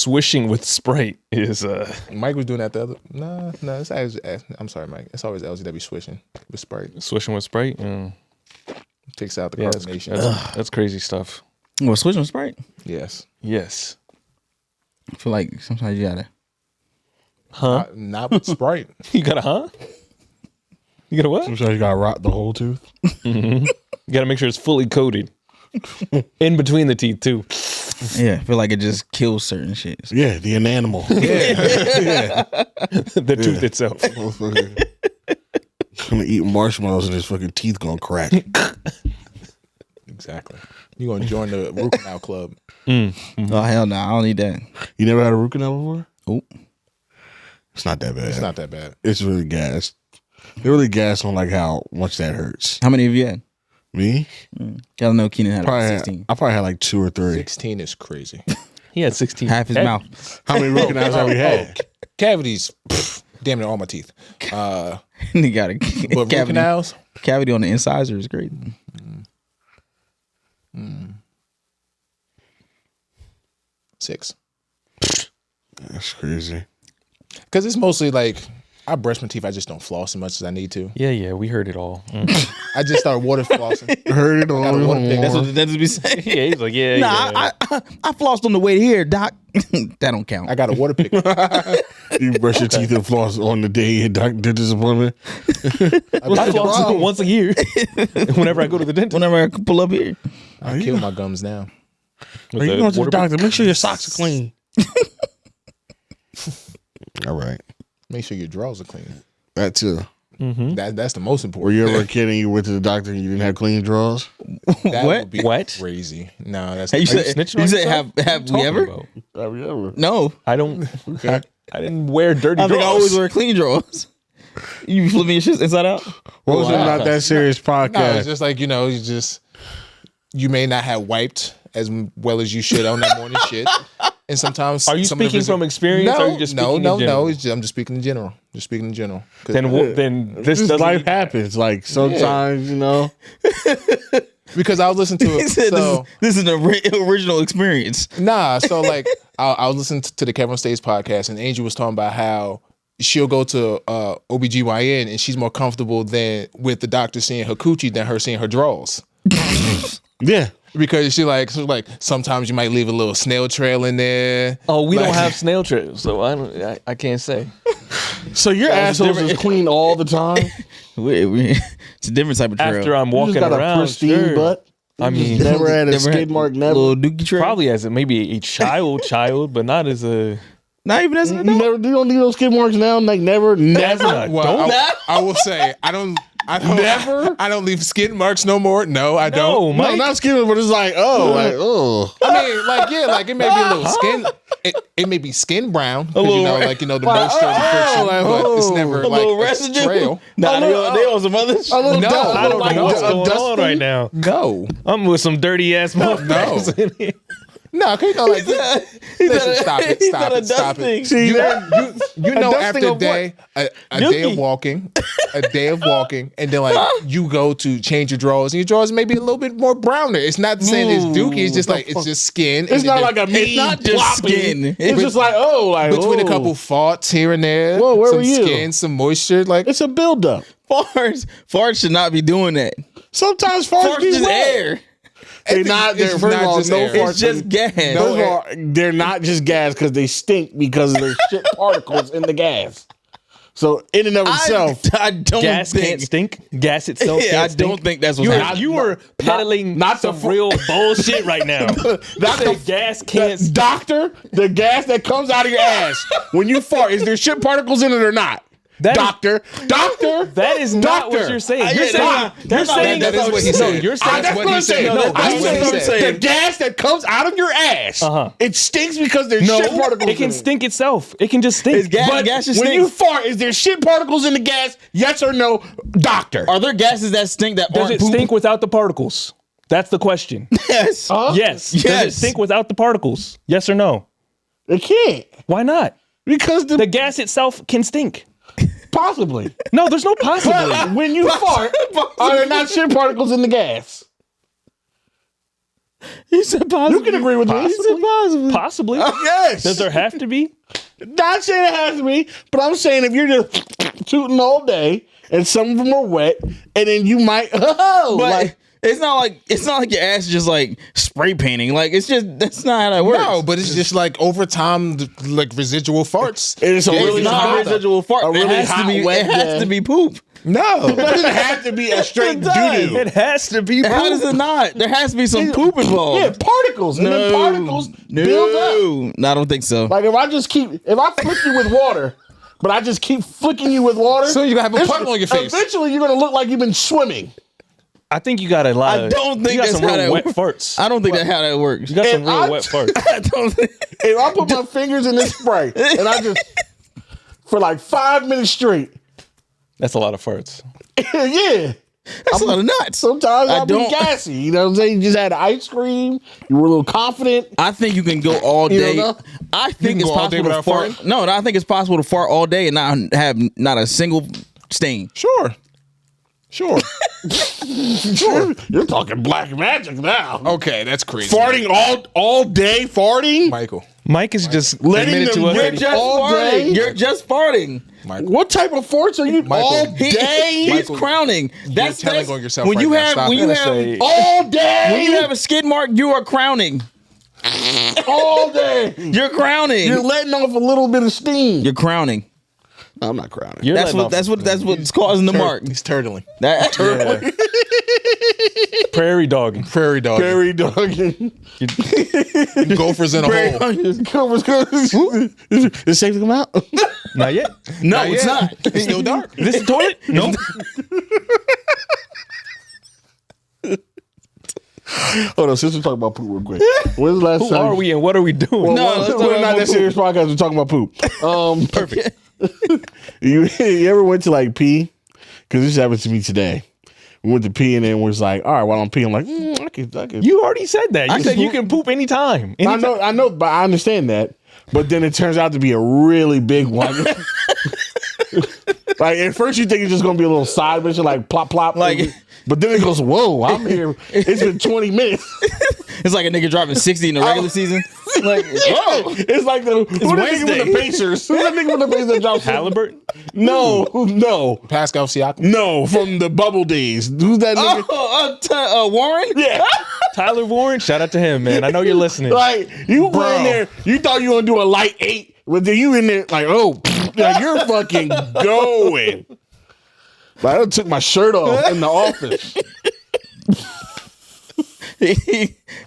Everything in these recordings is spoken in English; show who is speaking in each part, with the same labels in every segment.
Speaker 1: swishing with Sprite is
Speaker 2: Mike was doing that the other. No, it's always, I'm sorry, Mike. It's always LZW swishing with Sprite.
Speaker 1: swishing with Sprite. Yeah,
Speaker 2: Takes out the
Speaker 1: that's,
Speaker 2: carbonation.
Speaker 1: that's crazy stuff.
Speaker 3: Well, switching with Sprite.
Speaker 2: Yes.
Speaker 1: Yes.
Speaker 3: I feel like sometimes you gotta.
Speaker 1: Huh?
Speaker 2: Not with Sprite.
Speaker 1: You got a huh? You got a what?
Speaker 4: Sometimes you gotta rot the whole tooth.
Speaker 1: You got to make sure it's fully coated. In between the teeth, too.
Speaker 3: Yeah, I feel like it just kills certain shit.
Speaker 4: Yeah, the enamel.
Speaker 1: The tooth itself.
Speaker 4: Gonna eat marshmallows and his fucking teeth gonna crack.
Speaker 2: Exactly. You're gonna join the root canal club.
Speaker 3: Oh hell no, I don't need that.
Speaker 4: You never had a root canal before?
Speaker 3: Oh,
Speaker 4: It's not that bad.
Speaker 2: It's not that bad.
Speaker 4: It's really gas. They're really gas on like how much that hurts.
Speaker 3: how many have you had?
Speaker 4: Me?
Speaker 3: Gotta know Keenan had
Speaker 4: Probably
Speaker 3: about
Speaker 4: had,
Speaker 3: 16.
Speaker 4: I probably had like 2 or 3.
Speaker 2: 16 is crazy.
Speaker 1: He had 16.
Speaker 3: Half his mouth.
Speaker 4: How many root canals have we had?
Speaker 2: Cavities. Damn near all my teeth.
Speaker 3: He got a
Speaker 2: But root
Speaker 3: cavity.
Speaker 2: canals.
Speaker 3: Cavity on the incisor is great.
Speaker 2: 6.
Speaker 4: That's crazy.
Speaker 2: Because it's mostly like I brush my teeth. I just don't floss as much as I need to.
Speaker 1: Yeah, we heard it all.
Speaker 2: I just started water flossing.
Speaker 4: Heard it
Speaker 2: got a
Speaker 4: all.
Speaker 2: water pick.
Speaker 3: That's what the dentist be saying.
Speaker 1: Yeah, he's like, yeah,
Speaker 3: Nah, I flossed on the way here, doc. That don't count.
Speaker 2: I got a water pick.
Speaker 4: You brush your teeth and floss on the day you dentist appointment.
Speaker 1: I floss once a year. Whenever I go to the dentist.
Speaker 3: Whenever I pull up here.
Speaker 2: I kill my gums now.
Speaker 1: With
Speaker 4: Are you
Speaker 1: the
Speaker 4: going to the
Speaker 1: water
Speaker 4: doctor? Make sure your socks are clean. All right.
Speaker 2: Make sure your drawers are clean.
Speaker 4: That too.
Speaker 2: That's the most
Speaker 4: Were
Speaker 2: important.
Speaker 4: you ever a kid and you went to the doctor and you didn't have clean drawers?
Speaker 2: That
Speaker 3: What?
Speaker 2: would be
Speaker 1: What?
Speaker 2: crazy. No, that's
Speaker 3: Hey, you said,
Speaker 1: snitching on
Speaker 3: you said
Speaker 1: yourself?
Speaker 3: have we
Speaker 1: Talking
Speaker 3: ever?
Speaker 1: about?
Speaker 4: Have you ever?
Speaker 3: No.
Speaker 1: I don't. I didn't wear dirty
Speaker 3: I think I always
Speaker 1: drawers.
Speaker 3: wear clean drawers. You be flipping your shit inside out?
Speaker 4: What was it Not That Serious
Speaker 2: no,
Speaker 4: podcast?
Speaker 2: it's just like, you may not have wiped as well as you should on that morning shit. And sometimes
Speaker 1: Are you
Speaker 2: some of the
Speaker 1: speaking from experience?
Speaker 2: No,
Speaker 1: or are you just speaking in
Speaker 2: no.
Speaker 1: general?
Speaker 2: I'm just speaking in general. 'Cause
Speaker 1: Then this
Speaker 4: Just
Speaker 1: doesn't.
Speaker 4: life happens. Like sometimes, you know.
Speaker 2: because I was listening to
Speaker 3: He
Speaker 2: it.
Speaker 3: said
Speaker 2: So
Speaker 3: this is an original experience.
Speaker 2: so like I was listening to the Kevin Stays podcast, and Angel was talking about how she'll go to OBGYN and she's more comfortable than with the doctor seeing her coochie than her seeing her drawers.
Speaker 4: Yeah.
Speaker 2: Because she's like sometimes you might leave a little snail trail in there.
Speaker 1: Oh, we
Speaker 2: Like-
Speaker 1: don't have snail trails, so I can't say.
Speaker 4: So your assholes is clean all the time.
Speaker 3: It's a different type of trail.
Speaker 1: After I'm
Speaker 4: You
Speaker 1: walking
Speaker 4: just got
Speaker 1: around,
Speaker 4: a pristine
Speaker 1: sure.
Speaker 4: butt.
Speaker 1: I mean,
Speaker 4: Never had a
Speaker 3: Never
Speaker 4: skid
Speaker 3: had
Speaker 4: mark. Never.
Speaker 3: little dookie trail.
Speaker 1: probably as maybe a child, but not as a.
Speaker 3: Not even as an
Speaker 4: You
Speaker 3: adult.
Speaker 4: never. You don't need those skid marks now. Like never.
Speaker 2: Well, I will say I don't
Speaker 4: Never?
Speaker 2: I don't leave skid marks no more. No, I
Speaker 1: No,
Speaker 2: don't.
Speaker 4: No,
Speaker 1: Mike.
Speaker 4: not skid marks, but it's like
Speaker 2: I mean, like it may be a little skin. It may be skin brown. 'Cause,
Speaker 3: little
Speaker 2: the moisture and friction, but it's never
Speaker 3: A
Speaker 2: like
Speaker 3: little
Speaker 2: a
Speaker 3: residue.
Speaker 2: trail.
Speaker 3: Nah, they on some other shit.
Speaker 4: little
Speaker 2: No,
Speaker 4: dust-
Speaker 1: I don't
Speaker 4: like
Speaker 1: know what's
Speaker 4: a
Speaker 1: going
Speaker 4: dust
Speaker 1: on
Speaker 4: thing.
Speaker 1: right now.
Speaker 2: No,
Speaker 1: I'm with some dirty ass motherfuckers in here.
Speaker 2: no, cause like listen, stop it, stop it, stop it.
Speaker 4: See,
Speaker 2: You know,
Speaker 4: dusting
Speaker 2: after a
Speaker 4: of
Speaker 2: day, a day of walking, and then like you go to change your drawers, and your drawers may be a little bit more browner. It's not saying it's dookie. It's just like it's just skin.
Speaker 4: It's not like a mean
Speaker 3: not just
Speaker 4: floppy.
Speaker 3: skin.
Speaker 4: It's just like
Speaker 2: between a couple farts here and there.
Speaker 4: Whoa, where
Speaker 2: some
Speaker 4: were you?
Speaker 2: skin, some moisture. Like
Speaker 4: It's a buildup.
Speaker 3: Farts should not be doing that.
Speaker 4: Sometimes farts
Speaker 3: Farts
Speaker 4: be
Speaker 3: is
Speaker 4: wet.
Speaker 3: air.
Speaker 4: They're not. They're
Speaker 2: It's
Speaker 4: first of
Speaker 2: not
Speaker 4: all,
Speaker 2: just
Speaker 4: no
Speaker 2: air.
Speaker 4: farts.
Speaker 3: It's just gas.
Speaker 4: First of all, they're not just gas because they stink because of the shit particles in the gas. So in and of itself,
Speaker 3: I don't
Speaker 1: Gas
Speaker 3: think.
Speaker 1: can't stink. Gas itself
Speaker 3: Yeah, I
Speaker 1: can't stink.
Speaker 3: don't think that's what's happening.
Speaker 1: You were peddling
Speaker 4: not the
Speaker 1: some real bullshit right now.
Speaker 4: not
Speaker 1: The
Speaker 4: the
Speaker 1: gas can't stink.
Speaker 4: doctor, the gas that comes out of your ass when you fart, is there shit particles in it or not?
Speaker 1: That is-
Speaker 4: Doctor,
Speaker 1: That is not what you're saying. You're saying
Speaker 2: that is what he said.
Speaker 1: You're saying
Speaker 2: That's what he said.
Speaker 1: No,
Speaker 2: No,
Speaker 1: that's
Speaker 2: that's
Speaker 1: what
Speaker 2: what
Speaker 1: he
Speaker 2: he
Speaker 1: said.
Speaker 2: said.
Speaker 4: The gas that comes out of your ass, it stinks because there's shit particles.
Speaker 1: It can
Speaker 4: in
Speaker 1: stink itself. It can just stink.
Speaker 3: It's gas.
Speaker 4: But
Speaker 3: Gas just
Speaker 4: when
Speaker 3: stinks.
Speaker 4: you fart, is there shit particles in the gas? Yes or no, doctor?
Speaker 3: Are there gases that stink that
Speaker 1: Does
Speaker 3: aren't
Speaker 1: it
Speaker 3: poop?
Speaker 1: stink without the particles? That's the question.
Speaker 3: Yes.
Speaker 1: Yes. Does it
Speaker 3: Yes.
Speaker 1: stink without the particles? Yes or no?
Speaker 4: It can't
Speaker 1: Why not?
Speaker 4: because
Speaker 1: The gas itself can stink.
Speaker 4: possibly.
Speaker 1: No, there's no possibly.
Speaker 4: When you fart, are there not shit particles in the gas?
Speaker 3: He said possibly.
Speaker 4: You can agree with me.
Speaker 3: He said possibly.
Speaker 1: Possibly.
Speaker 4: Yes.
Speaker 1: Does there have to be?
Speaker 4: Not saying it has to be, but I'm saying if you're just shooting all day and some of them are wet, and then you might,
Speaker 3: But it's not like your ass is just like spray painting. Like that's not how that works.
Speaker 2: No, but it's just like over time, like residual farts.
Speaker 4: it's a really
Speaker 3: It's not
Speaker 4: hot,
Speaker 3: residual fart.
Speaker 4: a really
Speaker 3: it has
Speaker 4: hot,
Speaker 3: to be.
Speaker 4: wet
Speaker 3: It has
Speaker 4: day.
Speaker 3: to be poop.
Speaker 2: No,
Speaker 4: It doesn't have to be a straight doo doo.
Speaker 1: It has to be.
Speaker 3: How does it not? There has to be some poop involved.
Speaker 4: Yeah, particles, and then particles build up.
Speaker 3: No, I don't think so.
Speaker 4: Like if I flick you with water, but I just keep flicking you with water,
Speaker 2: so you're gonna have a puddle on your face.
Speaker 4: Eventually, you're gonna look like you've been swimming.
Speaker 1: I think you got a lot.
Speaker 3: I don't think
Speaker 1: you got
Speaker 3: that's
Speaker 1: some
Speaker 3: how
Speaker 1: real
Speaker 3: that
Speaker 1: wet
Speaker 3: works.
Speaker 1: farts.
Speaker 3: I don't think that's how that works.
Speaker 1: You got some
Speaker 4: And
Speaker 1: real
Speaker 4: I-
Speaker 1: wet farts.
Speaker 3: I don't think.
Speaker 4: If I put my fingers in this spray and I just for like 5 minutes straight,
Speaker 1: That's a lot of farts.
Speaker 4: yeah.
Speaker 3: That's a lot of nuts.
Speaker 4: Sometimes
Speaker 3: I
Speaker 4: I'll be
Speaker 3: don't-
Speaker 4: gassy. You know what I'm saying? You just had ice cream. You were a little confident.
Speaker 3: I think you can go all
Speaker 4: You
Speaker 3: day.
Speaker 4: don't know?
Speaker 3: I think it's
Speaker 2: go all day
Speaker 3: possible to
Speaker 2: without
Speaker 3: fart.
Speaker 2: farting?
Speaker 3: No, I think it's possible to fart all day and not have not a single stain.
Speaker 2: sure.
Speaker 4: You're talking black magic now.
Speaker 2: Okay, that's crazy.
Speaker 4: Farting all day, farting.
Speaker 2: Michael.
Speaker 1: Mike is just
Speaker 4: Letting
Speaker 1: admitted
Speaker 4: them
Speaker 1: to us.
Speaker 4: rip
Speaker 1: that he-
Speaker 3: Just
Speaker 4: all
Speaker 3: farting.
Speaker 4: day?
Speaker 3: You're just farting.
Speaker 2: Michael.
Speaker 4: What type of farts are you
Speaker 2: Michael.
Speaker 4: all
Speaker 3: He-
Speaker 4: day?
Speaker 3: He's
Speaker 2: Michael,
Speaker 3: crowning. That's
Speaker 2: telling on yourself
Speaker 3: when
Speaker 2: right
Speaker 3: you
Speaker 2: now.
Speaker 3: have
Speaker 2: Stop
Speaker 3: when
Speaker 2: it.
Speaker 3: you
Speaker 1: Gotta
Speaker 3: have
Speaker 1: say-
Speaker 4: all day.
Speaker 3: when you have a skid mark, you are crowning.
Speaker 4: all day.
Speaker 3: You're crowning.
Speaker 4: You're letting off a little bit of steam.
Speaker 3: You're crowning.
Speaker 4: I'm not crowning.
Speaker 1: You're
Speaker 3: That's
Speaker 1: letting
Speaker 3: what
Speaker 1: off
Speaker 3: what's causing the mark.
Speaker 2: He's turtling.
Speaker 3: That
Speaker 1: prairie dogging.
Speaker 2: Prairie dog.
Speaker 4: Prairie dog.
Speaker 2: Gophers in a hole.
Speaker 4: Is it safe to come out?
Speaker 1: Not yet.
Speaker 3: no, it's not.
Speaker 2: It's still dark.
Speaker 1: Is this the toilet? Nope.
Speaker 4: Hold on, since we're talking about poop real quick. When's the last
Speaker 1: Who
Speaker 4: time?
Speaker 1: are we and what are we doing?
Speaker 3: No, let's talk
Speaker 4: we're not
Speaker 3: about
Speaker 4: that
Speaker 3: poop.
Speaker 4: serious podcast. We're talking about poop. Perfect. you ever went to like pee? Because this happened to me today. We went to pee and then was like, all right, while I'm peeing, I'm like, I could.
Speaker 1: You already said that. You
Speaker 3: I
Speaker 1: said
Speaker 3: can
Speaker 1: you can poop anytime.
Speaker 4: I know, but I understand that. But then it turns out to be a really big one. Like at first you think it's just gonna be a little side mission, like plop plop,
Speaker 3: Like-
Speaker 4: but then it goes, whoa, I'm here. It's been 20 minutes.
Speaker 3: It's like a nigga driving 60 in the regular season. Like, whoa.
Speaker 4: It's like who's the nigga
Speaker 3: Wednesday.
Speaker 4: with the Pacers? Who's the nigga with the Pacers that drops?
Speaker 1: Halliburton?
Speaker 4: No,
Speaker 2: Pascal Siakam.
Speaker 4: no, from the bubble days. Who's that nigga?
Speaker 3: Warren?
Speaker 4: Yeah.
Speaker 1: Tyler Warren? Shout out to him, man. I know you're listening.
Speaker 4: Like you were in there, you thought you were gonna do a light 8, but then you in there like, oh, like you're fucking going. Like I took my shirt off in the office.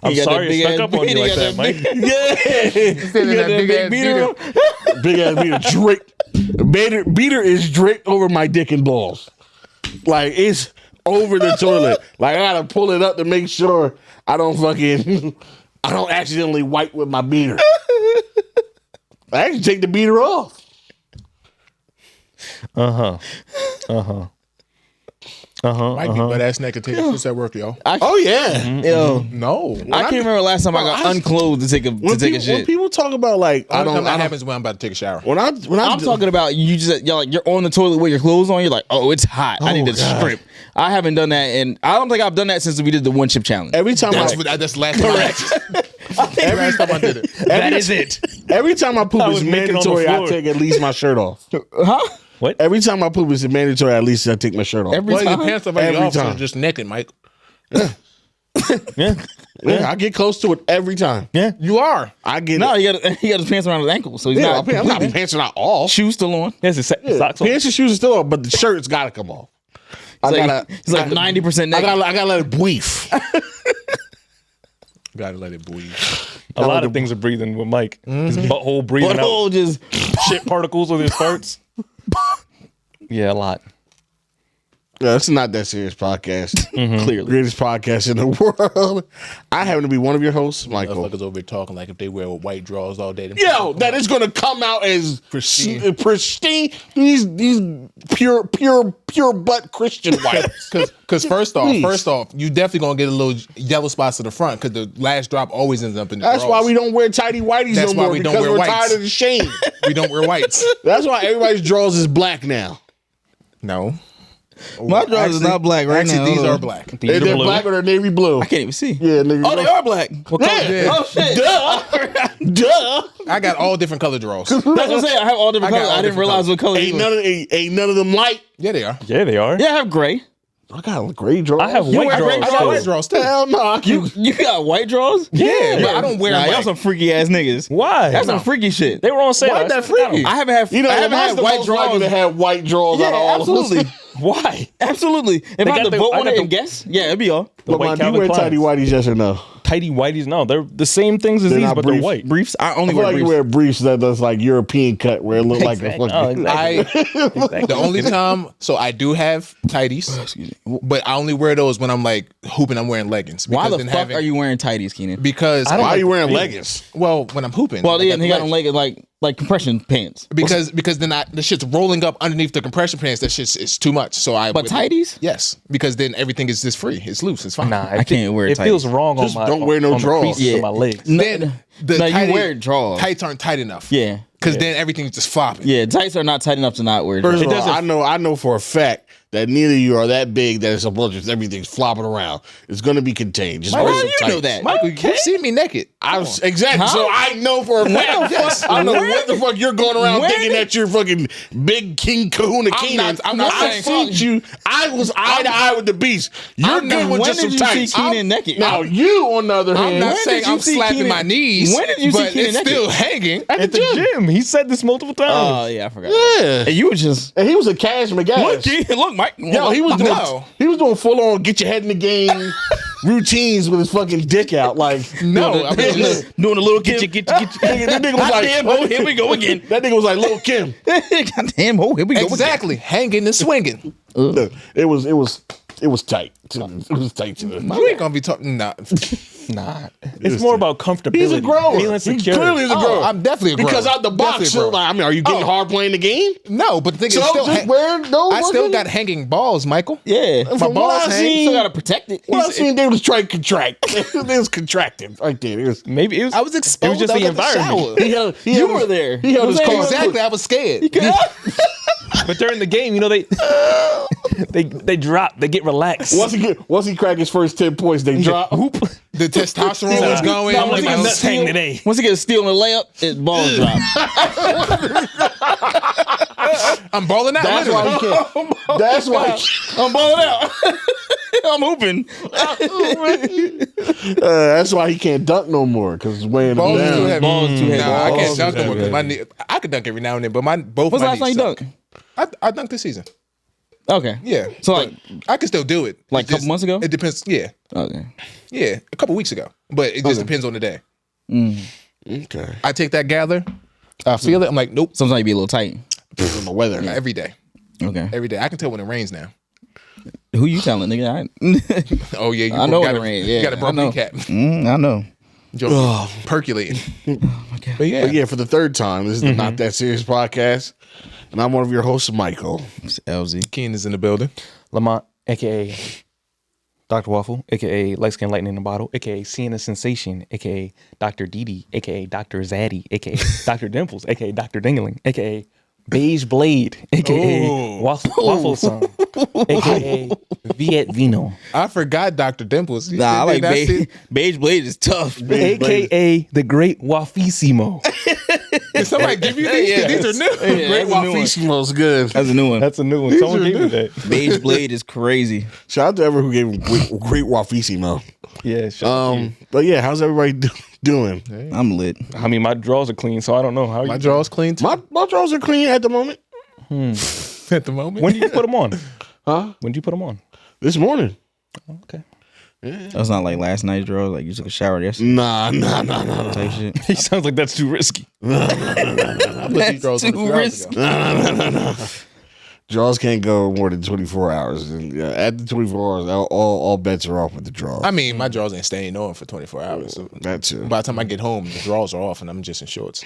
Speaker 1: I'm sorry it stuck up on you like that, Mike.
Speaker 4: Yeah,
Speaker 2: Standing that big ass beater.
Speaker 4: big ass beater draped. Beater is draped over my dick and balls. Like it's over the toilet. Like I gotta pull it up to make sure I don't accidentally wipe with my beater. I actually take the beater off.
Speaker 2: Might be butt ass naked taking shits at work, yo.
Speaker 4: Oh yeah.
Speaker 3: Yo,
Speaker 2: No.
Speaker 3: I can't remember last time I got unclothed to take a
Speaker 4: When
Speaker 3: shit.
Speaker 4: people talk about like I don't
Speaker 2: That happens when I'm about to take a shower.
Speaker 4: when I'm
Speaker 3: talking about you're on the toilet with your clothes on. You're like, oh, it's hot. I need to
Speaker 4: God.
Speaker 3: strip. I haven't done that, and I don't think I've done that since we did the one chip challenge.
Speaker 4: every time
Speaker 2: That's the last time. Every last time I did it.
Speaker 3: That is it.
Speaker 4: every time I poop
Speaker 1: I
Speaker 4: it's
Speaker 1: was making on the
Speaker 4: mandatory I
Speaker 1: floor.
Speaker 4: take at least my shirt off.
Speaker 3: Huh?
Speaker 1: What?
Speaker 4: Every time I poop it's mandatory at least I take my shirt off.
Speaker 3: Every
Speaker 2: Well, your
Speaker 3: time.
Speaker 2: pants are already
Speaker 4: Every
Speaker 2: off, so
Speaker 4: time.
Speaker 2: you're just naked, Mike.
Speaker 1: Yeah.
Speaker 4: Yeah, I get close to it every time.
Speaker 1: Yeah.
Speaker 2: You are.
Speaker 4: I get
Speaker 3: No,
Speaker 4: it.
Speaker 3: he got his pants around his ankle, so he's
Speaker 4: Yeah,
Speaker 3: not.
Speaker 4: I'm not pants are not off.
Speaker 3: Shoes still on.
Speaker 1: Yes, it's socks on.
Speaker 4: Pants and shoes are still off, but the shirt's gotta come off.
Speaker 3: He's like 90%
Speaker 4: I
Speaker 3: naked.
Speaker 4: gotta let it breathe.
Speaker 2: Gotta let it breathe.
Speaker 1: A lot of things are breathing with Mike. His butthole breathing
Speaker 3: Butthole
Speaker 1: out
Speaker 3: just
Speaker 1: shit particles with his farts. Yeah, a lot.
Speaker 4: Yeah, it's not that serious podcast.
Speaker 3: clearly.
Speaker 4: Greatest podcast in the world. I happen to be one of your hosts, Michael.
Speaker 2: Motherfuckers over here talking like if they wear white drawers all day.
Speaker 4: Yo, that is gonna come out as
Speaker 2: Pristine.
Speaker 4: pristine. These pure butt Christian whites.
Speaker 2: Because first
Speaker 4: Please.
Speaker 2: off, you definitely gonna get a little yellow spots in the front because the last drop always ends up in the
Speaker 4: That's
Speaker 2: drawers.
Speaker 4: why we don't wear tighty whities
Speaker 2: That's
Speaker 4: no
Speaker 2: why
Speaker 4: more
Speaker 2: we don't
Speaker 4: because
Speaker 2: wear
Speaker 4: we're
Speaker 2: whites.
Speaker 4: tired of the shame.
Speaker 2: we don't wear whites.
Speaker 4: That's why everybody's drawers is black now.
Speaker 2: No.
Speaker 3: My drawers is not black right
Speaker 2: actually,
Speaker 3: now.
Speaker 2: these
Speaker 3: Hold
Speaker 2: are
Speaker 3: on.
Speaker 2: black.
Speaker 1: These are
Speaker 4: They're
Speaker 1: blue.
Speaker 4: black or they're navy blue.
Speaker 3: I can't even see.
Speaker 4: Yeah, nigga.
Speaker 3: Oh, they are black.
Speaker 1: What color?
Speaker 4: Yeah.
Speaker 3: Oh shit.
Speaker 4: Duh.
Speaker 2: I got all different color drawers.
Speaker 3: That's what I'm saying. I have all different
Speaker 2: I got
Speaker 3: colors.
Speaker 2: all
Speaker 3: I didn't
Speaker 2: different
Speaker 3: realize what color.
Speaker 4: Ain't none of them light.
Speaker 2: Yeah, they are.
Speaker 1: Yeah, they are.
Speaker 3: Yeah, I have gray.
Speaker 4: I got gray drawers.
Speaker 1: I have
Speaker 3: You
Speaker 1: white
Speaker 3: wear
Speaker 1: drawers.
Speaker 3: gray
Speaker 2: I got
Speaker 1: too.
Speaker 2: white drawers too.
Speaker 4: Hell no.
Speaker 3: You got white drawers?
Speaker 2: Yeah, but I don't wear
Speaker 3: Nah,
Speaker 2: them.
Speaker 3: y'all some freaky ass niggas.
Speaker 1: Why?
Speaker 3: That's some freaky shit.
Speaker 1: They were on sale.
Speaker 4: Why is that freaky?
Speaker 3: I haven't had.
Speaker 4: You know,
Speaker 3: I haven't
Speaker 4: that's
Speaker 3: had
Speaker 4: the
Speaker 3: white
Speaker 4: most likely
Speaker 3: drawers.
Speaker 4: to have white drawers out of
Speaker 3: Yeah,
Speaker 4: all of us.
Speaker 3: absolutely,
Speaker 1: Why?
Speaker 3: absolutely. If I
Speaker 1: got
Speaker 3: had to
Speaker 1: the-
Speaker 3: vote
Speaker 1: I
Speaker 3: on
Speaker 1: got
Speaker 3: it
Speaker 1: the-
Speaker 3: and guess, yeah, it'd be all.
Speaker 1: The
Speaker 4: But
Speaker 1: white
Speaker 4: man, do you
Speaker 1: Calvin
Speaker 4: wear
Speaker 1: Kleins.
Speaker 4: tidy whities, yes or no?
Speaker 1: Tidy whities? No, they're the same things as
Speaker 4: They're
Speaker 1: these,
Speaker 4: not
Speaker 1: but they're
Speaker 4: brief.
Speaker 1: white.
Speaker 3: Briefs. I
Speaker 4: I
Speaker 3: only
Speaker 4: feel
Speaker 3: wear
Speaker 4: like you
Speaker 3: briefs.
Speaker 4: wear briefs that's like European cut where it look like a
Speaker 1: Exactly.
Speaker 4: fucking...
Speaker 1: Oh, exactly.
Speaker 2: The only time, so I do have tighties, but I only wear those when I'm like hooping. I'm wearing leggings.
Speaker 3: Why the
Speaker 2: then
Speaker 3: fuck are you wearing tighties, Keenan?
Speaker 2: Because
Speaker 4: Why are you wearing leggings?
Speaker 2: well, when I'm hooping.
Speaker 3: Well,
Speaker 2: I
Speaker 3: yeah,
Speaker 2: got
Speaker 3: he got
Speaker 2: legs.
Speaker 3: them like compression pants.
Speaker 2: because then the shit's rolling up underneath the compression pants. That shit's is too much. So I.
Speaker 3: But tighties?
Speaker 2: Yes, because then everything is just free. It's loose. It's fine.
Speaker 1: Nah,
Speaker 3: I can't wear
Speaker 1: it
Speaker 3: tights.
Speaker 1: feels wrong
Speaker 4: Just
Speaker 1: on my.
Speaker 4: don't wear no
Speaker 1: on the
Speaker 4: drawers.
Speaker 1: creases
Speaker 3: Yeah.
Speaker 1: of my legs.
Speaker 2: Then the
Speaker 3: No, you
Speaker 2: tighty-
Speaker 3: wear drawers.
Speaker 2: Tights aren't tight enough.
Speaker 3: Yeah.
Speaker 2: Because then everything's just flopping.
Speaker 3: Yeah, tights are not tight enough to not wear.
Speaker 4: First
Speaker 3: drawers.
Speaker 4: of all, I know for a fact that neither of you are that big that it's a bunch of everything's flopping around. It's going to be contained. Just
Speaker 3: Why
Speaker 4: wear
Speaker 3: do
Speaker 4: some
Speaker 3: you know
Speaker 4: tights.
Speaker 3: that?
Speaker 2: Michael, you've seen me naked.
Speaker 4: I was exactly
Speaker 3: Huh?
Speaker 4: so I know for a fact.
Speaker 2: Yes.
Speaker 4: I know
Speaker 3: Where-
Speaker 4: what the fuck you're going around
Speaker 3: where
Speaker 4: thinking
Speaker 3: did-
Speaker 4: that you're fucking big King Kahuna Keenan.
Speaker 2: I'm not
Speaker 4: I
Speaker 2: saying-
Speaker 4: fought you. I was eye to eye with the beast. You're
Speaker 2: I'm
Speaker 4: good
Speaker 2: not-
Speaker 4: with
Speaker 3: when
Speaker 4: just
Speaker 3: did
Speaker 4: some
Speaker 3: you see
Speaker 4: tights.
Speaker 3: Keenan naked?
Speaker 4: Now you, on the other
Speaker 2: I'm
Speaker 4: hand,
Speaker 2: not
Speaker 3: When
Speaker 2: saying
Speaker 3: did you
Speaker 2: I'm
Speaker 3: see
Speaker 2: slapping
Speaker 3: Keenan-
Speaker 2: my knees.
Speaker 3: when did you see
Speaker 2: but
Speaker 3: Keenan
Speaker 2: it's
Speaker 3: naked?
Speaker 2: still hanging.
Speaker 1: At the gym. He said this multiple times.
Speaker 3: Oh yeah, I forgot.
Speaker 4: yeah.
Speaker 3: And you were just
Speaker 4: And he was a cash McGass.
Speaker 3: look, Keenan, look, Mike.
Speaker 4: Yo, he was doing
Speaker 2: No.
Speaker 4: full on get your head in the game routines with his fucking dick out. Like
Speaker 2: No, I was
Speaker 3: doing a little get you.
Speaker 4: that nigga was like,
Speaker 3: Goddamn, oh, here we go again.
Speaker 4: That nigga was like Lil Kim.
Speaker 3: Goddamn, oh, here we go
Speaker 2: exactly hanging and swinging.
Speaker 4: Look, it was tight. It was tight to the.
Speaker 2: You ain't gonna be talking. Nah.
Speaker 1: Nah, it's more about comfortability.
Speaker 4: He's a grower.
Speaker 1: Feeling
Speaker 4: He
Speaker 1: secure.
Speaker 4: clearly is a
Speaker 2: Oh,
Speaker 4: grower.
Speaker 2: I'm definitely a grower.
Speaker 4: Because out the box,
Speaker 2: Definitely a
Speaker 4: so,
Speaker 2: grower.
Speaker 4: like, I mean, are you getting hard playing the game?
Speaker 2: No, but the thing
Speaker 4: So
Speaker 2: is, still,
Speaker 4: just wear those.
Speaker 2: I still got hanging balls, Michael.
Speaker 3: Yeah,
Speaker 4: From
Speaker 2: balls
Speaker 4: what I
Speaker 2: hang,
Speaker 4: seen,
Speaker 3: still gotta protect it.
Speaker 4: what I seen, they was trying to contract. They was contracting right there. It was,
Speaker 1: Maybe it was.
Speaker 2: I was exposed.
Speaker 1: just
Speaker 2: I
Speaker 1: the
Speaker 2: was at
Speaker 1: environment.
Speaker 2: shower.
Speaker 4: he
Speaker 3: You
Speaker 4: held
Speaker 3: were
Speaker 4: his-
Speaker 3: there.
Speaker 4: He held his car.
Speaker 2: Exactly. I was scared.
Speaker 1: But during the game, you know they drop. They get relaxed.
Speaker 4: Once he crack his first 10 points, they drop.
Speaker 1: Hoop.
Speaker 2: The testosterone was going.
Speaker 1: I'm
Speaker 2: Like,
Speaker 1: like,
Speaker 2: I
Speaker 1: I'm
Speaker 2: was-
Speaker 1: nuts hang today.
Speaker 3: Once he gets a steal in the layup, his balls drop.
Speaker 2: I'm balling out.
Speaker 4: That's
Speaker 2: literally.
Speaker 4: why he can't. That's why.
Speaker 3: I'm balling out. I'm hooping.
Speaker 4: That's why he can't dunk no more because it's weighing him
Speaker 2: Balls is too
Speaker 4: down.
Speaker 2: heavy.
Speaker 3: Balls too heavy.
Speaker 2: Nah, I
Speaker 3: Balls
Speaker 2: can't
Speaker 3: too
Speaker 2: dunk no more
Speaker 3: heavy.
Speaker 2: because my knee. I could dunk every now and then, but both
Speaker 3: When's the
Speaker 2: my
Speaker 3: last time
Speaker 2: knees
Speaker 3: you
Speaker 2: suck.
Speaker 3: dunk?
Speaker 2: I dunked this season.
Speaker 3: Okay.
Speaker 2: Yeah.
Speaker 3: So like,
Speaker 2: I can still do it.
Speaker 3: Like
Speaker 2: It
Speaker 3: a couple months ago?
Speaker 2: It depends. Yeah.
Speaker 3: okay.
Speaker 2: Yeah. A couple weeks ago. But it just depends on the day.
Speaker 4: Okay.
Speaker 2: I take that gather. I feel it. I'm like, nope.
Speaker 3: Sometimes you be a little tight.
Speaker 4: On the weather.
Speaker 2: Every day.
Speaker 3: Okay.
Speaker 2: Every day. I can tell when it rains now.
Speaker 3: Who you telling, nigga?
Speaker 2: Oh yeah, you
Speaker 3: I know
Speaker 2: got
Speaker 3: when it rains. Yeah,
Speaker 2: you got a broken
Speaker 3: I know.
Speaker 2: cat.
Speaker 3: I know.
Speaker 2: Joke percolating. But yeah,
Speaker 4: But yeah, for the third time, this is the Not That Serious podcast. And I'm one of your hosts, Michael.
Speaker 3: It's LZ.
Speaker 2: Keen is in the building.
Speaker 1: Lamont, aka Dr. Waffle, aka Light Skin Lightning in a Bottle, aka Seeing a Sensation, aka Dr. Didi, aka Dr. Zaddy, aka Dr. Dimples, aka Dr. Dingling, aka Beige Blade, aka Waffle Song, aka Viet Vino,
Speaker 2: I forgot Dr. Dimples.
Speaker 3: Nah, I like
Speaker 2: Did
Speaker 3: Beige. Beige Blade is tough.
Speaker 1: aka The Great Wafissimo.
Speaker 2: Did somebody give you these?
Speaker 3: Yeah.
Speaker 2: These are new.
Speaker 3: Yeah,
Speaker 4: Great
Speaker 3: that's a new one.
Speaker 4: Wafissimo's good.
Speaker 3: That's a new one.
Speaker 1: That's a new one. Someone gave me that.
Speaker 3: Beige Blade is crazy.
Speaker 4: Shout out to everyone who gave him great Wafissimo.
Speaker 1: Yeah, sure.
Speaker 4: But yeah, how's everybody doing?
Speaker 3: I'm lit.
Speaker 1: I mean, my drawers are clean, so I don't know how
Speaker 2: My
Speaker 1: you.
Speaker 2: drawers clean too
Speaker 4: My drawers are clean at the moment.
Speaker 2: at the moment.
Speaker 1: When did you put them on?
Speaker 4: Huh?
Speaker 1: When did you put them on?
Speaker 4: This morning.
Speaker 1: Okay.
Speaker 3: That's not like last night's drawers. Like you took a shower yesterday
Speaker 4: Nah.
Speaker 3: type shit.
Speaker 1: He sounds like that's too risky.
Speaker 2: I put these drawers on a
Speaker 3: too
Speaker 2: few hours ago.
Speaker 4: Draws can't go more than 24 hours. And at the 24 hours, all bets are off with the draws.
Speaker 2: I mean, my drawers ain't staying on for 24 hours. So
Speaker 4: that too.
Speaker 2: by the time I get home, the drawers are off and I'm just in shorts.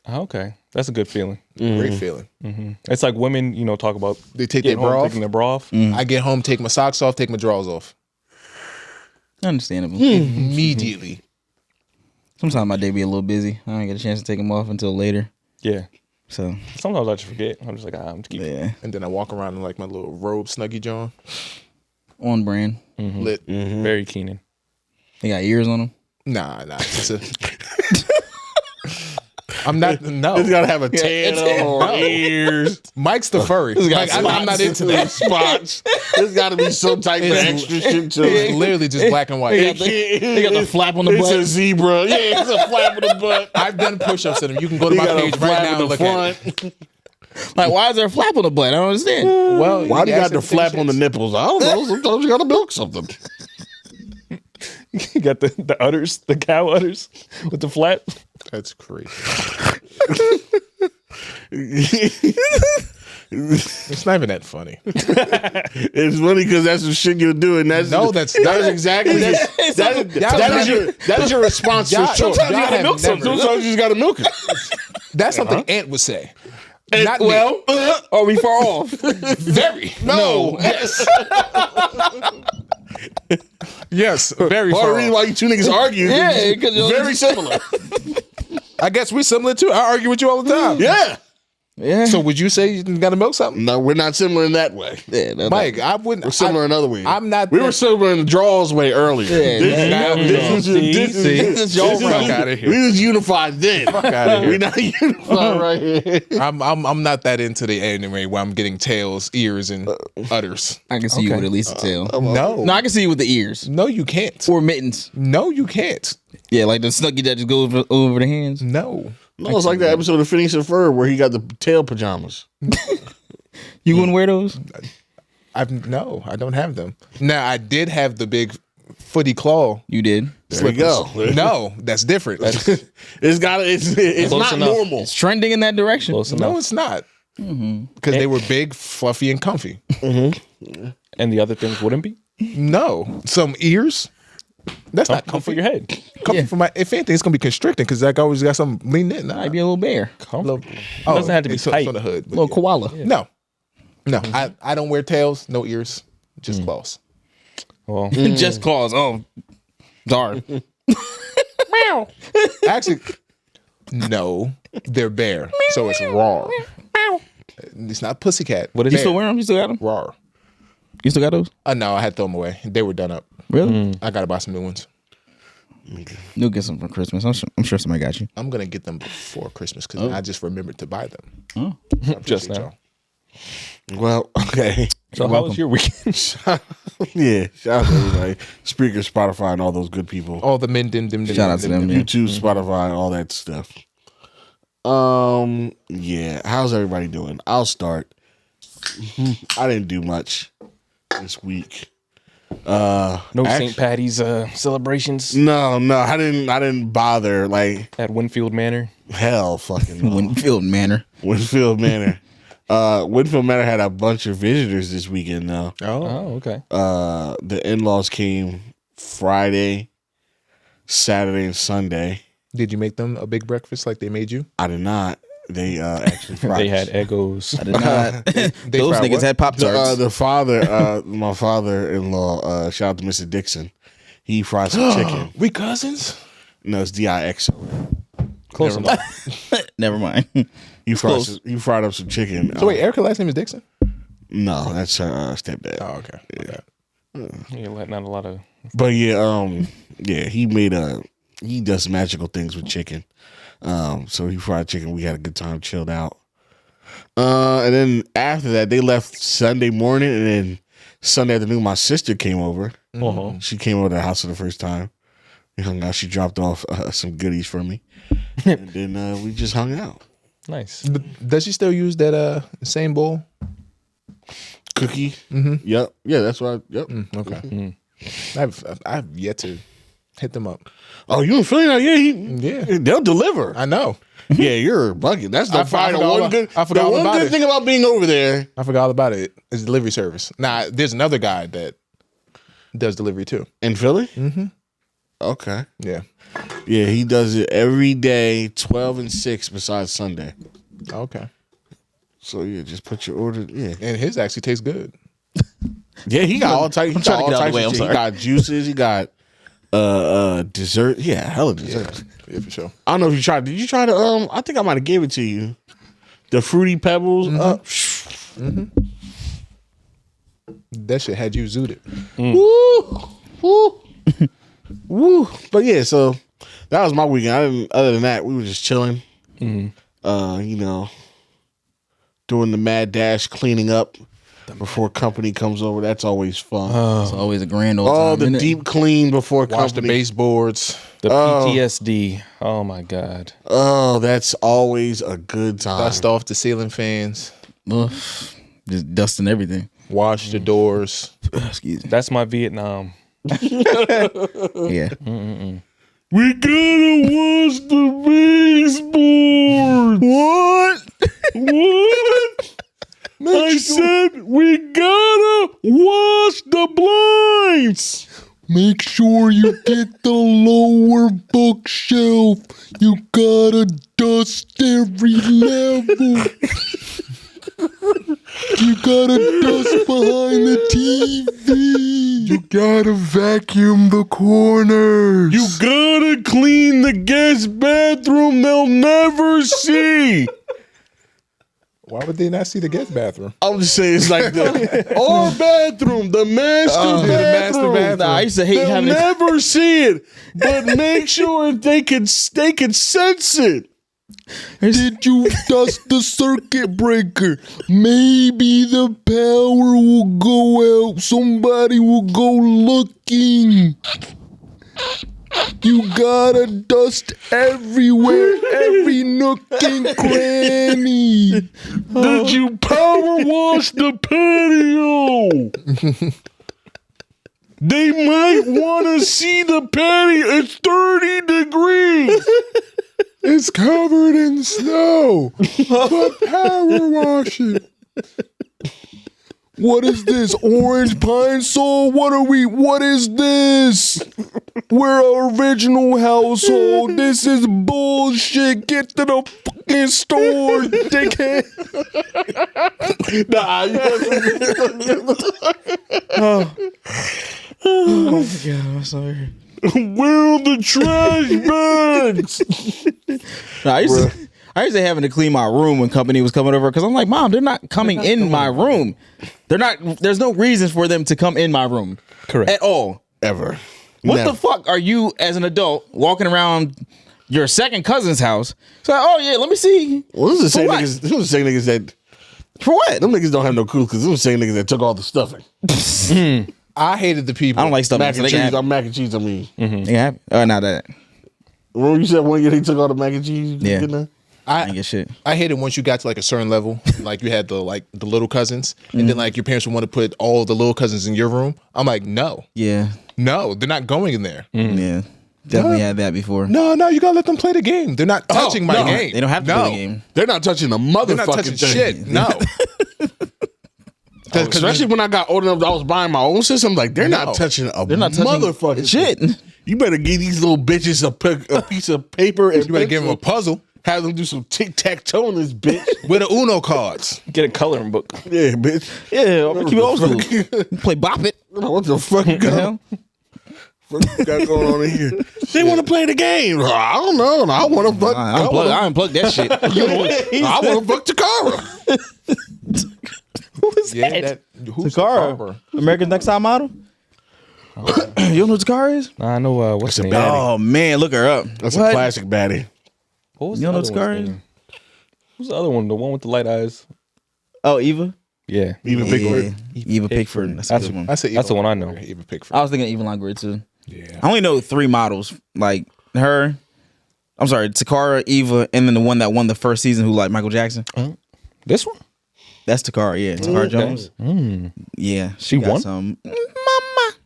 Speaker 1: Okay, that's a good feeling.
Speaker 2: Great feeling.
Speaker 1: It's like women, talk about
Speaker 2: They take
Speaker 1: getting
Speaker 2: their bra
Speaker 1: home,
Speaker 2: off.
Speaker 1: taking their bra off.
Speaker 2: I get home, take my socks off, take my drawers off
Speaker 3: Understandable.
Speaker 2: immediately.
Speaker 3: Sometimes my day be a little busy. I don't get a chance to take them off until later.
Speaker 1: Yeah.
Speaker 3: So
Speaker 1: Sometimes I just forget. I'm just like, I'm just keep.
Speaker 3: yeah,
Speaker 2: And then I walk around in like my little robe snuggie John.
Speaker 3: on brand.
Speaker 2: Lit.
Speaker 1: Very Keenan.
Speaker 3: They got ears on them.
Speaker 2: Nah. I'm not. No.
Speaker 4: It's gotta have a tail or
Speaker 2: No.
Speaker 4: ears.
Speaker 2: Mike's the furry. Like, I'm not into that.
Speaker 4: Spots. There's gotta be some type of extra shit to
Speaker 2: It's
Speaker 4: it.
Speaker 2: literally just black and white.
Speaker 3: They got the flap on the
Speaker 4: It's
Speaker 3: butt.
Speaker 4: a zebra. Yeah, it's a flap on the butt.
Speaker 2: I've done push-ups in them. You can go to
Speaker 4: You
Speaker 2: my
Speaker 4: got a
Speaker 2: page right
Speaker 4: flap
Speaker 2: now
Speaker 4: in
Speaker 2: and
Speaker 4: the
Speaker 2: look at it.
Speaker 4: front.
Speaker 3: Like, why is there a flap on the butt? I don't understand.
Speaker 2: Well,
Speaker 4: Why do you got
Speaker 2: ask
Speaker 4: the
Speaker 2: them
Speaker 4: flap on the
Speaker 2: shits.
Speaker 4: nipples? I don't know. Sometimes you gotta milk something.
Speaker 1: You got the udders, the cow udders with the flap.
Speaker 2: That's crazy. It's not even that funny.
Speaker 4: It's funny because that's the shit you're doing. That's
Speaker 2: That's
Speaker 4: exactly that is your response to
Speaker 2: Y'all-
Speaker 4: short.
Speaker 2: y'all have never-
Speaker 4: Sometimes you just gotta milk it.
Speaker 2: That's something Ant would say.
Speaker 4: And-
Speaker 2: Not me.
Speaker 4: well,
Speaker 3: Are we far off?
Speaker 2: Very.
Speaker 4: no.
Speaker 2: Yes. Yes. Very
Speaker 4: Part of
Speaker 2: far.
Speaker 4: the reason why you two niggas argue.
Speaker 3: Yeah,
Speaker 4: is
Speaker 3: 'cause you're-
Speaker 4: very similar.
Speaker 2: I guess we're similar too. I argue with you all the time.
Speaker 4: Yeah.
Speaker 3: Yeah.
Speaker 2: So would you say you got to milk something?
Speaker 4: No, we're not similar in that way.
Speaker 3: yeah, no,
Speaker 2: Mike, I wouldn't.
Speaker 4: We're similar in other ways.
Speaker 2: I'm not
Speaker 4: We
Speaker 2: that-
Speaker 4: were similar in the draws way earlier.
Speaker 3: Yeah,
Speaker 4: This is
Speaker 3: y'all
Speaker 4: this
Speaker 3: wrong.
Speaker 4: is-
Speaker 2: Outta here.
Speaker 4: We was unified then.
Speaker 2: outta here.
Speaker 4: We not unified right here.
Speaker 2: I'm not that into the anime where I'm getting tails, ears, and udders.
Speaker 3: I can see you with at least a tail.
Speaker 2: No.
Speaker 3: No, I can see you with the ears
Speaker 2: No, you can't.
Speaker 3: or mittens.
Speaker 2: No, you can't.
Speaker 3: Yeah, like the snuggie that just goes over the hands.
Speaker 2: No.
Speaker 4: No, it's like that episode of Phineas and Ferb where he got the tail pajamas.
Speaker 3: You wouldn't wear those?
Speaker 2: I don't have them. Now I did have the big footy claw.
Speaker 3: You did.
Speaker 4: There you go.
Speaker 2: No, that's different.
Speaker 4: It's
Speaker 1: Close
Speaker 4: not
Speaker 1: enough.
Speaker 4: normal.
Speaker 3: It's trending in that direction.
Speaker 1: Close
Speaker 2: No,
Speaker 1: enough.
Speaker 2: it's not. Because they were big, fluffy, and comfy.
Speaker 1: And the other things wouldn't be
Speaker 2: No, some ears. That's not
Speaker 1: comfy for
Speaker 2: comfy.
Speaker 1: your head.
Speaker 2: Comfy for my. If anything, it's gonna be constricting because I always got some lean in.
Speaker 3: Might be a little bear.
Speaker 1: Comfy.
Speaker 2: Oh,
Speaker 1: doesn't have to be
Speaker 2: it's
Speaker 1: tight.
Speaker 2: on the hood. but
Speaker 3: little
Speaker 2: yeah.
Speaker 3: koala.
Speaker 2: No. I don't wear tails, no ears, just claws.
Speaker 1: Well,
Speaker 3: Just claws. Oh, sorry.
Speaker 2: Actually, no, they're bare, so it's raw. It's not pussycat.
Speaker 1: what is
Speaker 3: You
Speaker 1: it?
Speaker 3: still wear them? You still got them?
Speaker 2: Raw.
Speaker 3: You still got those?
Speaker 2: No, I had to throw them away. They were done up.
Speaker 3: Really?
Speaker 2: I gotta buy some new ones.
Speaker 3: You'll get some for Christmas. I'm sure somebody got you.
Speaker 2: I'm gonna get them before Christmas because I just remembered to buy them.
Speaker 3: Oh.
Speaker 2: I appreciate
Speaker 1: Just now.
Speaker 2: y'all.
Speaker 4: Well, okay.
Speaker 1: So how was your weekend?
Speaker 4: Yeah. Shout out to everybody. Spreaker, Spotify, and all those good people.
Speaker 2: All the men, dim.
Speaker 3: Shout out to them, man.
Speaker 4: YouTube, Spotify, all that stuff. Yeah. How's everybody doing? I'll start. I didn't do much this week.
Speaker 1: No St. Patty's celebrations
Speaker 4: No, I didn't bother. Like
Speaker 1: at Winfield Manor.
Speaker 4: hell, fucking no.
Speaker 3: Winfield Manor.
Speaker 4: Winfield Manor. Winfield Manor had a bunch of visitors this weekend though.
Speaker 1: Oh, okay.
Speaker 4: The in-laws came Friday, Saturday, and Sunday.
Speaker 2: Did you make them a big breakfast like they made you?
Speaker 4: I did not. They actually fried.
Speaker 1: They had Eggos.
Speaker 3: I did not. Those
Speaker 2: fried
Speaker 3: niggas
Speaker 2: what?
Speaker 3: had Pop Tarts.
Speaker 4: The father, my father-in-law, shout out to Mr. Dixon. He fried some chicken.
Speaker 2: We cousins?
Speaker 4: No, it's DIXO.
Speaker 1: Close enough.
Speaker 3: Never mind.
Speaker 4: He
Speaker 3: close.
Speaker 4: fried up some chicken.
Speaker 2: So wait, Erica's last name is Dixon?
Speaker 4: No, that's her stepdad.
Speaker 2: Oh, okay.
Speaker 1: Yeah, not a lot of.
Speaker 4: But yeah, he does magical things with chicken. So he fried chicken. We had a good time, chilled out. And then after that, they left Sunday morning, and then Sunday afternoon, my sister came over.
Speaker 1: Uh-huh.
Speaker 4: She came over to the house for the first time. We hung out. She dropped off some goodies for me, and then we just hung out.
Speaker 1: Nice.
Speaker 2: Does she still use that same bowl?
Speaker 4: Cookie. Mm-hmm. Yep. Yeah, that's what. Yep.
Speaker 2: Okay. I've yet to hit them up.
Speaker 4: Oh, you in Philly now? Yeah, they'll deliver.
Speaker 2: I know.
Speaker 4: Yeah, you're bugging. That's the
Speaker 2: I forgot all
Speaker 4: one good.
Speaker 2: I forgot
Speaker 4: The
Speaker 2: all
Speaker 4: one
Speaker 2: about
Speaker 4: good
Speaker 2: it.
Speaker 4: thing about being over there.
Speaker 2: I forgot all about it. It's delivery service. Now, there's another guy that does delivery too.
Speaker 4: In Philly? Mm-hmm. Okay.
Speaker 2: Yeah.
Speaker 4: Yeah, he does it every day, 12 and 6 besides Sunday.
Speaker 2: Okay.
Speaker 4: So yeah, just put your order. Yeah.
Speaker 2: And his actually tastes good.
Speaker 4: Yeah, he got all types. He got all
Speaker 3: to get out of
Speaker 4: types
Speaker 3: the way,
Speaker 4: of
Speaker 3: I'm
Speaker 4: shit. He
Speaker 3: sorry.
Speaker 4: got juices. He got dessert. Yeah, hella desserts.
Speaker 2: Yeah, for sure.
Speaker 4: I don't know if you tried. Did you try to I think I might have gave it to you. the Fruity Pebbles.
Speaker 2: That shit had you zooted.
Speaker 4: Woo, woo, woo. But yeah, so that was my weekend. Other than that, we were just chilling. You know, doing the mad dash, cleaning up before company comes over. That's always fun.
Speaker 3: It's always a grand old
Speaker 4: Oh,
Speaker 3: time.
Speaker 4: the
Speaker 3: isn't it?
Speaker 4: deep clean before
Speaker 2: Watch the
Speaker 4: company.
Speaker 2: baseboards.
Speaker 1: The PTSD. Oh my God.
Speaker 4: Oh, that's always a good time.
Speaker 2: Dust off the ceiling fans.
Speaker 3: Ugh, just dusting everything.
Speaker 2: Wash the doors.
Speaker 3: Excuse me.
Speaker 1: That's my Vietnam.
Speaker 3: Yeah.
Speaker 4: We gotta wash the baseboards. What? What? I said we gotta wash the blinds.
Speaker 5: Make sure you get the lower bookshelf. You gotta dust every level. You gotta dust behind the TV. You gotta vacuum the corners.
Speaker 4: You gotta clean the guest bathroom they'll never see.
Speaker 2: Why would they not see the guest bathroom?
Speaker 4: I'm just saying it's like our bathroom, the master bathroom.
Speaker 3: Nah, I used to hate
Speaker 4: They'll
Speaker 3: having it.
Speaker 4: never see it, but make sure they can sense it.
Speaker 5: Did you dust the circuit breaker? Maybe the power will go out. Somebody will go looking. You gotta dust everywhere, every nook and cranny.
Speaker 4: Did you power wash the patio? They might want to see the patio. It's 30 degrees.
Speaker 2: It's covered in snow. But power wash it.
Speaker 5: What is this? Orange pine sol? What is this? We're an original household. This is bullshit. Get to the fucking store, dickhead.
Speaker 4: Nah,
Speaker 3: Oh my God, I'm sorry.
Speaker 4: where are the trash bags?
Speaker 3: No, I used to having to clean my room when company was coming over because I'm like, Mom, they're not coming in my room. They're not. There's no reason for them to come in my room.
Speaker 1: Correct.
Speaker 3: At all.
Speaker 4: Ever.
Speaker 3: What
Speaker 4: Never.
Speaker 3: the fuck are you as an adult walking around your second cousin's house? It's like, oh yeah, let me see.
Speaker 4: Well, this is the same
Speaker 3: what?
Speaker 4: niggas. This is the same niggas that
Speaker 3: For what?
Speaker 4: them niggas don't have no clue because this was the same niggas that took all the stuffing.
Speaker 2: I hated the people.
Speaker 3: I don't like stuff.
Speaker 4: Mac
Speaker 3: So
Speaker 4: and
Speaker 3: they can
Speaker 4: cheese.
Speaker 3: have,
Speaker 4: Mac and cheese. I mean,
Speaker 3: they can have, not that.
Speaker 4: remember you said one year they took all the mac and cheese.
Speaker 3: Yeah.
Speaker 4: Didn't they?
Speaker 3: I ain't get shit.
Speaker 2: I hated once you got to like a certain level, like you had the little cousins, and then like your parents would want to put all the little cousins in your room. I'm like, no,
Speaker 3: Yeah.
Speaker 2: they're not going in there.
Speaker 3: Yeah. Definitely had that before.
Speaker 2: No, you gotta let them play the game. They're not touching my
Speaker 4: no.
Speaker 2: game.
Speaker 3: They don't have to play the game.
Speaker 4: They're not touching the
Speaker 2: They're not
Speaker 4: motherfucking
Speaker 2: touching
Speaker 4: thing.
Speaker 2: shit. No.
Speaker 4: Especially when I got old enough, I was buying my own system. Like they're
Speaker 2: No.
Speaker 4: not touching a
Speaker 3: They're not touching
Speaker 4: motherfucking
Speaker 3: shit.
Speaker 4: thing. You better give these little bitches a piece of paper and
Speaker 2: You better give them a
Speaker 4: pencil.
Speaker 2: puzzle
Speaker 4: Have them do some tic tac toe in this bitch.
Speaker 2: with the Uno cards.
Speaker 1: Get a coloring book.
Speaker 4: Yeah, bitch.
Speaker 3: Yeah, I'm keep it old school. Play Bop It.
Speaker 4: What the fuck you
Speaker 3: The
Speaker 4: got,
Speaker 3: hell?
Speaker 4: got going on in here? They want to play the game. I don't know. I want to fuck.
Speaker 3: I unplugged that shit.
Speaker 4: I want to fuck Takara.
Speaker 2: Who's
Speaker 3: Takara. America's Next Top Model? You don't know what Takara is?
Speaker 1: I know what's the name.
Speaker 3: Oh man, look her up.
Speaker 4: That's
Speaker 3: What?
Speaker 4: a classic baddie.
Speaker 1: What was
Speaker 3: You
Speaker 1: the
Speaker 3: know
Speaker 1: other
Speaker 3: what Scar
Speaker 1: one's
Speaker 3: is?
Speaker 1: name? Who's the other one? The one with the light eyes?
Speaker 3: Oh, Eva?
Speaker 1: Yeah.
Speaker 4: Even Bigfoot.
Speaker 3: Eva Pickford. That's a good one.
Speaker 2: I said
Speaker 1: That's the one I know.
Speaker 2: Eva Pickford.
Speaker 3: I was thinking Eva Longoria too.
Speaker 2: Yeah.
Speaker 3: I only know 3 models. Like her, I'm sorry, Takara, Eva, and then the one that won the first season who like Michael Jackson.
Speaker 1: This one?
Speaker 3: That's Takara, yeah. Takara Jones. Yeah.
Speaker 1: She
Speaker 3: got
Speaker 1: won?
Speaker 3: some mama.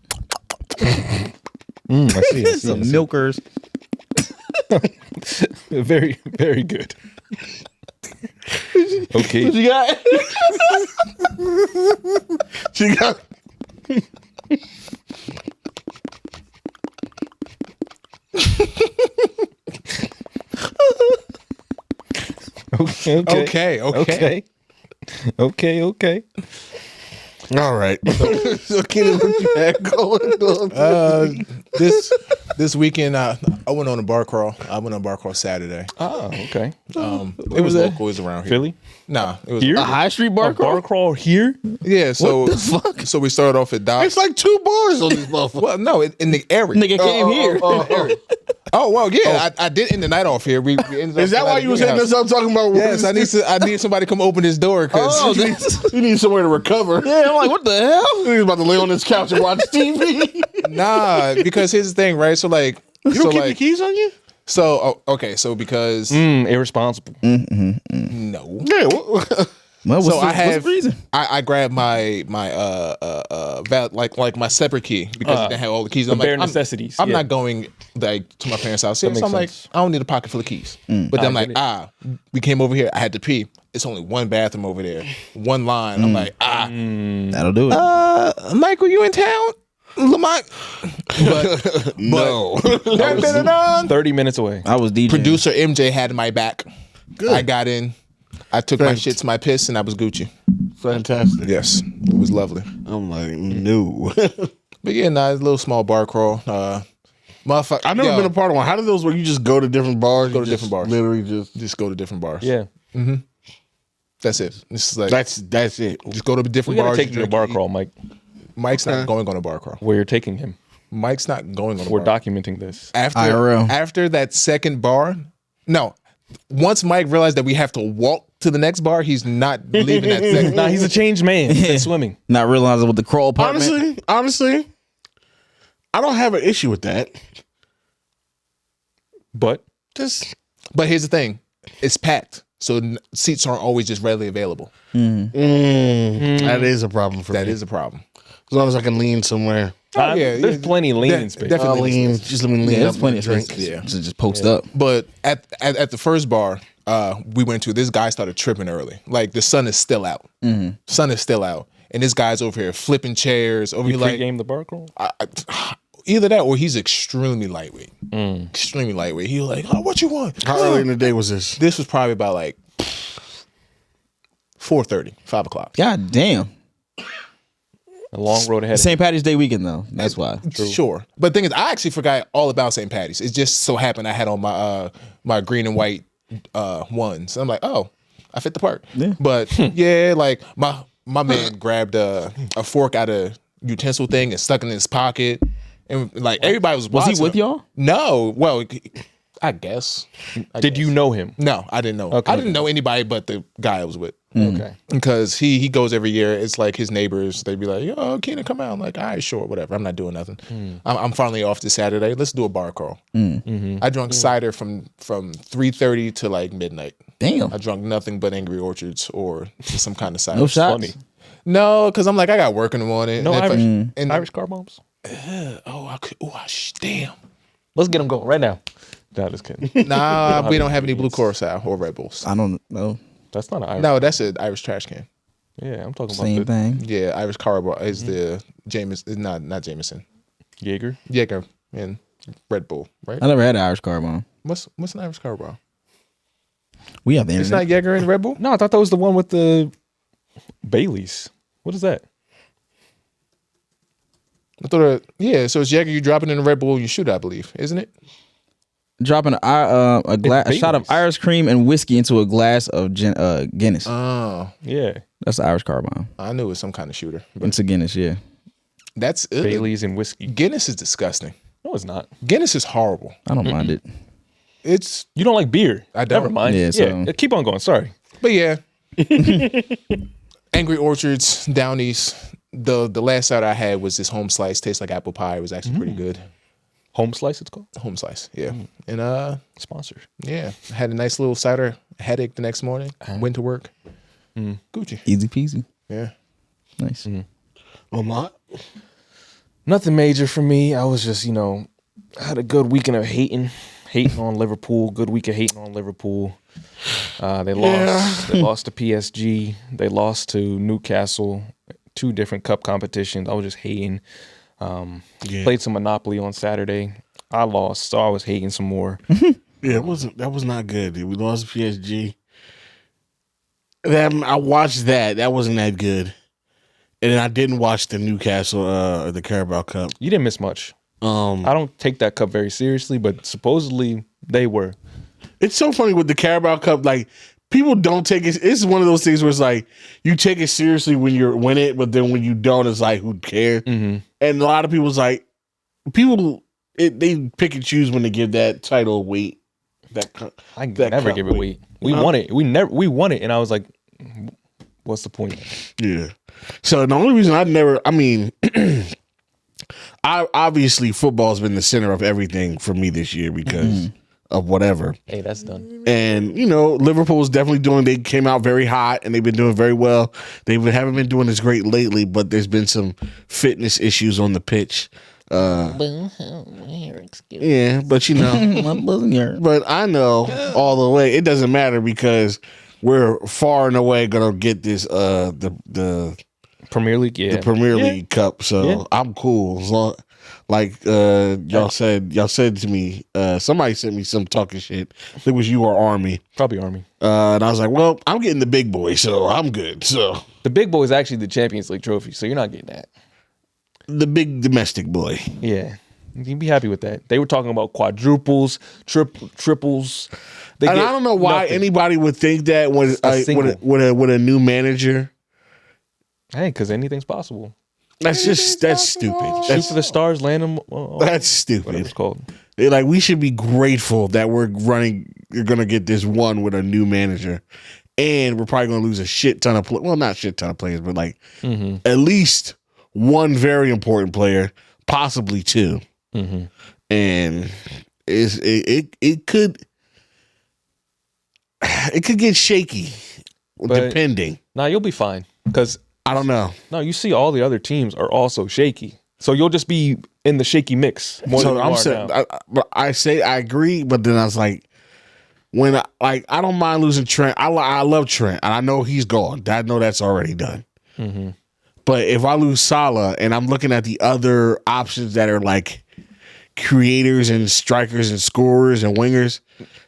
Speaker 1: I see.
Speaker 3: Some milkers.
Speaker 1: Very, very good. Okay.
Speaker 3: You got
Speaker 4: She got.
Speaker 1: Okay.
Speaker 2: Okay.
Speaker 1: Okay.
Speaker 4: All right. So, Keenan, what you had going on?
Speaker 2: This weekend, I went on a bar crawl. I went on a bar crawl Saturday.
Speaker 1: Oh, okay.
Speaker 2: It was local. It was around here.
Speaker 1: Philly?
Speaker 2: Nah, it was
Speaker 1: Here?
Speaker 3: A high street bar
Speaker 1: A
Speaker 3: crawl?
Speaker 1: bar crawl here?
Speaker 2: Yeah. So So we started off at Doc.
Speaker 4: It's like 2 bars on this motherfucker.
Speaker 2: Well, no, in the area.
Speaker 3: Nigga came here.
Speaker 2: Oh well, yeah. I did end the night off here. We ended up
Speaker 4: Is that why you was hitting us up talking about?
Speaker 2: Yes, I need somebody to come open this door because
Speaker 4: You need somewhere to recover.
Speaker 3: Yeah, I'm like, what the hell?
Speaker 4: He's about to lay on this couch and watch TV.
Speaker 2: nah. Because here's the thing, right? So like,
Speaker 4: You don't keep your keys on you?
Speaker 2: So okay, so because
Speaker 1: Irresponsible.
Speaker 2: no.
Speaker 4: Yeah. What?
Speaker 3: Well,
Speaker 2: So
Speaker 3: what's the reason?
Speaker 2: I grabbed my like my separate key because I didn't have all the keys.
Speaker 1: The
Speaker 2: I'm
Speaker 1: bare
Speaker 2: like,
Speaker 1: necessities.
Speaker 2: I'm
Speaker 1: Yeah.
Speaker 2: not going like to my parents' house. So
Speaker 1: makes
Speaker 2: I'm like,
Speaker 1: sense.
Speaker 2: I don't need a pocket full of keys. But then I'm
Speaker 1: get
Speaker 2: like,
Speaker 1: it.
Speaker 2: we came over here. I had to pee. It's only one bathroom over there, one line. I'm like,
Speaker 3: That'll do it.
Speaker 2: Michael, you in town? Lamont, but
Speaker 4: No.
Speaker 2: that been it on.
Speaker 1: 30 minutes away.
Speaker 3: I was DJing.
Speaker 2: Producer MJ had my back.
Speaker 4: Good.
Speaker 2: I got in. I took my
Speaker 4: Thanks.
Speaker 2: shits, my piss, and I was Gucci.
Speaker 4: Fantastic.
Speaker 2: Yes, it was lovely.
Speaker 4: I'm like, no.
Speaker 2: But yeah, nah, it's a little small bar crawl. Motherfucker,
Speaker 4: I've never been a part of one. How do those where you just go to different bars?
Speaker 2: Go to
Speaker 4: You
Speaker 2: different
Speaker 4: just
Speaker 2: bars.
Speaker 4: Literally just.
Speaker 2: just go to different bars.
Speaker 1: Yeah.
Speaker 2: That's it. It's just like
Speaker 4: That's it.
Speaker 2: just go to
Speaker 1: We
Speaker 2: different
Speaker 1: got to
Speaker 2: bars.
Speaker 1: take you to a
Speaker 2: drink,
Speaker 1: bar
Speaker 2: eat.
Speaker 1: crawl, Mike.
Speaker 2: Mike's not going on a bar crawl.
Speaker 1: Where you're taking him.
Speaker 2: Mike's not going on a
Speaker 1: We're
Speaker 2: bar.
Speaker 1: documenting this.
Speaker 3: IRL.
Speaker 2: After that second bar, no. Once Mike realized that we have to walk to the next bar, he's not leaving that second.
Speaker 1: Nah, he's a changed man. He's been swimming.
Speaker 3: Not realizing what the crawl apartment.
Speaker 4: Honestly, I don't have an issue with that.
Speaker 1: But
Speaker 4: Just
Speaker 2: But here's the thing: it's packed, so seats aren't always just readily available.
Speaker 4: that is a problem for
Speaker 2: That
Speaker 4: me.
Speaker 2: is a problem.
Speaker 4: As long as I can lean somewhere.
Speaker 1: there's plenty of leaning space.
Speaker 2: definitely.
Speaker 4: I'll lean. Just let me lean
Speaker 3: Yeah,
Speaker 4: up
Speaker 3: there's plenty
Speaker 4: and
Speaker 3: of
Speaker 4: drink.
Speaker 3: space.
Speaker 2: Yeah.
Speaker 3: Just post up.
Speaker 2: But at the first bar we went to, this guy started tripping early. Like the sun is still out. Sun is still out, and this guy's over here flipping chairs. Over
Speaker 1: You
Speaker 2: here like
Speaker 1: pregame the bar crawl?
Speaker 2: either that or he's extremely lightweight. Extremely lightweight. He was like, "Oh, what you want?"
Speaker 4: How early in the day was this?
Speaker 2: This was probably about like 4:30, 5 o'clock.
Speaker 3: God damn.
Speaker 1: A long road ahead.
Speaker 3: St. Patty's Day weekend though. That's why.
Speaker 2: Sure. But the thing is, I actually forgot all about St. Patty's. It just so happened I had on my my green and white ones. I'm like, oh, I fit the part.
Speaker 3: Yeah.
Speaker 2: But yeah, like my man grabbed a fork out of utensil thing and stuck it in his pocket. And like everybody was watching
Speaker 3: Was he with
Speaker 2: him.
Speaker 3: y'all?
Speaker 2: No. Well, I guess.
Speaker 1: Did you know him?
Speaker 2: No, I didn't know.
Speaker 1: Okay.
Speaker 2: I didn't know anybody but the guy I was with.
Speaker 1: Okay.
Speaker 2: Because he goes every year. It's like his neighbors. They'd be like, "Yo, Keenan, come out." I'm like, "All right, sure, whatever. I'm not doing nothing. I'm finally off this Saturday. Let's do a bar crawl." I drunk cider from 3:30 to like midnight.
Speaker 3: Damn.
Speaker 2: I drunk nothing but Angry Orchards or just some kind of cider.
Speaker 3: No shots.
Speaker 1: Funny.
Speaker 2: No, because I'm like, I got work in the morning.
Speaker 1: No
Speaker 2: and if
Speaker 1: Irish,
Speaker 2: and
Speaker 1: Irish car bombs?
Speaker 2: damn.
Speaker 1: Let's get them going right now. No, just kidding.
Speaker 2: Nah, we don't have any Blue Curacao or Red Bulls.
Speaker 3: I don't know.
Speaker 1: That's not an Irish.
Speaker 2: No, that's an Irish trash can.
Speaker 1: Yeah, I'm talking
Speaker 3: Same
Speaker 1: about the
Speaker 3: thing.
Speaker 2: Yeah, Irish Carbo is the Jameson. Not Jameson.
Speaker 1: Jaeger.
Speaker 2: Jaeger and Red Bull, right?
Speaker 3: I never had an Irish car bomb.
Speaker 2: What's an Irish Carbo?
Speaker 3: We have the
Speaker 2: It's
Speaker 3: internet.
Speaker 2: not Jaeger and Red Bull.
Speaker 1: No, I thought that was the one with the Baileys. What is that?
Speaker 2: I thought, so it's Jaeger. You drop it in a Red Bull, you shoot. I believe, isn't it?
Speaker 3: Dropping a shot of
Speaker 1: Baileys.
Speaker 3: Irish cream and whiskey into a glass of Guinness.
Speaker 2: Oh,
Speaker 1: Yeah.
Speaker 3: That's the Irish car bomb.
Speaker 2: I knew it was some kind of shooter. But
Speaker 3: It's a Guinness, yeah.
Speaker 2: that's
Speaker 1: Baileys and whiskey.
Speaker 2: Guinness is disgusting.
Speaker 1: No, it's not.
Speaker 2: Guinness is horrible.
Speaker 3: I don't mind it.
Speaker 2: It's,
Speaker 1: You don't like beer.
Speaker 2: I don't.
Speaker 1: Never mind.
Speaker 3: Yeah,
Speaker 1: Yeah,
Speaker 3: so-
Speaker 1: keep on going. Sorry.
Speaker 2: but yeah. Angry Orchards, Downies. The last cider I had was this home slice. Tastes like apple pie. It was actually pretty good.
Speaker 1: Home slice, it's called.
Speaker 2: Home slice, yeah. And
Speaker 1: Sponsored.
Speaker 2: yeah, had a nice little cider headache the next morning. Went to work. Gucci.
Speaker 3: Easy peasy.
Speaker 2: Yeah.
Speaker 3: Nice.
Speaker 4: Lamont.
Speaker 1: Nothing major for me. I was just, I had a good weekend of hating on Liverpool. Good week of hating on Liverpool. They lost. They lost to PSG. They lost to Newcastle. 2 different cup competitions. I was just hating. Played some Monopoly on Saturday. I lost, so I was hating some more.
Speaker 4: Yeah, that was not good. We lost PSG. I watched that. That wasn't that good. And then I didn't watch the Newcastle, the Carabao Cup.
Speaker 1: You didn't miss much. I don't take that cup very seriously, but supposedly they were.
Speaker 4: It's so funny with the Carabao Cup. Like, people don't take it. It's one of those things where it's like you take it seriously when you win it, but then when you don't, it's like, who cares? And a lot of people's like, they pick and choose when they give that title weight.
Speaker 1: I never give it weight. We won it. We won it, and I was like, what's the point?
Speaker 4: Yeah. So the only reason obviously football's been the center of everything for me this year because of whatever.
Speaker 1: Hey, that's done.
Speaker 4: And, Liverpool's definitely they came out very hot and they've been doing very well. They haven't been doing as great lately, but there's been some fitness issues on the pitch. Yeah, but but I know all the way. It doesn't matter because we're far and away gonna get this the
Speaker 1: Premier League,
Speaker 4: the Premier League Cup. So I'm cool as long. Like y'all said to me, somebody sent me some talking shit. I think it was you or Army.
Speaker 1: Probably Army.
Speaker 4: And I was like, well, I'm getting the big boy, so I'm good. So
Speaker 1: the big boy is actually the Champions League trophy, so you're not getting that.
Speaker 4: The big domestic boy.
Speaker 1: Yeah. You can be happy with that. They were talking about quadruples, triples.
Speaker 4: And I don't know why anybody would think that with a new manager.
Speaker 1: Hey, because anything's possible.
Speaker 4: That's stupid.
Speaker 1: Shoot for the stars, land them.
Speaker 4: That's stupid.
Speaker 1: Whatever it's called.
Speaker 4: We should be grateful that we're going to get this one with a new manager. And we're probably going to lose a shit ton of not shit ton of players, but like at least one very important player, possibly two. And it could get shaky depending.
Speaker 1: Nah, you'll be fine because
Speaker 4: I don't know.
Speaker 1: No, you see, all the other teams are also shaky, so you'll just be in the shaky mix.
Speaker 4: I agree, but then I was like, I don't mind losing Trent. I love Trent, and I know he's gone. I know that's already done. But if I lose Salah and I'm looking at the other options that are like creators and strikers and scorers and wingers,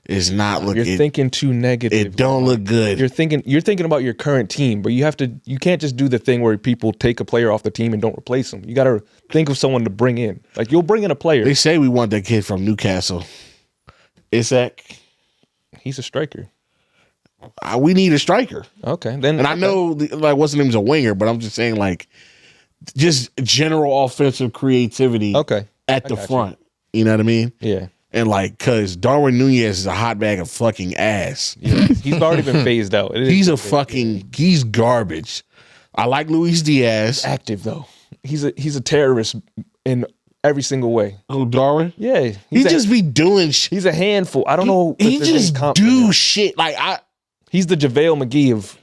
Speaker 4: it's not looking.
Speaker 1: You're thinking too negative.
Speaker 4: It don't look good.
Speaker 1: You're thinking about your current team, but you can't just do the thing where people take a player off the team and don't replace them. You got to think of someone to bring in. Like, you'll bring in a player.
Speaker 4: They say we want that kid from Newcastle. Isak.
Speaker 1: He's a striker.
Speaker 4: We need a striker.
Speaker 1: Okay, then.
Speaker 4: And I know, what's his name's a winger, but I'm just saying, just general offensive creativity.
Speaker 1: Okay.
Speaker 4: At the front. You know what I mean?
Speaker 1: Yeah.
Speaker 4: And because Darwin Nunez is a hot bag of fucking ass.
Speaker 1: Yeah. He's already been phased out.
Speaker 4: He's garbage. I like Luis Diaz.
Speaker 1: Active though. He's a terrorist in every single way.
Speaker 4: Oh, Darwin?
Speaker 1: Yeah.
Speaker 4: He just be doing shit.
Speaker 1: He's a handful. I don't know.
Speaker 4: He just do shit.
Speaker 1: He's the JaVale McGee of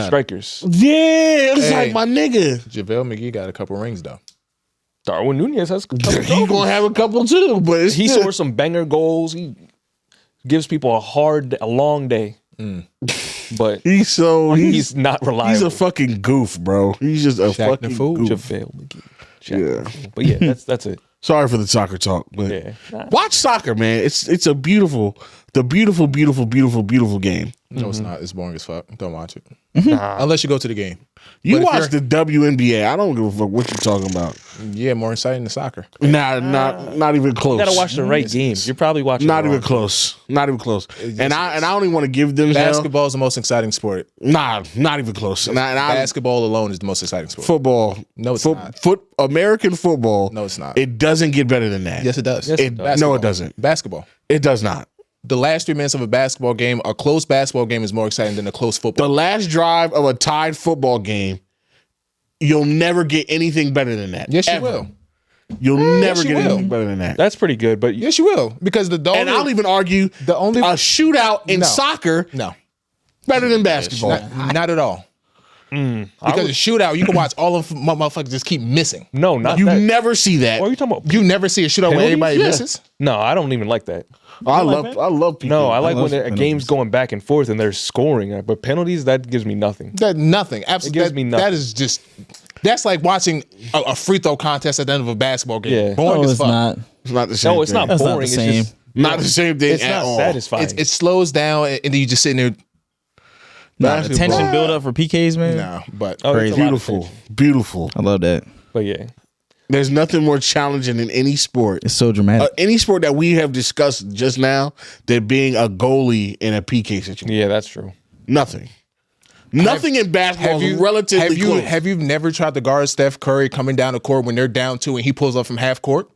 Speaker 1: strikers.
Speaker 4: Yeah. It's like my nigga.
Speaker 2: JaVale McGee got a couple rings though.
Speaker 1: Darwin Nunez has a couple.
Speaker 4: He's gonna have a couple too, but
Speaker 1: he scores some banger goals. He gives people a long day. But
Speaker 4: he's
Speaker 1: not reliable.
Speaker 4: He's a fucking goof, bro. He's just a fucking goof.
Speaker 1: JaVale McGee. But yeah, that's it.
Speaker 4: Sorry for the soccer talk, but watch soccer, man. It's a beautiful game.
Speaker 2: No, it's not. It's boring as fuck. Don't watch it. Unless you go to the game.
Speaker 4: You watch the WNBA. I don't give a fuck what you're talking about.
Speaker 2: Yeah, more exciting than soccer.
Speaker 4: Not even close.
Speaker 1: You gotta watch the right games. You're probably watching.
Speaker 4: Not even close. Not even close. And I don't even want to give them
Speaker 2: basketball is the most exciting sport.
Speaker 4: Not even close.
Speaker 2: Basketball alone is the most exciting sport.
Speaker 4: Football.
Speaker 2: No, it's not.
Speaker 4: American football.
Speaker 2: No, it's not.
Speaker 4: It doesn't get better than that.
Speaker 2: Yes, it does.
Speaker 4: No, it doesn't.
Speaker 2: Basketball.
Speaker 4: It does not.
Speaker 2: The last 3 minutes of a basketball game, a close basketball game, is more exciting than a close football.
Speaker 4: The last drive of a tied football game, you'll never get anything better than that.
Speaker 2: Yes, you will.
Speaker 4: You'll never get anything better than that.
Speaker 1: That's pretty good, but
Speaker 2: yes, you will, because and
Speaker 4: I'll even argue a shootout in soccer, better than basketball.
Speaker 2: Not at all. Because a shootout, you can watch all of my motherfuckers just keep missing.
Speaker 1: No, not
Speaker 4: you
Speaker 1: that.
Speaker 4: never see that.
Speaker 1: What are you talking about?
Speaker 2: You never see a shootout where everybody misses.
Speaker 1: No, I don't even like that.
Speaker 4: I love people.
Speaker 1: No, I like when a game's going back and forth and they're scoring. But penalties, that gives me nothing.
Speaker 2: Nothing. Absolutely.
Speaker 1: It gives me nothing.
Speaker 2: That is just. That's like watching a free throw contest at the end of a basketball game.
Speaker 3: Yeah.
Speaker 2: Boring as fuck.
Speaker 3: Not.
Speaker 4: It's not the same.
Speaker 1: No, it's not
Speaker 3: That's
Speaker 1: boring.
Speaker 3: not the
Speaker 1: It's
Speaker 3: same.
Speaker 1: just
Speaker 4: Not the same thing
Speaker 1: it's
Speaker 4: at
Speaker 1: not
Speaker 4: all.
Speaker 1: satisfying.
Speaker 2: It slows down and then you just sitting there.
Speaker 3: Nah, the tension build up for PKs, man.
Speaker 2: No, but
Speaker 3: Crazy.
Speaker 4: Beautiful.
Speaker 3: I love that.
Speaker 1: But yeah,
Speaker 4: There's nothing more challenging in any sport.
Speaker 3: It's so dramatic.
Speaker 4: Any sport that we have discussed just now than being a goalie in a PK situation.
Speaker 1: yeah, that's true.
Speaker 4: Nothing. Nothing in basketball is relatively close.
Speaker 2: Have you never tried to guard Steph Curry coming down the court when they're down 2 and he pulls up from half court?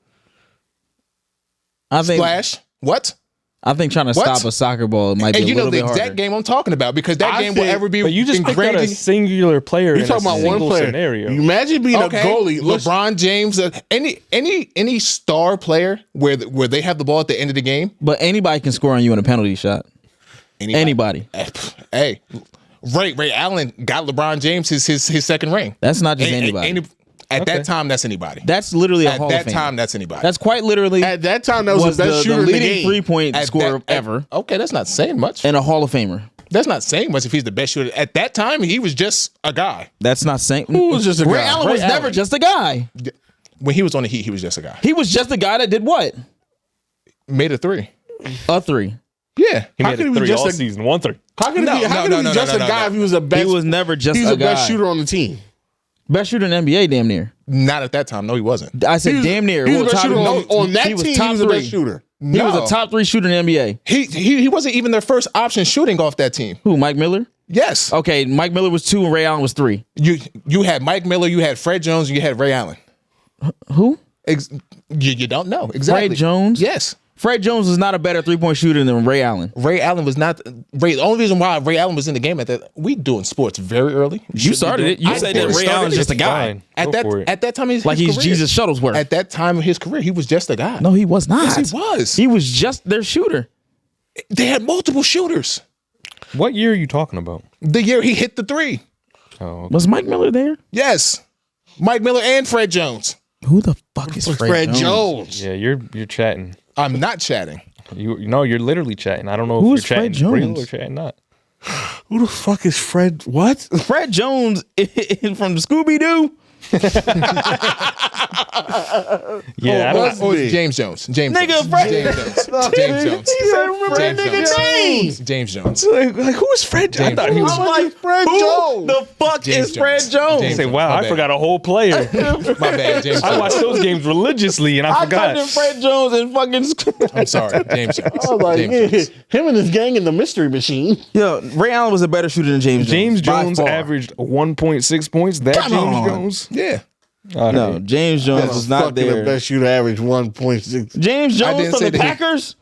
Speaker 3: I think
Speaker 2: Splash. What?
Speaker 3: I think trying to stop a soccer ball might be
Speaker 2: And
Speaker 3: a
Speaker 2: you know
Speaker 3: little
Speaker 2: the
Speaker 3: bit
Speaker 2: exact
Speaker 3: harder.
Speaker 2: game I'm talking about because that
Speaker 4: I
Speaker 2: game will
Speaker 4: think-
Speaker 2: ever be
Speaker 1: But you just picked out
Speaker 2: ingrained
Speaker 1: a
Speaker 2: in.
Speaker 1: singular player.
Speaker 4: You're
Speaker 1: in
Speaker 4: talking
Speaker 1: a
Speaker 4: about one
Speaker 1: single
Speaker 4: player.
Speaker 1: scenario.
Speaker 4: Imagine being
Speaker 2: Okay,
Speaker 4: a goalie. Listen,
Speaker 2: LeBron James, any star player where they have the ball at the end of the game.
Speaker 3: But anybody can score on you in a penalty shot. Anybody.
Speaker 2: Hey, Ray Allen got LeBron James his second ring.
Speaker 3: That's not just anybody.
Speaker 2: At that time, that's anybody.
Speaker 3: That's literally a
Speaker 2: At
Speaker 3: Hall
Speaker 2: that
Speaker 3: of Fame.
Speaker 2: time, that's anybody.
Speaker 3: That's quite literally
Speaker 4: at that time, that was the best shooter in the
Speaker 3: leading
Speaker 4: game.
Speaker 3: 3-point
Speaker 2: At
Speaker 3: scorer
Speaker 2: that-
Speaker 3: ever
Speaker 2: Okay, that's not saying much.
Speaker 3: and a Hall of Famer.
Speaker 2: That's not saying much if he's the best shooter. At that time, he was just a guy.
Speaker 3: That's not saying.
Speaker 4: Who was just a
Speaker 3: Ray
Speaker 4: guy?
Speaker 3: Allen
Speaker 4: Ray
Speaker 3: was never
Speaker 4: Allen.
Speaker 3: just a guy.
Speaker 2: When he was on the Heat, he was just a guy.
Speaker 3: He was just a guy that did what?
Speaker 2: Made a three.
Speaker 3: A 3.
Speaker 2: Yeah.
Speaker 1: He
Speaker 4: How
Speaker 1: made
Speaker 4: could
Speaker 1: it
Speaker 4: he be
Speaker 1: 3
Speaker 4: just
Speaker 1: all
Speaker 4: a-
Speaker 1: season. 1-3.
Speaker 4: How could he be just a guy if he was the best?
Speaker 3: He was never just
Speaker 4: He's
Speaker 3: a
Speaker 4: the
Speaker 3: guy.
Speaker 4: best shooter on the team.
Speaker 3: Best shooter in the NBA, damn near.
Speaker 2: Not at that time. No, he wasn't.
Speaker 3: I said
Speaker 4: He was-
Speaker 3: damn near.
Speaker 4: He was the
Speaker 3: Well,
Speaker 4: best
Speaker 3: top-
Speaker 4: shooter
Speaker 3: no,
Speaker 4: on that
Speaker 3: he was
Speaker 4: team.
Speaker 3: top
Speaker 4: He was the
Speaker 3: 3.
Speaker 4: best shooter.
Speaker 3: He was a top 3 shooter in the NBA.
Speaker 2: He wasn't even their first option shooting off that team.
Speaker 3: Who? Mike Miller?
Speaker 2: Yes.
Speaker 3: Okay, Mike Miller was 2 and Ray Allen was 3.
Speaker 2: You had Mike Miller, you had Fred Jones, and you had Ray Allen.
Speaker 3: Who?
Speaker 2: You don't know exactly.
Speaker 3: Fred Jones?
Speaker 2: Yes.
Speaker 3: Fred Jones was not a better 3-point shooter than Ray Allen.
Speaker 2: Ray Allen was not. The only reason why Ray Allen was in the game at that, we doing sports very early.
Speaker 3: You started it. You
Speaker 2: I
Speaker 3: said
Speaker 2: did.
Speaker 3: that Ray
Speaker 2: Started
Speaker 3: Allen's
Speaker 2: it.
Speaker 3: just a guy.
Speaker 1: Fine.
Speaker 2: At
Speaker 1: Go for it.
Speaker 2: that time,
Speaker 3: Like he's
Speaker 2: career,
Speaker 3: Jesus Shuttlesworth.
Speaker 2: At that time of his career, he was just a guy.
Speaker 3: No, he was not.
Speaker 2: Yes, he was.
Speaker 3: He was just their shooter.
Speaker 2: They had multiple shooters.
Speaker 1: What year are you talking about?
Speaker 2: The year he hit the 3.
Speaker 1: Oh,
Speaker 3: Was Mike Miller there?
Speaker 2: Yes. Mike Miller and Fred Jones.
Speaker 3: Who the fuck is Fred Jones?
Speaker 1: yeah, you're chatting.
Speaker 2: I'm not chatting.
Speaker 1: You're literally chatting. I don't know
Speaker 3: Who
Speaker 1: if
Speaker 3: is
Speaker 1: you're
Speaker 3: Fred
Speaker 1: chatting real
Speaker 3: Jones?
Speaker 1: or chatting not.
Speaker 4: Who the fuck is Fred? What?
Speaker 3: Fred Jones from Scooby Doo.
Speaker 1: Yeah, I don't.
Speaker 2: Oh, it's James Jones. James
Speaker 3: Nigga,
Speaker 2: Jones.
Speaker 3: Fred-
Speaker 2: James Jones. James Jones.
Speaker 3: remember
Speaker 2: James
Speaker 3: that nigga
Speaker 2: Jones.
Speaker 3: name.
Speaker 2: James Jones.
Speaker 4: Like who is Fred? I
Speaker 2: James
Speaker 4: thought he was
Speaker 2: Jones.
Speaker 4: like Fred
Speaker 3: Who
Speaker 4: Jones.
Speaker 3: the fuck
Speaker 2: James
Speaker 3: is Fred
Speaker 2: Jones.
Speaker 3: Jones?
Speaker 2: James
Speaker 1: Say, wow,
Speaker 2: My
Speaker 1: I
Speaker 2: bad.
Speaker 1: forgot a whole player.
Speaker 2: My bad, James
Speaker 1: I
Speaker 2: Jones.
Speaker 1: watched those games religiously, and I
Speaker 3: I
Speaker 1: forgot.
Speaker 3: typed in Fred Jones and fucking.
Speaker 2: I'm sorry, James Jones.
Speaker 4: I was like,
Speaker 2: James Jones.
Speaker 4: him and his gang in the mystery machine.
Speaker 3: Yo, Ray Allen was a better shooter than James Jones.
Speaker 1: James
Speaker 3: by
Speaker 1: Jones
Speaker 3: far.
Speaker 1: averaged 1.6 points. That
Speaker 3: Come
Speaker 1: James
Speaker 3: on.
Speaker 1: Jones?
Speaker 2: Yeah.
Speaker 3: No, James Jones was not
Speaker 4: Fucking the
Speaker 3: there.
Speaker 4: best shooter, average 1.6.
Speaker 3: James
Speaker 2: I
Speaker 3: Jones
Speaker 2: didn't
Speaker 3: from
Speaker 2: say
Speaker 3: the
Speaker 2: that he-
Speaker 3: Packers.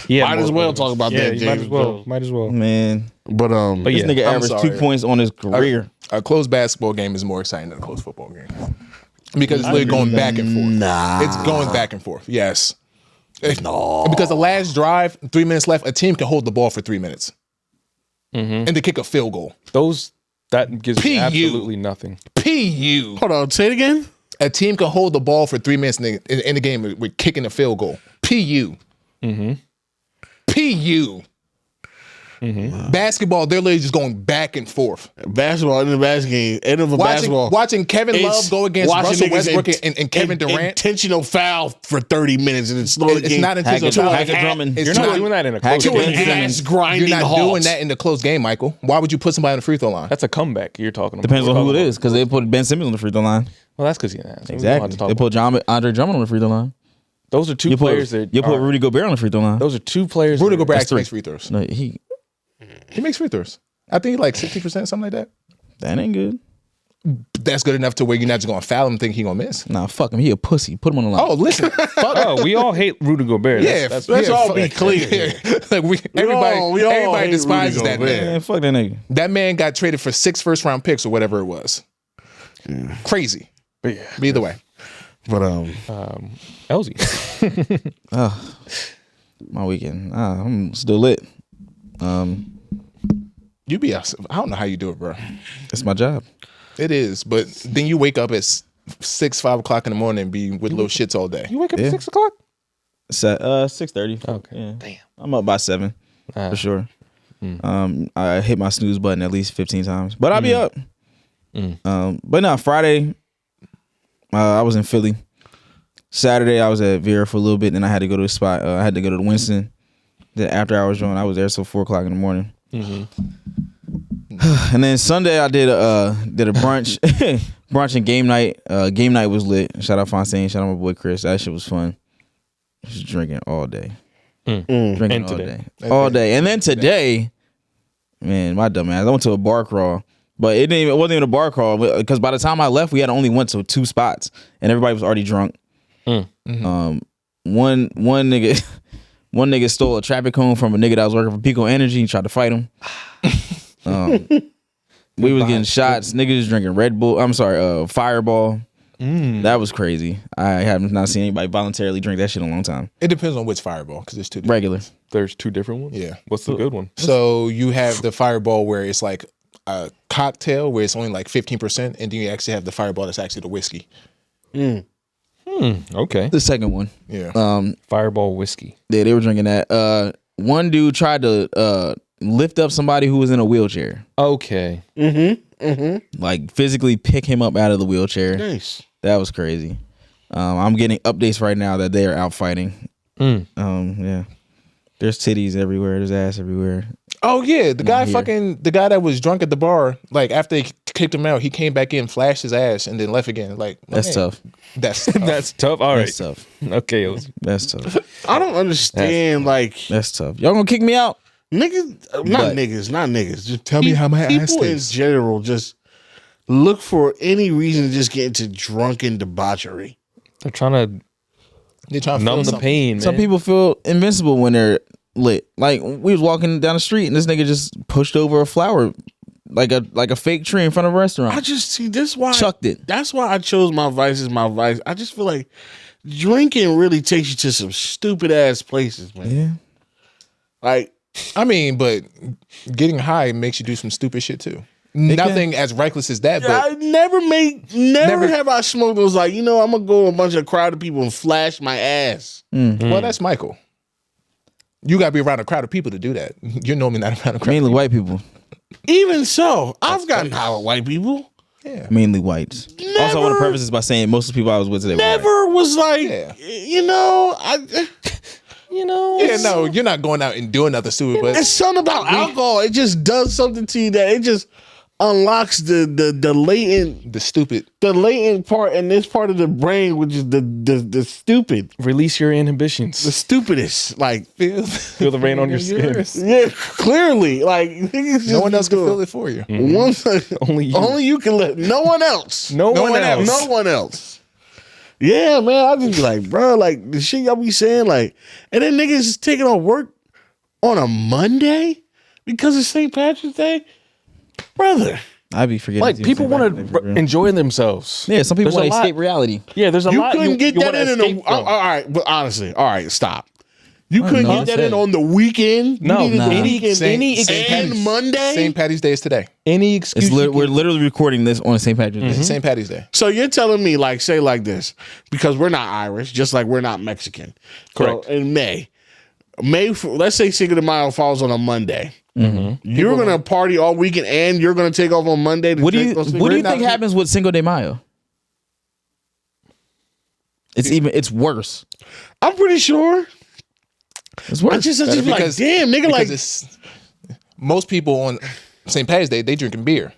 Speaker 1: Yeah,
Speaker 4: Might as well talk about that,
Speaker 1: you might
Speaker 4: James
Speaker 1: as well.
Speaker 4: Jones.
Speaker 1: Might as well.
Speaker 3: Man,
Speaker 4: But
Speaker 1: But
Speaker 3: this
Speaker 1: yeah,
Speaker 3: nigga
Speaker 2: I'm
Speaker 3: averaged
Speaker 2: sorry.
Speaker 3: 2 points on his career.
Speaker 2: A close basketball game is more exciting than a close football game because it's literally going back and forth.
Speaker 4: Nah.
Speaker 2: It's going back and forth. Yes. No. Because the last drive, 3 minutes left, a team can hold the ball for 3 minutes and to kick a field goal.
Speaker 1: that gives me
Speaker 2: PU.
Speaker 1: absolutely nothing.
Speaker 2: PU.
Speaker 4: hold on, say it again.
Speaker 2: A team can hold the ball for 3 minutes in the game with kicking a field goal. PU. PU. Basketball, they're literally just going back and forth.
Speaker 4: Basketball in the basketball game, end of a basketball.
Speaker 2: Watching Kevin
Speaker 4: It's
Speaker 2: Love go against
Speaker 4: watching
Speaker 2: Russell
Speaker 4: niggas
Speaker 2: Westbrook and Kevin Durant.
Speaker 4: Intentional foul for 30 minutes and it's slowly
Speaker 2: It's not intentional foul.
Speaker 3: Hackett Drummond.
Speaker 2: It's
Speaker 1: You're
Speaker 2: to
Speaker 1: not
Speaker 2: an-
Speaker 1: doing that in a
Speaker 3: Hackett
Speaker 1: close
Speaker 3: Ben
Speaker 1: game.
Speaker 3: Simmons.
Speaker 4: ass grinding
Speaker 2: You're not
Speaker 4: halt.
Speaker 2: doing that in the close game, Michael. Why would you put somebody on the free throw line?
Speaker 1: That's a comeback you're talking about.
Speaker 3: Depends on
Speaker 1: We're
Speaker 3: who it
Speaker 1: talking
Speaker 3: is, because they put Ben Simmons on the free throw line.
Speaker 1: about- Well, that's because yeah.
Speaker 3: Exactly. They put Andre Drummond on the free throw line.
Speaker 1: Those are two
Speaker 3: You
Speaker 1: players
Speaker 3: put
Speaker 1: that
Speaker 3: Rudy Gobert on the free throw line.
Speaker 1: Those are two players.
Speaker 2: Rudy
Speaker 1: that-
Speaker 2: Gobert
Speaker 3: That's
Speaker 2: actually
Speaker 3: three.
Speaker 2: makes free throws.
Speaker 3: No, he
Speaker 2: He makes free throws. I think like 60%, something like that.
Speaker 3: that ain't good.
Speaker 2: That's good enough to where you're not just going to foul him and think he's going to miss.
Speaker 3: Nah, fuck him. He a pussy. Put him on the line.
Speaker 2: Oh, listen. Fuck.
Speaker 1: Oh, we all hate Rudy Gobert.
Speaker 2: Yeah,
Speaker 1: That's
Speaker 4: let's all
Speaker 2: fuck-
Speaker 4: be clear.
Speaker 2: Yeah. Like everybody
Speaker 4: hate
Speaker 2: despises
Speaker 4: Rudy
Speaker 2: that
Speaker 4: Gobert.
Speaker 2: man.
Speaker 3: Man, fuck that nigga.
Speaker 2: That man got traded for 6 first-round picks or whatever it was. Crazy.
Speaker 1: But yeah,
Speaker 2: But either way.
Speaker 4: But
Speaker 1: Elsie.
Speaker 3: My weekend. I'm still lit.
Speaker 2: You be I don't know how you do it, bro.
Speaker 3: It's my job.
Speaker 2: It is, but then you wake up at 5 o'clock in the morning and be with little shits all day.
Speaker 1: You wake up
Speaker 3: Yeah.
Speaker 1: at 6 o'clock?
Speaker 3: It's at 6:30.
Speaker 1: Okay.
Speaker 3: Yeah.
Speaker 1: Damn.
Speaker 3: I'm up by 7 for sure. I hit my snooze button at least 15 times, but I'll be up. But no, Friday, I was in Philly. Saturday, I was at Vera for a little bit, and I had to go to a spot. I had to go to the Winston. Then after hours joint, I was there till 4 o'clock in the morning. And then Sunday I did a brunch, brunch and game night. Game night was lit. Shout out Fontaine. Shout out my boy Chris. That shit was fun. Just drinking all day. Drinking
Speaker 1: And
Speaker 3: all
Speaker 1: today.
Speaker 3: day. All day. And then today, man, my dumb ass, I went to a bar crawl. But it wasn't even a bar crawl because by the time I left, we had only went to 2 spots and everybody was already drunk. One nigga stole a traffic cone from a nigga that was working for Pico Energy and tried to fight him. We was getting shots. Niggas drinking Red Bull. I'm sorry, Fireball. That was crazy. I have not seen anybody voluntarily drink that shit in a long time.
Speaker 2: It depends on which Fireball because there's 2 different.
Speaker 3: Regular.
Speaker 1: There's 2 different ones?
Speaker 2: Yeah.
Speaker 1: What's the good one?
Speaker 2: So you have the Fireball where it's like a cocktail where it's only like 15%, and then you actually have the Fireball that's actually the whiskey.
Speaker 1: Okay.
Speaker 3: The second one.
Speaker 2: Yeah.
Speaker 1: Fireball whiskey.
Speaker 3: Yeah, they were drinking that. One dude tried to lift up somebody who was in a wheelchair.
Speaker 1: Okay.
Speaker 3: Like physically pick him up out of the wheelchair.
Speaker 5: Nice.
Speaker 3: That was crazy. I'm getting updates right now that they are out fighting. Yeah. There's titties everywhere. There's ass everywhere.
Speaker 2: Oh yeah, the guy that was drunk at the bar, like after they kicked him out, he came back in, flashed his ass, and then left again. Like
Speaker 3: That's tough.
Speaker 2: That's tough.
Speaker 1: That's tough. All right.
Speaker 3: That's tough.
Speaker 1: Okay.
Speaker 3: That's tough.
Speaker 5: I don't understand, like,
Speaker 3: That's tough. Y'all gonna kick me out?
Speaker 5: niggas, not niggas. Just
Speaker 2: Tell me how my ass
Speaker 5: people in
Speaker 2: tastes.
Speaker 5: general just look for any reason to just get into drunken debauchery.
Speaker 1: They're trying to
Speaker 2: They're trying to
Speaker 1: numb
Speaker 2: feel
Speaker 1: the
Speaker 2: something.
Speaker 1: pain, man.
Speaker 3: Some people feel invincible when they're lit. Like we was walking down the street and this nigga just pushed over a flower, like a fake tree in front of a restaurant.
Speaker 5: I just see this why
Speaker 3: Chucked it.
Speaker 5: That's why I chose my vice as my vice. I just feel like drinking really takes you to some stupid ass places, man.
Speaker 3: Yeah.
Speaker 5: Like,
Speaker 2: I mean, but getting high makes you do some stupid shit too. Nothing as reckless as that, but
Speaker 5: I never have I smoked was like, I'm gonna go a bunch of crowded people and flash my ass.
Speaker 2: well, that's Michael. You gotta be around a crowd of people to do that. You're normally not around a crowd.
Speaker 3: Mainly white people.
Speaker 5: Even so, I've gotten high with white people.
Speaker 2: Yeah.
Speaker 3: Mainly whites. Also, I want to preface this by saying most of the people I was with today were white.
Speaker 5: Never was like,
Speaker 2: Yeah.
Speaker 5: you know,
Speaker 2: Yeah, no, you're not going out and doing nothing stupid, but
Speaker 5: it's something about alcohol. It just does something to you that it just unlocks the latent part in this part of the brain, which is the stupid,
Speaker 1: Release your inhibitions.
Speaker 5: the stupidest. Like,
Speaker 1: Feel the rain on your skin.
Speaker 5: yeah, clearly, like niggas just
Speaker 2: no one else can
Speaker 5: do
Speaker 2: feel
Speaker 5: it.
Speaker 2: it for you.
Speaker 1: Only you.
Speaker 5: Can let no one else.
Speaker 1: No one else.
Speaker 5: No one else. Yeah, man. I just be like, bro, like the shit y'all be saying, like, and then niggas is taking off work on a Monday because it's St. Patrick's Day, brother.
Speaker 3: I be forgetting.
Speaker 1: Like, people want to enjoy themselves.
Speaker 3: Yeah, some people
Speaker 1: There's a
Speaker 3: want to
Speaker 1: lot-
Speaker 3: escape reality.
Speaker 1: Yeah, there's a
Speaker 5: You
Speaker 1: lot.
Speaker 5: couldn't get
Speaker 1: you
Speaker 5: that
Speaker 1: wanna
Speaker 5: in
Speaker 1: escape
Speaker 5: all
Speaker 1: from.
Speaker 5: right, but honestly, all right, stop. You couldn't
Speaker 3: know.
Speaker 5: get that in on the weekend.
Speaker 1: No,
Speaker 5: you needed
Speaker 1: nah.
Speaker 5: the weekend
Speaker 1: Any
Speaker 5: and Monday.
Speaker 2: St. Patty's Day is today.
Speaker 1: Any excuse.
Speaker 3: We're literally recording this on St. Patrick's Day.
Speaker 2: It's St. Patty's Day.
Speaker 5: So you're telling me, like, say like this, because we're not Irish, just like we're not Mexican.
Speaker 1: Correct.
Speaker 5: So in May, let's say Cinco de Mayo falls on a Monday. You're gonna party all weekend, and you're gonna take off on Monday.
Speaker 3: What do you think happens with Cinco de Mayo? It's worse.
Speaker 5: I'm pretty sure.
Speaker 3: It's worse.
Speaker 5: I just be like,
Speaker 2: Because-
Speaker 5: damn, nigga,
Speaker 2: because
Speaker 5: like,
Speaker 2: it's, most people on St. Patty's Day, they drinking beer.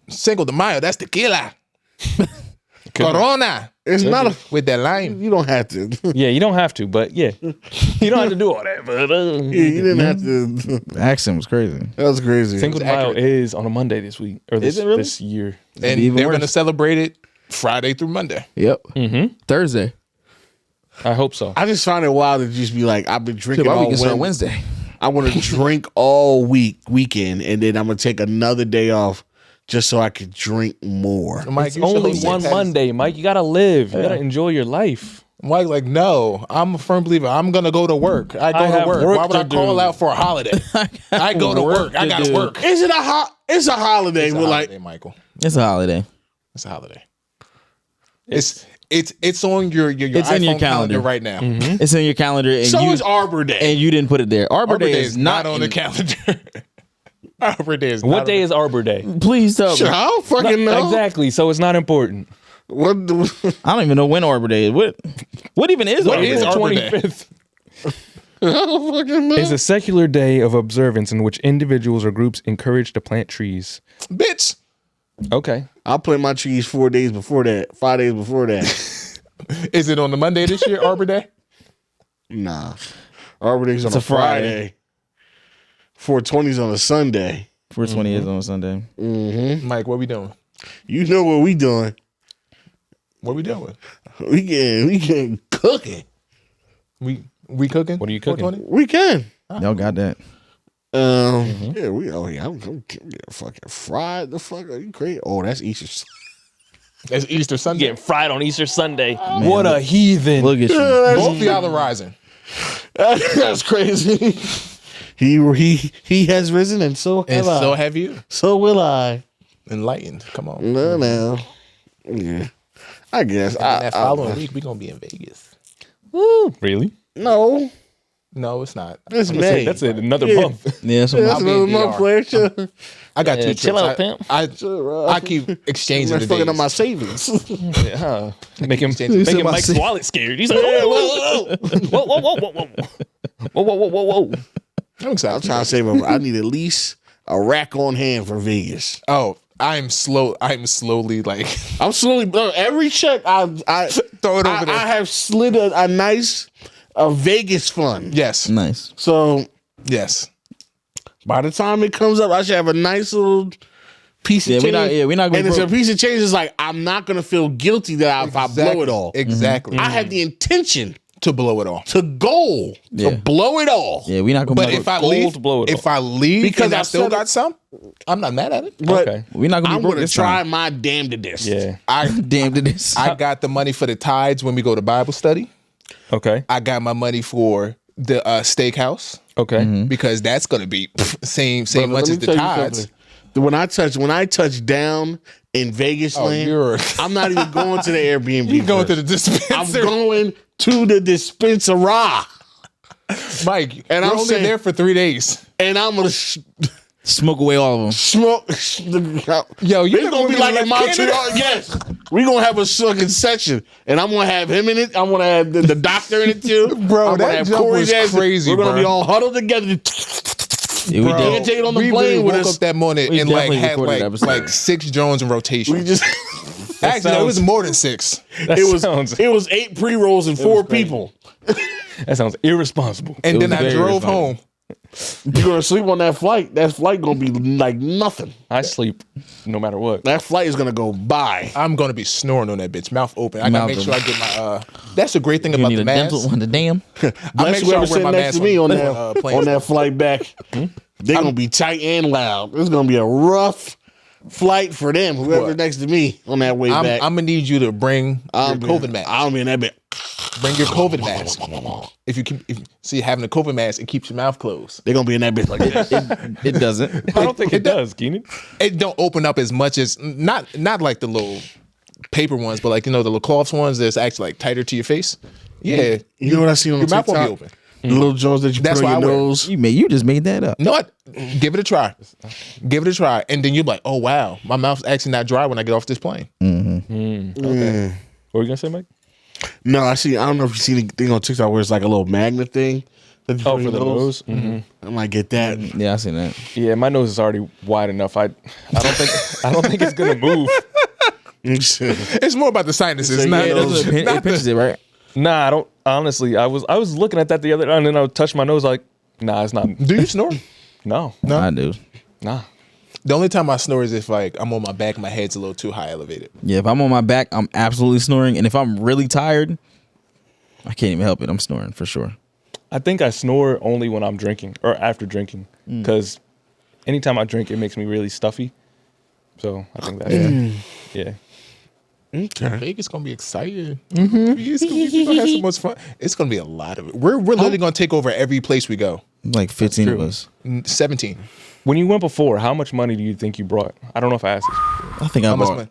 Speaker 2: Cinco de Mayo, that's tequila. Corona.
Speaker 5: it's not a.
Speaker 2: With that lime.
Speaker 5: You don't have to.
Speaker 1: Yeah, you don't have to, but yeah, you don't have to do all that. But
Speaker 5: You didn't have to.
Speaker 3: The accent was crazy.
Speaker 5: That was crazy.
Speaker 1: Cinco de Mayo
Speaker 2: accurate.
Speaker 1: is on a Monday this week or this
Speaker 3: it really?
Speaker 1: this year.
Speaker 2: And
Speaker 3: even
Speaker 2: they're
Speaker 3: worse.
Speaker 2: going to celebrate it Friday through Monday.
Speaker 3: Yep. Thursday.
Speaker 1: I hope so.
Speaker 5: I just find it wild to just be like, I've been drinking
Speaker 3: Why
Speaker 5: all
Speaker 3: we can start
Speaker 5: Wednesday.
Speaker 3: Wednesday?
Speaker 5: I want to drink all weekend, and then I'm gonna take another day off just so I could drink more.
Speaker 2: Mike,
Speaker 1: It's
Speaker 2: you should
Speaker 1: only
Speaker 2: host
Speaker 1: one
Speaker 2: St. Patty's-
Speaker 1: Monday, Mike. You gotta live. You gotta enjoy your life.
Speaker 2: Mike, like, no, I'm a firm believer. I'm going to go to work. I go
Speaker 1: have
Speaker 2: to work.
Speaker 1: work
Speaker 2: Why would
Speaker 1: to
Speaker 2: I call
Speaker 1: do.
Speaker 2: out for a holiday? I go to work. I got to work.
Speaker 5: Is it it's a holiday?
Speaker 2: It's a
Speaker 5: We're
Speaker 2: holiday,
Speaker 5: like,
Speaker 2: Michael.
Speaker 3: It's a holiday.
Speaker 2: It's a holiday. It's on your
Speaker 3: It's in your
Speaker 2: iPhone
Speaker 3: calendar.
Speaker 2: right now.
Speaker 3: It's in your calendar, and
Speaker 5: so
Speaker 3: you
Speaker 5: is Arbor Day.
Speaker 3: and you didn't put it there. Arbor Day is
Speaker 2: not on
Speaker 3: in-
Speaker 2: the calendar. Arbor Day is
Speaker 1: What
Speaker 2: not
Speaker 1: day
Speaker 2: on
Speaker 1: is Arbor Day?
Speaker 3: Please tell
Speaker 5: Shit,
Speaker 3: me.
Speaker 5: I don't fucking know.
Speaker 1: Exactly. So it's not important.
Speaker 5: What
Speaker 3: I don't even know when Arbor Day is. What even is
Speaker 2: What
Speaker 3: Arbor
Speaker 2: is
Speaker 3: Day?
Speaker 2: Arbor Day?
Speaker 1: 25th. It's a secular day of observance in which individuals or groups encouraged to plant trees.
Speaker 2: Bitch.
Speaker 1: Okay.
Speaker 4: I'll plant my trees 4 days before that, 5 days before that.
Speaker 2: Is it on the Monday this year, Arbor Day?
Speaker 4: Nah. Arbor Day's on
Speaker 3: a
Speaker 4: a Friday. 420's on a Sunday.
Speaker 3: 420 is on Sunday.
Speaker 2: Mike, what we doing?
Speaker 4: You know what we doing.
Speaker 2: What we doing?
Speaker 4: We getting cooking.
Speaker 2: We cooking?
Speaker 1: What are you cooking?
Speaker 2: 420?
Speaker 4: We can.
Speaker 3: Y'all got that.
Speaker 4: Yeah, I'm getting fucking fried. The fuck are you crazy? Oh, that's Easter.
Speaker 2: It's Easter Sunday.
Speaker 1: Getting fried on Easter Sunday. What a heathen.
Speaker 3: Look at you.
Speaker 2: Both of y'all are rising.
Speaker 4: That's crazy. He has risen, and so
Speaker 2: And
Speaker 4: have I.
Speaker 2: so have you.
Speaker 4: So will I.
Speaker 2: Enlightened. Come on.
Speaker 4: No. Yeah. I guess.
Speaker 2: That following week, we're going to be in Vegas.
Speaker 1: Woo. Really?
Speaker 4: No.
Speaker 2: No, it's not.
Speaker 4: It's May.
Speaker 1: That's another
Speaker 4: Yeah.
Speaker 1: month.
Speaker 3: Yeah, so
Speaker 2: I'll be
Speaker 4: another
Speaker 2: in
Speaker 4: month
Speaker 2: DR.
Speaker 4: later.
Speaker 2: I got two trips.
Speaker 1: chill out, pimp.
Speaker 2: I keep exchanging the
Speaker 4: I'm fucking
Speaker 2: days.
Speaker 4: up my savings.
Speaker 1: Yeah. Make him
Speaker 2: Making
Speaker 1: Mike's wallet scared. He's like, whoa, whoa, whoa, whoa, whoa, whoa, whoa, whoa, whoa, whoa.
Speaker 2: I'm excited.
Speaker 4: I'm trying to save up. I need at least a rack on hand for Vegas.
Speaker 2: Oh, I'm slowly like
Speaker 4: I'm slowly, bro, every check I
Speaker 2: throw it over there.
Speaker 4: I have slid a nice Vegas fund.
Speaker 2: Yes.
Speaker 3: nice.
Speaker 4: So
Speaker 2: Yes.
Speaker 4: by the time it comes up, I should have a nice little piece of
Speaker 3: Yeah,
Speaker 4: change.
Speaker 3: we're not gonna
Speaker 4: And
Speaker 3: be
Speaker 4: it's a
Speaker 3: broke.
Speaker 4: piece of change. It's like I'm not gonna feel guilty that if I blow it all.
Speaker 2: Exactly.
Speaker 4: I have the intention
Speaker 2: To blow it all.
Speaker 4: to go
Speaker 3: Yeah.
Speaker 4: to blow it all.
Speaker 3: Yeah, we're not gonna.
Speaker 2: But
Speaker 3: be
Speaker 2: if I
Speaker 1: gold
Speaker 2: leave,
Speaker 1: blow it
Speaker 2: if I leave
Speaker 4: Because
Speaker 2: and I
Speaker 4: I
Speaker 2: still
Speaker 4: said
Speaker 2: got
Speaker 4: it-
Speaker 2: some, I'm not mad at it.
Speaker 4: But
Speaker 1: Okay.
Speaker 3: we're not gonna be
Speaker 4: I'm
Speaker 3: broke
Speaker 4: gonna
Speaker 3: this
Speaker 4: try
Speaker 3: time.
Speaker 4: my damnedest.
Speaker 1: Yeah.
Speaker 3: Damn to this.
Speaker 2: I got the money for the tides when we go to Bible study.
Speaker 1: Okay.
Speaker 2: I got my money for the steakhouse
Speaker 1: Okay.
Speaker 2: because that's gonna be same
Speaker 4: Brother,
Speaker 2: much
Speaker 4: let
Speaker 2: as
Speaker 4: me
Speaker 2: the
Speaker 4: tell you
Speaker 2: tides.
Speaker 4: something. When I touch down in Vegas land, I'm not even going to the Airbnb.
Speaker 2: You going to the
Speaker 4: first.
Speaker 2: dispensary?
Speaker 4: I'm going to the dispensary,
Speaker 2: Mike,
Speaker 4: And
Speaker 2: and
Speaker 4: I'm
Speaker 2: I'm only
Speaker 4: saying-
Speaker 2: there for 3 days.
Speaker 4: and I'm gonna
Speaker 3: Smoke away all of them.
Speaker 4: smoke.
Speaker 2: Yo, you
Speaker 4: It's gonna be like in Montreal. Yes, we're gonna have a fucking section, and I'm gonna have him in it. I'm gonna have the doctor in it too,
Speaker 2: Bro,
Speaker 4: I'm gonna
Speaker 2: that
Speaker 4: have
Speaker 2: jump
Speaker 4: Corey's
Speaker 2: was
Speaker 4: ass.
Speaker 2: crazy,
Speaker 4: We're gonna
Speaker 2: bro.
Speaker 4: be all huddled together.
Speaker 3: Yeah, we
Speaker 2: Bro,
Speaker 3: did.
Speaker 4: take it on the
Speaker 2: we
Speaker 4: plane
Speaker 2: really
Speaker 4: with
Speaker 2: woke
Speaker 4: us.
Speaker 2: up that morning
Speaker 3: We
Speaker 2: and like
Speaker 3: definitely
Speaker 2: had
Speaker 3: recorded that episode.
Speaker 2: like 6 Jones in rotation.
Speaker 4: We just
Speaker 2: Actually, it was more than 6.
Speaker 4: it was 8 pre-rolls and 4 people.
Speaker 1: That sounds irresponsible.
Speaker 2: And
Speaker 3: It
Speaker 2: then
Speaker 3: was
Speaker 2: I
Speaker 3: very
Speaker 2: drove
Speaker 3: funny.
Speaker 2: home.
Speaker 4: You're gonna sleep on that flight. That flight gonna be like nothing.
Speaker 1: I sleep no matter what.
Speaker 4: That flight is gonna go by.
Speaker 2: I'm gonna be snoring on that bitch, mouth open. I gotta
Speaker 3: Mouth
Speaker 2: make sure I
Speaker 3: open.
Speaker 2: get my. That's the great thing
Speaker 3: You
Speaker 2: about
Speaker 3: need
Speaker 2: the
Speaker 3: a
Speaker 2: mask.
Speaker 3: dental one. The damn.
Speaker 2: I
Speaker 4: Bless
Speaker 2: make sure I
Speaker 4: whoever
Speaker 2: wear
Speaker 4: sitting
Speaker 2: my
Speaker 4: next
Speaker 2: mask
Speaker 4: to me on
Speaker 2: plane.
Speaker 4: that flight back. They're gonna be tight and loud. It's gonna be a rough flight for them. Whoever
Speaker 2: What?
Speaker 4: next to me on that way
Speaker 2: I'm
Speaker 4: back.
Speaker 2: gonna need you to bring your COVID mask.
Speaker 4: I'll be in that bit.
Speaker 2: Bring your COVID mask. If you see having a COVID mask, it keeps your mouth closed.
Speaker 4: They're gonna be in that bitch like this.
Speaker 3: It doesn't.
Speaker 1: I don't think it does, Keenan.
Speaker 2: It don't open up as much as not like the little paper ones, but like the little cloths ones that's actually like tighter to your face. Yeah,
Speaker 4: You know what I see on
Speaker 2: your mouth
Speaker 4: TikTok?
Speaker 2: won't be open.
Speaker 4: The little Jones that you
Speaker 2: That's
Speaker 4: put on
Speaker 2: why
Speaker 4: your
Speaker 2: I wear it.
Speaker 4: nose.
Speaker 3: You just made that up.
Speaker 2: No, what? Give it a try. Give it a try, and then you're like, oh wow, my mouth's actually not dry when I get off this plane.
Speaker 1: Okay. What were you gonna say, Mike?
Speaker 4: No, I don't know if you see the thing on TikTok where it's like a little magnet thing. That you put
Speaker 1: Oh,
Speaker 4: on
Speaker 1: for
Speaker 4: your
Speaker 1: the nose. Mm-hmm.
Speaker 4: I might get that.
Speaker 3: Yeah, I seen that.
Speaker 1: Yeah, my nose is already wide enough. I don't think it's gonna move.
Speaker 2: It's more about the sinuses.
Speaker 4: So,
Speaker 2: not
Speaker 4: yeah,
Speaker 2: those-
Speaker 3: It
Speaker 2: not the-
Speaker 3: pinches it, right?
Speaker 1: Nah, I don't. Honestly, I was looking at that the other day, and then I would touch my nose like, nah, it's not.
Speaker 2: Do you snore?
Speaker 1: No,
Speaker 3: I do.
Speaker 1: nah.
Speaker 2: The only time I snore is if like I'm on my back, my head's a little too high elevated.
Speaker 3: Yeah, if I'm on my back, I'm absolutely snoring, and if I'm really tired, I can't even help it. I'm snoring for sure.
Speaker 1: I think I snore only when I'm drinking or after drinking, because anytime I drink, it makes me really stuffy. So I think that's yeah.
Speaker 4: Okay.
Speaker 2: Vegas gonna be exciting. We're gonna have so much fun. It's gonna be a lot of it. We're literally gonna take over every place we go.
Speaker 3: Like 15 of
Speaker 1: true.
Speaker 3: us.
Speaker 2: 17.
Speaker 1: When you went before, how much money do you think you brought? I don't know if I asked this.
Speaker 3: I think I
Speaker 2: How much
Speaker 3: bought.
Speaker 2: money?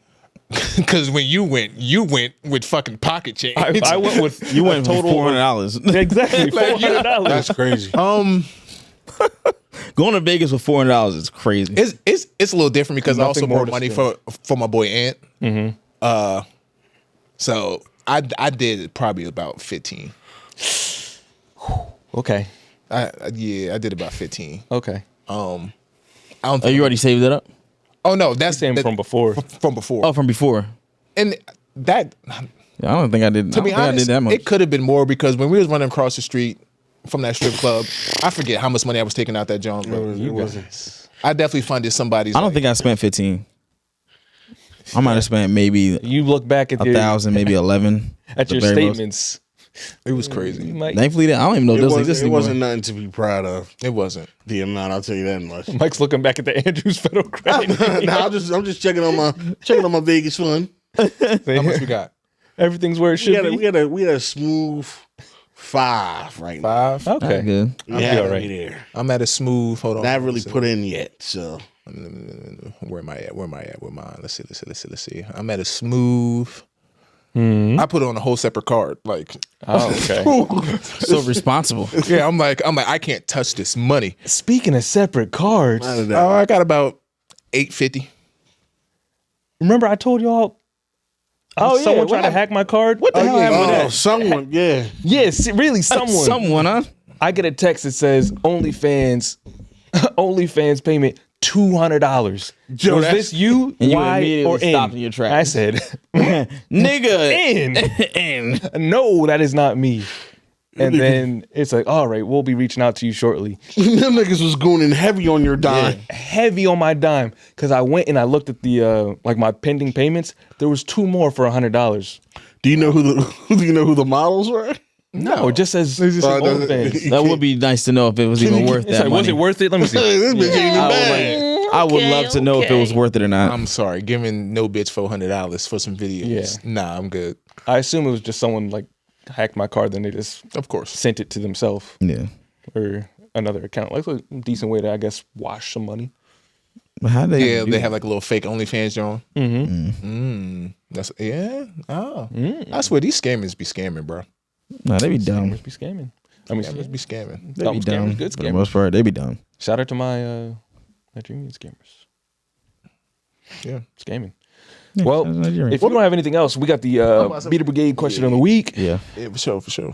Speaker 2: Because when you went with fucking pocket change.
Speaker 1: I went with
Speaker 3: You went
Speaker 1: total
Speaker 3: for $400.
Speaker 1: exactly $400.
Speaker 4: That's crazy.
Speaker 3: Going to Vegas with $400 is crazy.
Speaker 2: It's a little different because I also
Speaker 1: Nothing more
Speaker 2: brought
Speaker 1: to
Speaker 2: money
Speaker 1: spend.
Speaker 2: for my boy Ant. Mm-hmm. So I did probably about 15.
Speaker 1: Okay,
Speaker 2: I did about 15.
Speaker 1: Okay.
Speaker 2: I don't
Speaker 3: Oh,
Speaker 2: think
Speaker 3: you already saved it up?
Speaker 2: Oh no, that's
Speaker 1: Same from before.
Speaker 2: From before.
Speaker 3: Oh, from before.
Speaker 2: And that,
Speaker 3: Yeah, I don't think I did.
Speaker 2: to be honest,
Speaker 3: I did that much.
Speaker 2: it could have been more because when we was running across the street from that strip club, I forget how much money I was taking out that Jones.
Speaker 4: It wasn't.
Speaker 2: I definitely funded somebody's.
Speaker 3: I don't think I spent 15. I might have spent maybe
Speaker 1: You look back at
Speaker 3: 1,000, maybe 11.
Speaker 1: at your
Speaker 3: the very most.
Speaker 1: statements.
Speaker 2: it was crazy.
Speaker 1: You might,
Speaker 3: Thankfully, I don't even know
Speaker 4: It
Speaker 3: those
Speaker 4: wasn't,
Speaker 3: exist
Speaker 4: it
Speaker 3: anymore.
Speaker 4: wasn't nothing to be proud of.
Speaker 2: It wasn't.
Speaker 4: The amount, I'll tell you that much.
Speaker 1: Mike's looking back at the Andrews Federal Credit.
Speaker 4: Nah, I'm just checking on my Vegas fund.
Speaker 2: How much we got?
Speaker 1: Everything's where it
Speaker 4: We
Speaker 1: should be.
Speaker 4: had a smooth 5 right now.
Speaker 2: 5.
Speaker 1: Okay.
Speaker 3: Alright, good.
Speaker 4: Yeah,
Speaker 1: all right.
Speaker 4: right there.
Speaker 2: I'm at a smooth. Hold on.
Speaker 4: Not really put in yet. So
Speaker 2: Where am I at? Where mine? Let's see. I'm at a smooth. I put it on a whole separate card. Like,
Speaker 1: Oh, okay.
Speaker 3: So responsible.
Speaker 2: yeah, I'm like, I can't touch this money.
Speaker 1: Speaking of separate cards,
Speaker 4: out of that.
Speaker 2: Oh, I got about $850.
Speaker 1: remember I told y'all. Oh yeah, someone tried to hack my card. What
Speaker 3: the hell happened with that?
Speaker 4: Someone, yeah.
Speaker 1: Yes, really, someone.
Speaker 3: Someone, huh?
Speaker 1: I get a text that says OnlyFans payment $200.
Speaker 4: Joe,
Speaker 1: Was
Speaker 4: that's-
Speaker 1: this you?
Speaker 3: And you
Speaker 1: Y
Speaker 3: immediately
Speaker 1: or N?
Speaker 3: stopped in your tracks.
Speaker 1: I said,
Speaker 3: Nigga.
Speaker 1: N. No, that is not me. And then it's like, all right, we'll be reaching out to you shortly.
Speaker 4: Them niggas was going in heavy on your dime.
Speaker 1: Heavy on my dime because I went and I looked at the like my pending payments. There was 2 more for $100.
Speaker 4: Do you know who the models were?
Speaker 1: No, it just says OnlyFans.
Speaker 3: That would be nice to know if it was even worth
Speaker 1: It's
Speaker 3: that
Speaker 1: like,
Speaker 3: money.
Speaker 1: was it worth it? Let me see.
Speaker 4: This bitch ain't even
Speaker 3: I would,
Speaker 4: bad.
Speaker 3: I would love to know if it was worth it or not.
Speaker 2: I'm sorry, giving no bitch $400 for some videos.
Speaker 1: Yeah.
Speaker 2: Nah, I'm good.
Speaker 1: I assume it was just someone like hacked my card, then they just
Speaker 2: Of course.
Speaker 1: sent it to themselves
Speaker 3: Yeah.
Speaker 1: or another account. Like a decent way to, I guess, wash some money.
Speaker 3: But how they?
Speaker 2: Yeah,
Speaker 3: do
Speaker 2: they
Speaker 3: that?
Speaker 2: have like a little fake OnlyFans joint. That's Oh, I swear these scammers be scamming, bro.
Speaker 3: Nah, they be dumb.
Speaker 1: Scammers be scamming. I mean,
Speaker 2: Scammers be scamming.
Speaker 3: They
Speaker 1: dumb
Speaker 3: be dumb.
Speaker 1: scammers, good
Speaker 3: For the
Speaker 1: scammers.
Speaker 3: most part, they be dumb.
Speaker 1: Shout out to my Nigerian scammers.
Speaker 2: Yeah.
Speaker 1: Scamming. Well,
Speaker 3: shout out to Nigerian.
Speaker 1: if you don't have anything else, we got the Beater Brigade question of the week.
Speaker 3: Yeah.
Speaker 2: Yeah, for sure.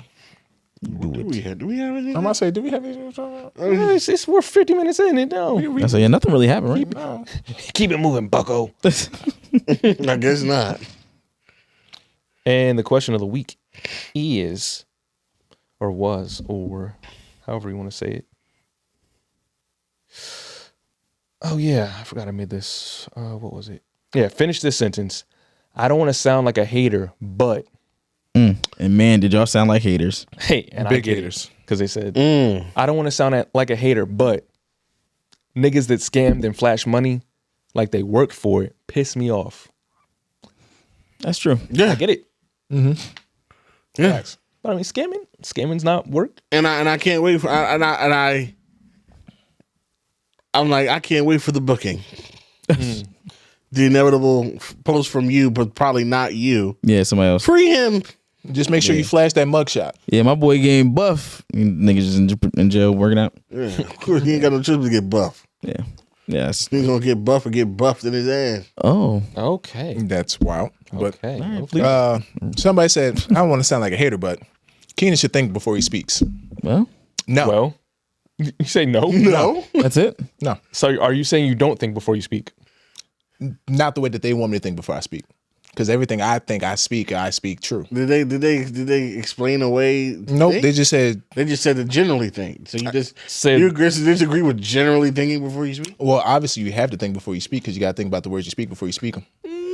Speaker 4: Do we have anything?
Speaker 2: I'm about to say, do we have anything to talk about?
Speaker 1: Yeah, we're 50 minutes in it now.
Speaker 3: I say, yeah, nothing really happened, right?
Speaker 1: Keep it moving, bucko.
Speaker 4: I guess not.
Speaker 1: And the question of the week is, or was, or however you want to say it. Oh, yeah. I forgot I made this. What was it? Yeah, finish this sentence. I don't want to sound like a hater, but.
Speaker 3: And man, did y'all sound like haters?
Speaker 1: Hey, and
Speaker 2: Big
Speaker 1: I get
Speaker 2: haters.
Speaker 1: because they said, I don't want to sound like a hater, but niggas that scammed and flash money like they worked for it piss me off.
Speaker 3: That's true.
Speaker 4: Yeah.
Speaker 1: I get it.
Speaker 4: Yeah.
Speaker 2: Facts.
Speaker 1: But I mean, scamming's not work.
Speaker 4: And I can't wait for I'm like, I can't wait for the booking. The inevitable post from you, but probably not you.
Speaker 3: Yeah, somebody else.
Speaker 4: Free him.
Speaker 2: Just make sure you flash that mugshot.
Speaker 3: Yeah, my boy getting buff. Niggas just in jail working out.
Speaker 4: Yeah, of course, he ain't got no choice to get buff.
Speaker 3: Yeah. Yes.
Speaker 4: He's gonna get buff or get buffed in his ass.
Speaker 3: Oh.
Speaker 1: Okay.
Speaker 2: That's wild. But
Speaker 1: Okay.
Speaker 2: somebody said, I don't want to sound like a hater, but Keenan should think before he speaks.
Speaker 3: Well,
Speaker 2: No.
Speaker 1: Well, you say no?
Speaker 4: No.
Speaker 3: that's it.
Speaker 2: No.
Speaker 1: So are you saying you don't think before you speak?
Speaker 2: Not the way that they want me to think before I speak. Because everything I think I speak true.
Speaker 4: Did they explain away?
Speaker 2: Nope.
Speaker 4: think?
Speaker 2: They just said,
Speaker 4: They just said the generally think. So you just
Speaker 1: said-
Speaker 4: you disagree with generally thinking before you speak?
Speaker 2: well, obviously you have to think before you speak because you got to think about the words you speak before you speak them.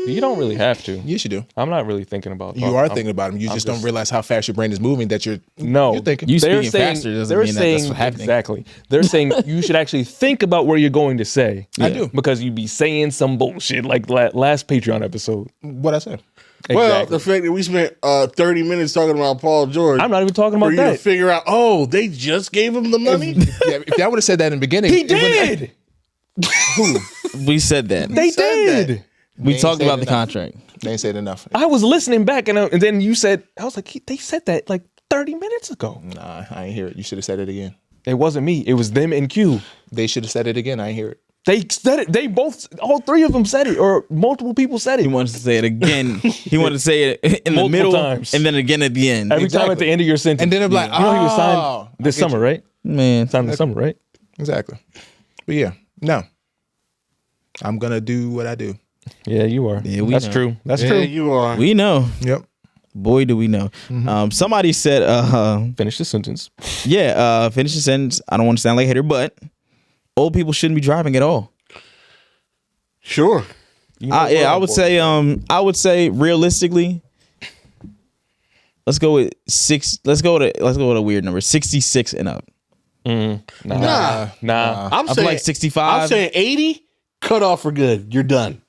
Speaker 1: You don't really have to.
Speaker 2: Yes, you do.
Speaker 1: I'm not really thinking about.
Speaker 2: You are thinking about them. You just don't realize how fast your brain is moving that you're
Speaker 1: No,
Speaker 2: you're thinking.
Speaker 3: You
Speaker 1: they're
Speaker 3: speaking
Speaker 1: saying,
Speaker 3: faster doesn't
Speaker 1: they're
Speaker 3: mean that
Speaker 1: saying
Speaker 3: that's what's happening.
Speaker 1: exactly. They're saying you should actually think about what you're going to say.
Speaker 2: I do.
Speaker 1: Because you'd be saying some bullshit like last Patreon episode.
Speaker 2: What I said.
Speaker 4: Well,
Speaker 1: Exactly.
Speaker 4: the fact that we spent 30 minutes talking about Paul George.
Speaker 1: I'm not even talking
Speaker 4: for
Speaker 1: about
Speaker 4: you to
Speaker 1: that.
Speaker 4: figure out, oh, they just gave him the money?
Speaker 2: Yeah, if I would have said that in the beginning,
Speaker 1: He
Speaker 2: it wouldn't-
Speaker 1: did.
Speaker 3: We said that.
Speaker 1: They
Speaker 4: said
Speaker 1: did.
Speaker 4: that.
Speaker 3: We
Speaker 2: ain't
Speaker 3: talked
Speaker 2: said
Speaker 3: about the
Speaker 2: enough.
Speaker 3: contract.
Speaker 2: They ain't said enough.
Speaker 1: I was listening back and then you said, I was like, they said that like 30 minutes ago.
Speaker 2: Nah, I ain't hear it. You should have said it again.
Speaker 1: It wasn't me. It was them and Q.
Speaker 2: They should have said it again. I ain't hear it.
Speaker 1: They said it. They both, all three of them said it, or multiple people said
Speaker 3: He
Speaker 1: it.
Speaker 3: wanted to say it again. He wanted to say it in the
Speaker 1: Multiple
Speaker 3: middle
Speaker 1: times.
Speaker 3: and then again at the end.
Speaker 1: Every time at
Speaker 2: Exactly.
Speaker 1: the end of your sentence.
Speaker 2: And then they're like,
Speaker 1: you know he was
Speaker 2: oh,
Speaker 1: signed this
Speaker 2: I get
Speaker 1: summer,
Speaker 2: you.
Speaker 1: right?
Speaker 3: Man,
Speaker 1: It's not in the summer, right?
Speaker 2: Exactly. But yeah, no. I'm gonna do what I do.
Speaker 1: Yeah, you are.
Speaker 3: Yeah, we
Speaker 1: That's
Speaker 3: know.
Speaker 1: true. That's
Speaker 4: Yeah,
Speaker 1: true.
Speaker 4: you are.
Speaker 3: we know.
Speaker 2: Yep.
Speaker 3: Boy, do we know. Somebody said,
Speaker 1: Finish the sentence.
Speaker 3: finish the sentence. I don't want to sound like a hater, but old people shouldn't be driving at all.
Speaker 4: Sure.
Speaker 1: You know
Speaker 3: I would say realistically, let's go with six. Let's go with a weird number, 66 and up.
Speaker 1: Nah.
Speaker 4: I'm
Speaker 3: I feel
Speaker 4: saying
Speaker 3: like 65.
Speaker 4: I'm saying 80. Cut off for good. You're done.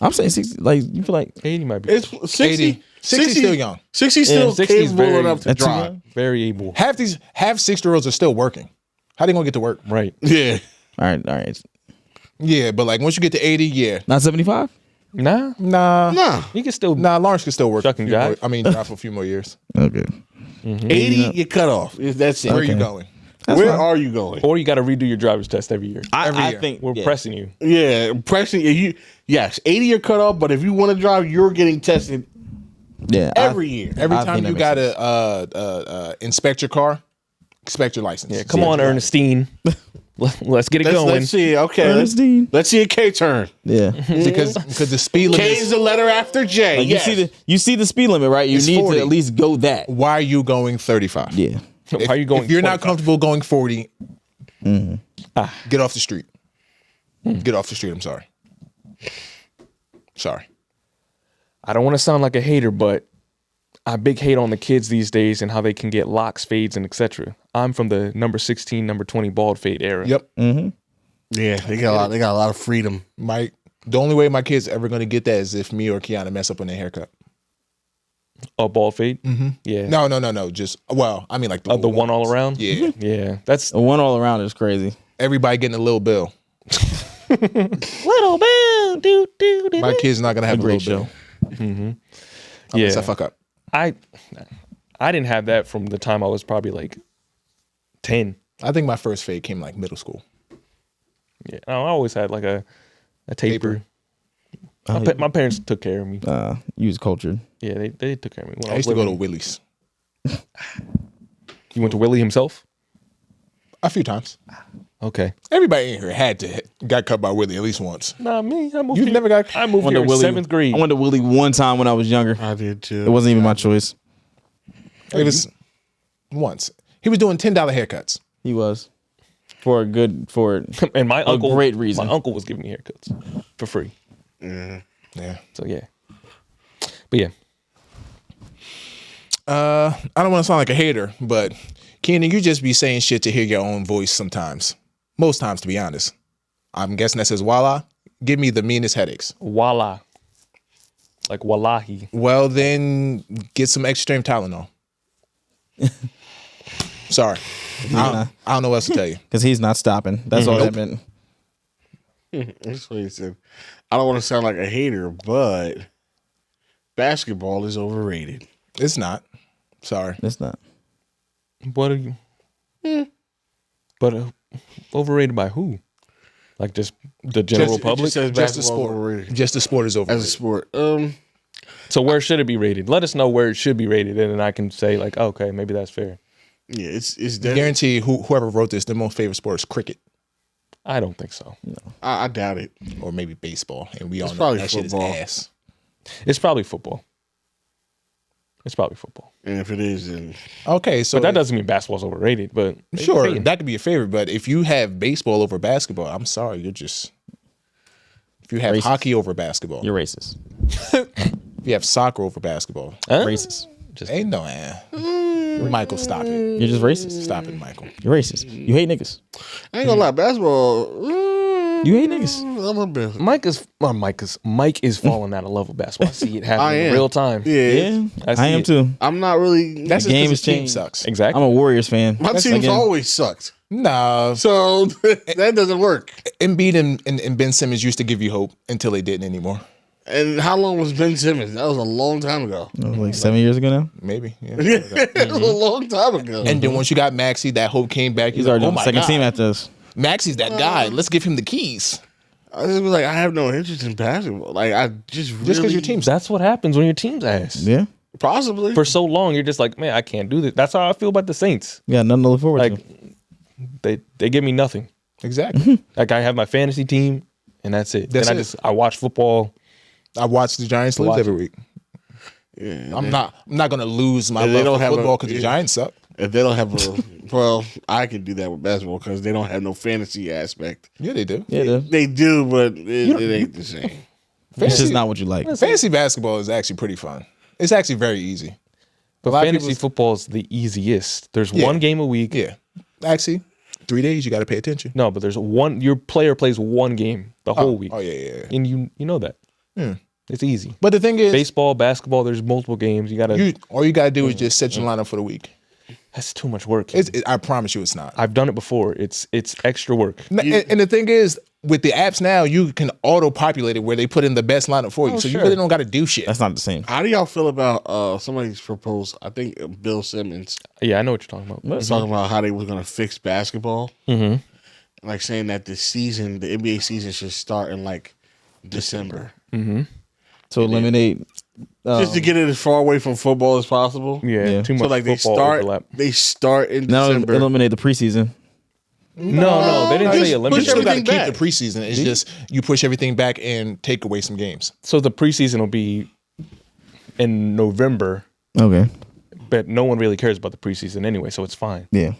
Speaker 3: I'm saying 60. Like you feel like
Speaker 1: 80 might be.
Speaker 4: It's 60.
Speaker 2: 80. 60 still young.
Speaker 4: 60 still
Speaker 1: 60 is
Speaker 4: capable
Speaker 1: very-
Speaker 4: enough to
Speaker 3: that's too
Speaker 4: drive.
Speaker 3: young.
Speaker 1: Very able.
Speaker 2: Half 6-year-olds are still working. How they gonna get to work?
Speaker 1: Right.
Speaker 4: Yeah.
Speaker 3: all right.
Speaker 2: Yeah, but like once you get to 80, yeah.
Speaker 3: Not 75.
Speaker 1: Nah.
Speaker 2: Nah.
Speaker 1: You can still.
Speaker 2: Lawrence can still work.
Speaker 1: Shuck and
Speaker 2: a few more-
Speaker 1: jive.
Speaker 2: I mean, drive for a few more years.
Speaker 3: Okay.
Speaker 4: 80, you cut off. That's it.
Speaker 2: Where are you
Speaker 3: Okay.
Speaker 2: going?
Speaker 4: Where are you going?
Speaker 1: Or you got to redo your driver's test every year.
Speaker 3: I
Speaker 2: year.
Speaker 3: think
Speaker 1: We're
Speaker 3: yeah.
Speaker 1: pressing you.
Speaker 4: Yeah, pressing you. Yes, 80 you're cut off, but if you want to drive, you're getting tested
Speaker 3: Yeah,
Speaker 4: every year.
Speaker 2: Every
Speaker 3: I
Speaker 2: time
Speaker 3: think
Speaker 2: you
Speaker 3: that
Speaker 2: gotta inspect your car, inspect your license.
Speaker 1: Yeah, come on, Ernestine. Let's get it going.
Speaker 4: Let's see. Okay,
Speaker 3: Ernestine.
Speaker 4: let's see a K turn.
Speaker 3: Yeah.
Speaker 2: because the speed limit.
Speaker 4: K is the letter after J.
Speaker 3: Like
Speaker 4: yes.
Speaker 3: you see the speed limit, right? You
Speaker 2: It's
Speaker 3: need
Speaker 2: 40.
Speaker 3: to at least go that.
Speaker 2: Why are you going 35?
Speaker 3: Yeah.
Speaker 1: Why are you going?
Speaker 2: If you're not
Speaker 1: 25?
Speaker 2: comfortable going 40,
Speaker 3: Mm-hmm.
Speaker 2: get off the street. Get off the street. I'm sorry. Sorry.
Speaker 1: I don't want to sound like a hater, but I big hate on the kids these days and how they can get locks, fades, and etc. I'm from the number 16, number 20 bald fade era.
Speaker 2: Yep.
Speaker 4: Yeah, they got a lot of freedom.
Speaker 2: The only way my kids ever going to get that is if me or Kiana mess up on their haircut.
Speaker 1: A bald fade. Mm-hmm. Yeah.
Speaker 2: No. Just I mean like the
Speaker 1: one all around.
Speaker 2: Yeah.
Speaker 1: Yeah. That's
Speaker 3: The one all around is crazy.
Speaker 2: Everybody getting a little bill.
Speaker 1: little bell. Do.
Speaker 2: My kid's not going to have a
Speaker 3: Great
Speaker 2: little
Speaker 3: show.
Speaker 2: bill. Unless I fuck up.
Speaker 1: I didn't have that from the time I was probably like 10.
Speaker 2: I think my first fade came like middle school.
Speaker 1: Yeah. I always had like a taper. My parents took care of me.
Speaker 3: You was cultured.
Speaker 1: Yeah, they took care of me. When
Speaker 2: I used to go to
Speaker 1: living.
Speaker 2: Willie's
Speaker 1: You went to Willie himself?
Speaker 2: a few times.
Speaker 1: Okay.
Speaker 2: Everybody in here got cut by Willie at least once.
Speaker 1: Nah, me. I moved
Speaker 2: You've
Speaker 1: here.
Speaker 2: never got-
Speaker 1: I moved here in 7th grade.
Speaker 3: I went to Willie one time when I was younger.
Speaker 4: I did too.
Speaker 3: It wasn't even my choice.
Speaker 2: It was once. He was doing $10 haircuts.
Speaker 3: He was for
Speaker 1: And my uncle,
Speaker 3: great reason.
Speaker 1: My uncle was giving me haircuts for free.
Speaker 2: Yeah.
Speaker 1: So yeah. But yeah.
Speaker 2: I don't want to sound like a hater, but Keenan, you just be saying shit to hear your own voice sometimes. Most times, to be honest. I'm guessing that says voila. Give me the meanest headaches.
Speaker 1: Voila. Like wallahi.
Speaker 2: Well, then get some extra strength Tylenol. Sorry. I don't know what else to tell you.
Speaker 3: because he's not stopping. That's all that meant.
Speaker 4: That's what he said. I don't want to sound like a hater, but basketball is overrated.
Speaker 2: It's not. Sorry.
Speaker 3: It's not.
Speaker 1: What are you? But overrated by who? Like just the general
Speaker 2: Just-
Speaker 1: public?
Speaker 4: It says
Speaker 2: Just the
Speaker 4: basketball
Speaker 2: sport.
Speaker 4: overrated.
Speaker 2: Just the sport is over.
Speaker 4: As a sport.
Speaker 1: So where should it be rated? Let us know where it should be rated, and then I can say like, okay, maybe that's fair.
Speaker 4: Yeah, it's
Speaker 2: Guarantee whoever wrote this, their most favorite sport is cricket
Speaker 1: I don't think so.
Speaker 4: I doubt it.
Speaker 2: or maybe baseball, and we all know
Speaker 4: probably
Speaker 2: that
Speaker 4: football.
Speaker 2: shit is ass.
Speaker 1: It's probably football. It's probably football.
Speaker 4: And if it is, then
Speaker 2: Okay, so
Speaker 1: But that doesn't mean basketball's overrated. But
Speaker 2: sure that could be a favorite, but if you have baseball over basketball, I'm sorry, you're just. If you have
Speaker 3: Racist.
Speaker 2: hockey over basketball,
Speaker 3: You're racist.
Speaker 2: if you have soccer over basketball,
Speaker 1: Huh?
Speaker 3: Racist.
Speaker 1: Just
Speaker 2: ain't no. Michael, stop it.
Speaker 3: You're just racist.
Speaker 2: Stop it, Michael.
Speaker 3: You're racist. You hate niggas.
Speaker 4: I ain't gonna lie, basketball.
Speaker 3: You hate niggas.
Speaker 4: I'm a bit.
Speaker 1: Mike is falling out of love with basketball. I see it happening in real time.
Speaker 4: Yeah,
Speaker 3: Yeah,
Speaker 1: I see
Speaker 3: I am
Speaker 1: it.
Speaker 3: too.
Speaker 4: I'm not really.
Speaker 2: That's
Speaker 3: The
Speaker 2: just
Speaker 3: game
Speaker 2: 'cause
Speaker 3: has
Speaker 2: his team
Speaker 3: changed.
Speaker 2: sucks.
Speaker 1: Exactly.
Speaker 3: I'm a Warriors fan.
Speaker 4: My team's
Speaker 3: Again.
Speaker 4: always sucked.
Speaker 2: Nah,
Speaker 4: So that doesn't work.
Speaker 2: Embiid and Ben Simmons used to give you hope until they didn't anymore.
Speaker 4: And how long was Ben Simmons? That was a long time ago.
Speaker 3: Like 7 years ago now.
Speaker 2: Maybe. Yeah.
Speaker 4: It was a long time ago.
Speaker 2: And then once you got Maxey, that hope came back.
Speaker 3: He's
Speaker 2: He's like,
Speaker 3: already
Speaker 2: oh
Speaker 3: on the
Speaker 2: my
Speaker 3: second
Speaker 2: God.
Speaker 3: team after us.
Speaker 2: Maxey's that guy. Let's give him the keys.
Speaker 4: I just was like, I have no interest in basketball. Like, I just really,
Speaker 2: Just because your team's
Speaker 1: That's what happens when your team's ass.
Speaker 3: Yeah,
Speaker 4: possibly.
Speaker 1: For so long, you're just like, man, I can't do this. That's how I feel about the Saints.
Speaker 3: you got nothing to look forward
Speaker 1: Like
Speaker 3: to.
Speaker 1: They give me nothing.
Speaker 2: Exactly.
Speaker 1: Like I have my fantasy team, and that's it.
Speaker 2: That's
Speaker 1: and
Speaker 2: it.
Speaker 1: I watch football.
Speaker 2: I watch the Giants lose
Speaker 1: watch
Speaker 2: every week.
Speaker 5: Yeah,
Speaker 2: I'm not going to lose my
Speaker 5: And they
Speaker 2: love
Speaker 5: don't
Speaker 2: for
Speaker 5: have
Speaker 2: football
Speaker 5: a-
Speaker 2: because the
Speaker 5: yeah.
Speaker 2: Giants suck.
Speaker 5: if they don't have a well, I can do that with basketball because they don't have no fantasy aspect.
Speaker 2: Yeah, they do.
Speaker 3: Yeah,
Speaker 5: They do, but it ain't the same.
Speaker 3: it's
Speaker 2: Fantasy,
Speaker 3: just not what you like.
Speaker 2: fantasy basketball is actually pretty fun. It's actually very easy.
Speaker 1: But
Speaker 2: A lot of
Speaker 1: fantasy
Speaker 2: people's-
Speaker 1: football is the easiest. There's
Speaker 2: Yeah.
Speaker 1: one game a week.
Speaker 2: Yeah. Actually, 3 days you got to pay attention.
Speaker 1: No, but there's one. Your player plays one game the whole week,
Speaker 2: Oh, yeah.
Speaker 1: and you know that. It's easy.
Speaker 2: But the thing is,
Speaker 1: Baseball, basketball. There's multiple games. You gotta.
Speaker 2: all you got to do is just set your lineup for the week.
Speaker 1: That's too much work.
Speaker 2: I promise you it's not.
Speaker 1: I've done it before. It's extra work.
Speaker 2: And the thing is, with the apps now, you can auto-populate it where they put in the best lineup for you. So you
Speaker 1: sure.
Speaker 2: really don't got to do shit.
Speaker 3: That's not the same.
Speaker 5: How do y'all feel about somebody's proposed? I think Bill Simmons
Speaker 1: Yeah, I know what you're talking about.
Speaker 5: was talking about how they was going to fix basketball. Like saying that the NBA season should start in like December.
Speaker 3: To eliminate.
Speaker 5: Just to get it as far away from football as possible.
Speaker 1: Yeah, too much
Speaker 5: So like they
Speaker 1: football
Speaker 5: start
Speaker 1: overlap.
Speaker 5: in
Speaker 3: Not
Speaker 5: December.
Speaker 3: eliminate the preseason.
Speaker 1: No, they didn't say
Speaker 5: just
Speaker 2: You
Speaker 1: eliminate.
Speaker 2: still got to
Speaker 5: everything
Speaker 2: keep
Speaker 5: back.
Speaker 2: the preseason. It's just you push everything back and take away some games.
Speaker 1: So the preseason will be in November,
Speaker 3: Okay.
Speaker 1: but no one really cares about the preseason anyway, so it's fine.
Speaker 3: Yeah.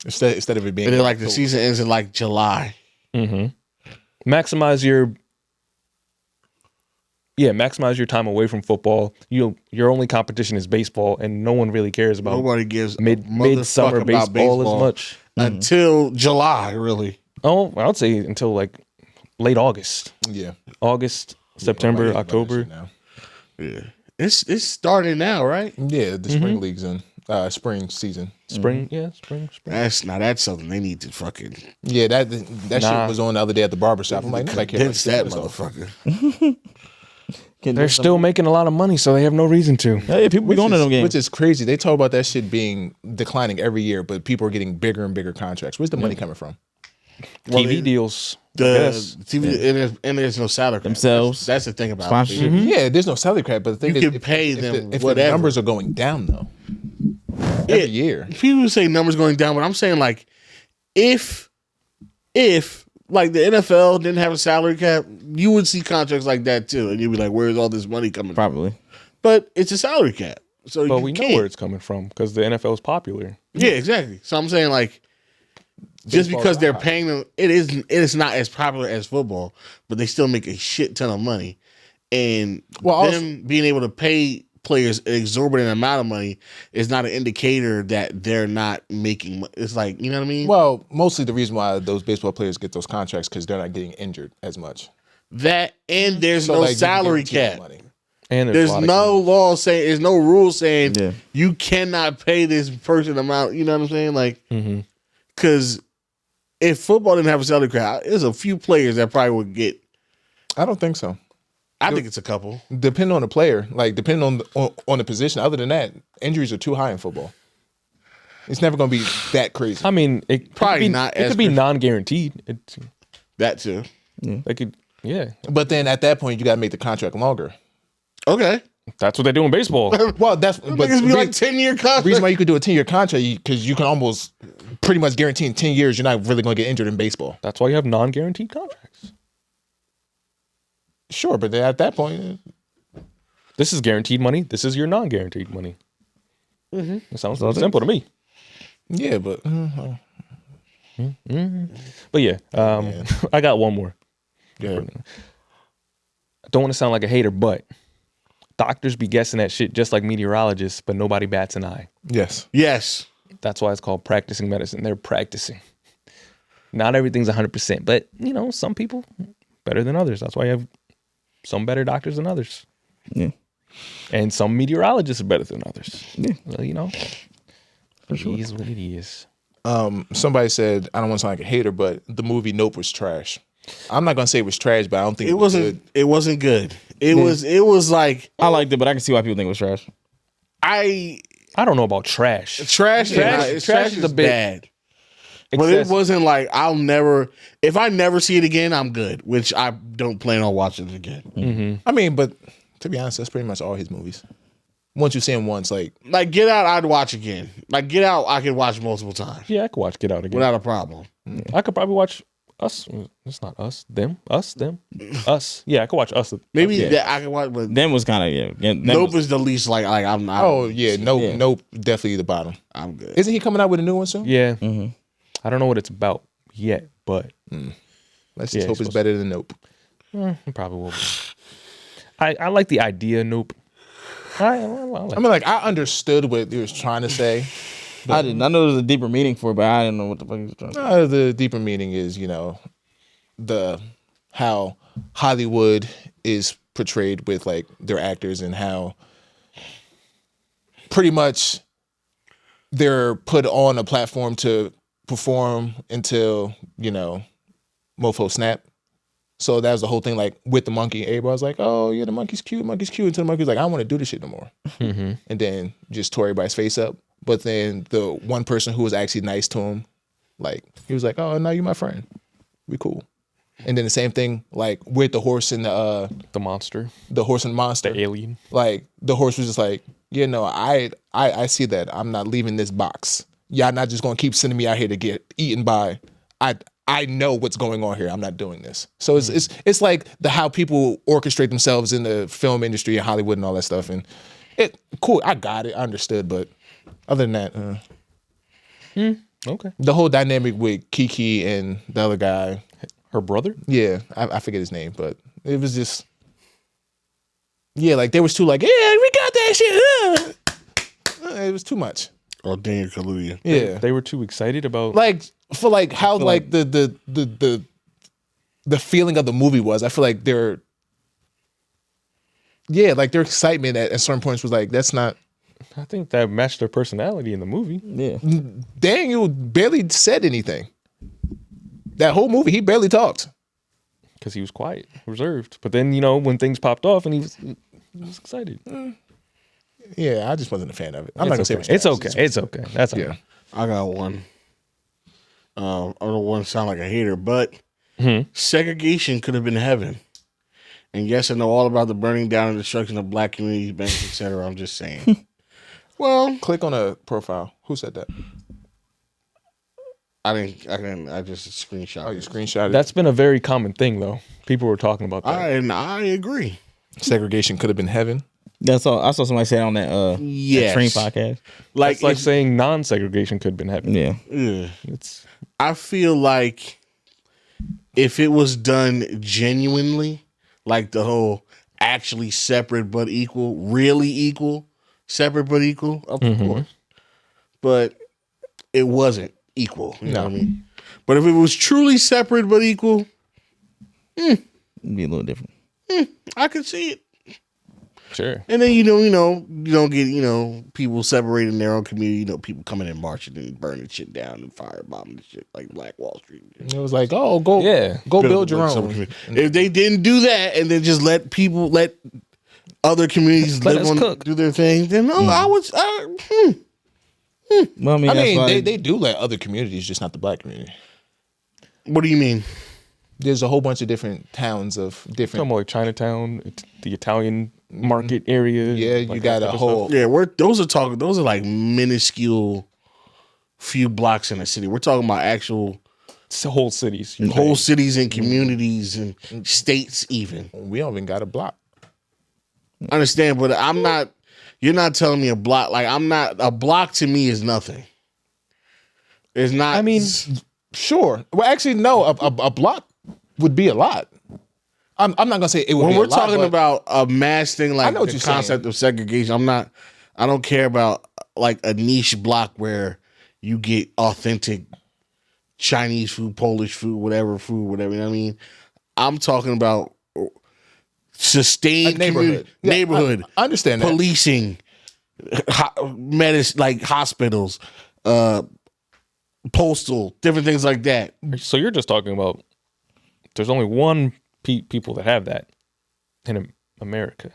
Speaker 2: Instead of it being
Speaker 5: And then like the season ends in like July.
Speaker 1: Maximize your time away from football. Your only competition is baseball, and no one really cares about
Speaker 5: Nobody gives a
Speaker 1: midsummer
Speaker 5: motherfucker about
Speaker 1: baseball as much.
Speaker 5: until July, really.
Speaker 1: Oh, I would say until like late August,
Speaker 2: Yeah.
Speaker 1: August, September,
Speaker 2: Nobody
Speaker 1: October.
Speaker 2: now.
Speaker 5: Yeah, it's starting now, right?
Speaker 2: Yeah, the spring leagues in spring season.
Speaker 1: Spring. Spring.
Speaker 5: That's something they need to fucking
Speaker 2: Yeah, that
Speaker 1: Nah.
Speaker 2: shit was on the other day at the barbershop. I'm like, nobody cares.
Speaker 5: condense that motherfucker.
Speaker 1: They're still making a lot of money, so they have no reason to.
Speaker 3: Hey, people be going to them games.
Speaker 2: Which is crazy. They talk about that shit being declining every year, but people are getting bigger and bigger contracts. Where's the money coming from?
Speaker 1: TV deals. I
Speaker 5: The
Speaker 1: guess.
Speaker 5: TV and there's no salary cap.
Speaker 3: Themselves.
Speaker 5: That's the thing about
Speaker 3: Sponsorship.
Speaker 5: it.
Speaker 2: Yeah, there's no salary cap, but the thing
Speaker 5: You
Speaker 2: is,
Speaker 5: can pay them
Speaker 2: if the
Speaker 5: whatever.
Speaker 2: numbers are going down though, every year.
Speaker 5: People say numbers going down, but I'm saying like if like the NFL didn't have a salary cap, you would see contracts like that too, and you'd be like, "Where's all this money coming from?"
Speaker 3: Probably.
Speaker 5: But it's a salary cap, so
Speaker 1: But
Speaker 5: you
Speaker 1: we know
Speaker 5: can't.
Speaker 1: where it's coming from because the NFL is popular.
Speaker 5: Yeah, exactly. So I'm saying like, just because they're paying them, it is not as popular as football, but they still make a shit ton of money, and them being able to pay players an exorbitant amount of money is not an indicator that they're not making. It's like, you know what I mean?
Speaker 2: Well, mostly the reason why those baseball players get those contracts because they're not getting injured as much.
Speaker 5: That and there's
Speaker 2: So,
Speaker 5: no
Speaker 2: like, you can
Speaker 5: salary
Speaker 2: guarantee them
Speaker 5: cap.
Speaker 2: money.
Speaker 1: And
Speaker 5: There's
Speaker 1: a lot of
Speaker 5: no law saying, there's no rule saying
Speaker 3: Yeah.
Speaker 5: you cannot pay this person amount. You know what I'm saying? Like, because if football didn't have a salary cap, there's a few players that probably would get.
Speaker 2: I don't think so.
Speaker 5: I think it's a couple.
Speaker 2: Depending on the player, like depending on the position. Other than that, injuries are too high in football. It's never going to be that crazy.
Speaker 1: I mean, it
Speaker 5: Probably
Speaker 1: could be,
Speaker 5: not
Speaker 1: It
Speaker 5: as
Speaker 1: could be
Speaker 5: crazy.
Speaker 1: non-guaranteed.
Speaker 5: That too.
Speaker 1: They could, yeah.
Speaker 2: But then at that point, you got to make the contract longer.
Speaker 5: Okay.
Speaker 1: That's what they do in baseball.
Speaker 2: Well, that's but
Speaker 5: Niggas be like 10-year contract.
Speaker 2: reason why you could do a 10-year contract because you can almost pretty much guarantee in 10 years you're not really going to get injured in baseball.
Speaker 1: That's why you have non-guaranteed contracts.
Speaker 2: Sure, but then at that point,
Speaker 1: This is guaranteed money. This is your non-guaranteed money. It sounds simple to me.
Speaker 2: yeah, but
Speaker 1: But yeah, I got one more.
Speaker 2: yeah.
Speaker 1: I don't want to sound like a hater, but doctors be guessing at shit just like meteorologists, but nobody bats an eye.
Speaker 2: Yes.
Speaker 5: Yes.
Speaker 1: That's why it's called practicing medicine. They're practicing. Not everything's 100%, but you know, some people better than others. That's why you have some better doctors than others.
Speaker 3: Yeah.
Speaker 1: And some meteorologists are better than others.
Speaker 3: Yeah.
Speaker 1: Well, you know, it is what it is.
Speaker 2: Somebody said, I don't want to sound like a hater, but the movie Nope was trash. I'm not going to say it was trash, but I don't think
Speaker 5: It
Speaker 2: was
Speaker 5: wasn't.
Speaker 2: good.
Speaker 5: It wasn't good. It was like
Speaker 3: I liked it, but I can see why people think it was trash.
Speaker 5: I
Speaker 1: I don't know about trash.
Speaker 5: trash.
Speaker 1: Trash
Speaker 5: Trash
Speaker 1: is
Speaker 5: is
Speaker 1: a bit
Speaker 5: bad. But it wasn't like if I never see it again, I'm good. Which I don't plan on watching it again.
Speaker 2: I mean, but to be honest, that's pretty much all his movies. once you see him once, like
Speaker 4: Get Out, I'd watch again. Like Get Out, I could watch multiple times
Speaker 1: Yeah, I could watch Get Out again.
Speaker 4: without a problem.
Speaker 1: I could probably watch Us. It's not Us. Them. Us. Them. Us. Yeah, I could watch Us.
Speaker 4: Maybe
Speaker 1: Yeah.
Speaker 4: that I could watch, but
Speaker 3: Them was kind of
Speaker 4: Nope is the least like I'm not.
Speaker 2: oh yeah, nope, definitely the bottom.
Speaker 4: I'm good.
Speaker 2: Isn't he coming out with a new one soon?
Speaker 1: Yeah. I don't know what it's about yet, but
Speaker 2: Let's
Speaker 1: Yeah,
Speaker 2: just hope
Speaker 1: it's
Speaker 2: it's better than Nope.
Speaker 1: it probably will be. I like the idea. Nope. I like
Speaker 2: I mean, like I understood what he was trying to say.
Speaker 3: I didn't. I know there's a deeper meaning for it, but I didn't know what the fuck he was trying to say.
Speaker 2: The deeper meaning is, how Hollywood is portrayed with like their actors and how pretty much they're put on a platform to perform until, mofo snap. So that was the whole thing, like with the monkey. Everybody was like, "Oh yeah, the monkey's cute, monkey's cute." Until the monkey's like, "I don't want to do this shit no more," and then just tore everybody's face up. But then the one person who was actually nice to him, like he was like, "Oh no, you my friend, we cool." And then the same thing, like with the horse and
Speaker 1: the monster,
Speaker 2: the horse and monster,
Speaker 1: the alien.
Speaker 2: like the horse was just like, "Yeah, no, I see that. I'm not leaving this box. Y'all not just gonna keep sending me out here to get eaten by. I know what's going on here. I'm not doing this." So it's like how people orchestrate themselves in the film industry and Hollywood and all that stuff. And cool. I got it. I understood. But other than that,
Speaker 1: Okay.
Speaker 2: the whole dynamic with Kiki and the other guy,
Speaker 1: Her brother.
Speaker 2: yeah, I forget his name, but it was just, yeah, like they was too like, yeah, we got that shit. It was too much.
Speaker 4: Or Daniel Kaluuya.
Speaker 2: Yeah,
Speaker 1: They were too excited about.
Speaker 2: like for like how like the feeling of the movie was. I feel like their excitement at certain points was like, that's not.
Speaker 1: I think that matched their personality in the movie.
Speaker 3: Yeah.
Speaker 2: Daniel barely said anything. That whole movie, he barely talked.
Speaker 1: Because he was quiet, reserved. But then, when things popped off and he was excited.
Speaker 2: Yeah, I just wasn't a fan of it. I'm not gonna say
Speaker 1: It's okay. It's okay. That's all
Speaker 2: Yeah.
Speaker 1: right.
Speaker 4: I got one. I don't want to sound like a hater, but segregation could have been heaven. And yes, I know all about the burning down and destruction of black communities, banks, etc. I'm just saying. Well,
Speaker 2: Click on a profile. Who said that?
Speaker 4: I just screenshot.
Speaker 2: Oh, you screenshotted.
Speaker 1: That's been a very common thing, though. People were talking about that.
Speaker 4: And I agree.
Speaker 2: Segregation could have been heaven.
Speaker 3: That's all. I saw somebody say it on that
Speaker 4: Yes.
Speaker 3: Train podcast.
Speaker 1: It's like
Speaker 4: if-
Speaker 1: saying non-segregation could have been happening.
Speaker 3: Yeah.
Speaker 4: Ugh.
Speaker 1: It's
Speaker 4: I feel like if it was done genuinely, like the whole actually separate but equal, really equal, separate but equal, of course. But it wasn't equal. You know what I mean? But if it was truly separate but equal,
Speaker 3: It'd be a little different.
Speaker 4: I could see it.
Speaker 1: sure.
Speaker 4: And then you don't get people separating their own community. People coming and marching and burning shit down and firebombing and shit like Black Wall Street.
Speaker 2: It was like, oh, go build your own.
Speaker 4: If they didn't do that and then just let other communities
Speaker 1: Let
Speaker 4: live
Speaker 1: us
Speaker 4: on,
Speaker 1: cook.
Speaker 4: do their thing, then I would.
Speaker 3: Well, I mean,
Speaker 2: I
Speaker 3: that's
Speaker 2: mean,
Speaker 3: why
Speaker 2: they do let other communities, just not the black community.
Speaker 4: What do you mean?
Speaker 2: There's a whole bunch of different towns of different.
Speaker 1: Talking about like Chinatown, the Italian market area.
Speaker 2: Yeah,
Speaker 1: like
Speaker 2: you got
Speaker 1: that
Speaker 2: a
Speaker 1: type of
Speaker 2: whole.
Speaker 4: Yeah, those are like minuscule few blocks in a city. We're talking about actual
Speaker 1: stuff. Whole cities.
Speaker 4: whole cities and communities and states even.
Speaker 2: We don't even got a block.
Speaker 4: I understand, but I'm not. You're not telling me a block. Like I'm not. A block to me is nothing. It's not.
Speaker 1: I mean,
Speaker 2: Sure. Well, actually, no. A block would be a lot. I'm not gonna say it would.
Speaker 4: when
Speaker 2: be
Speaker 4: we're
Speaker 2: a lot,
Speaker 4: talking
Speaker 2: but
Speaker 4: about a mass thing, like
Speaker 2: know what
Speaker 4: the
Speaker 2: you're
Speaker 4: concept of segregation, I'm not. I don't care about like a niche block where you get authentic Chinese food, Polish food, whatever. You know what I mean? I'm talking about sustained
Speaker 2: A neighborhood. Yeah,
Speaker 4: neighborhood.
Speaker 2: I understand that.
Speaker 4: Policing, medicine, like hospitals, postal, different things like that.
Speaker 1: so you're just talking about there's only one people that have that in America.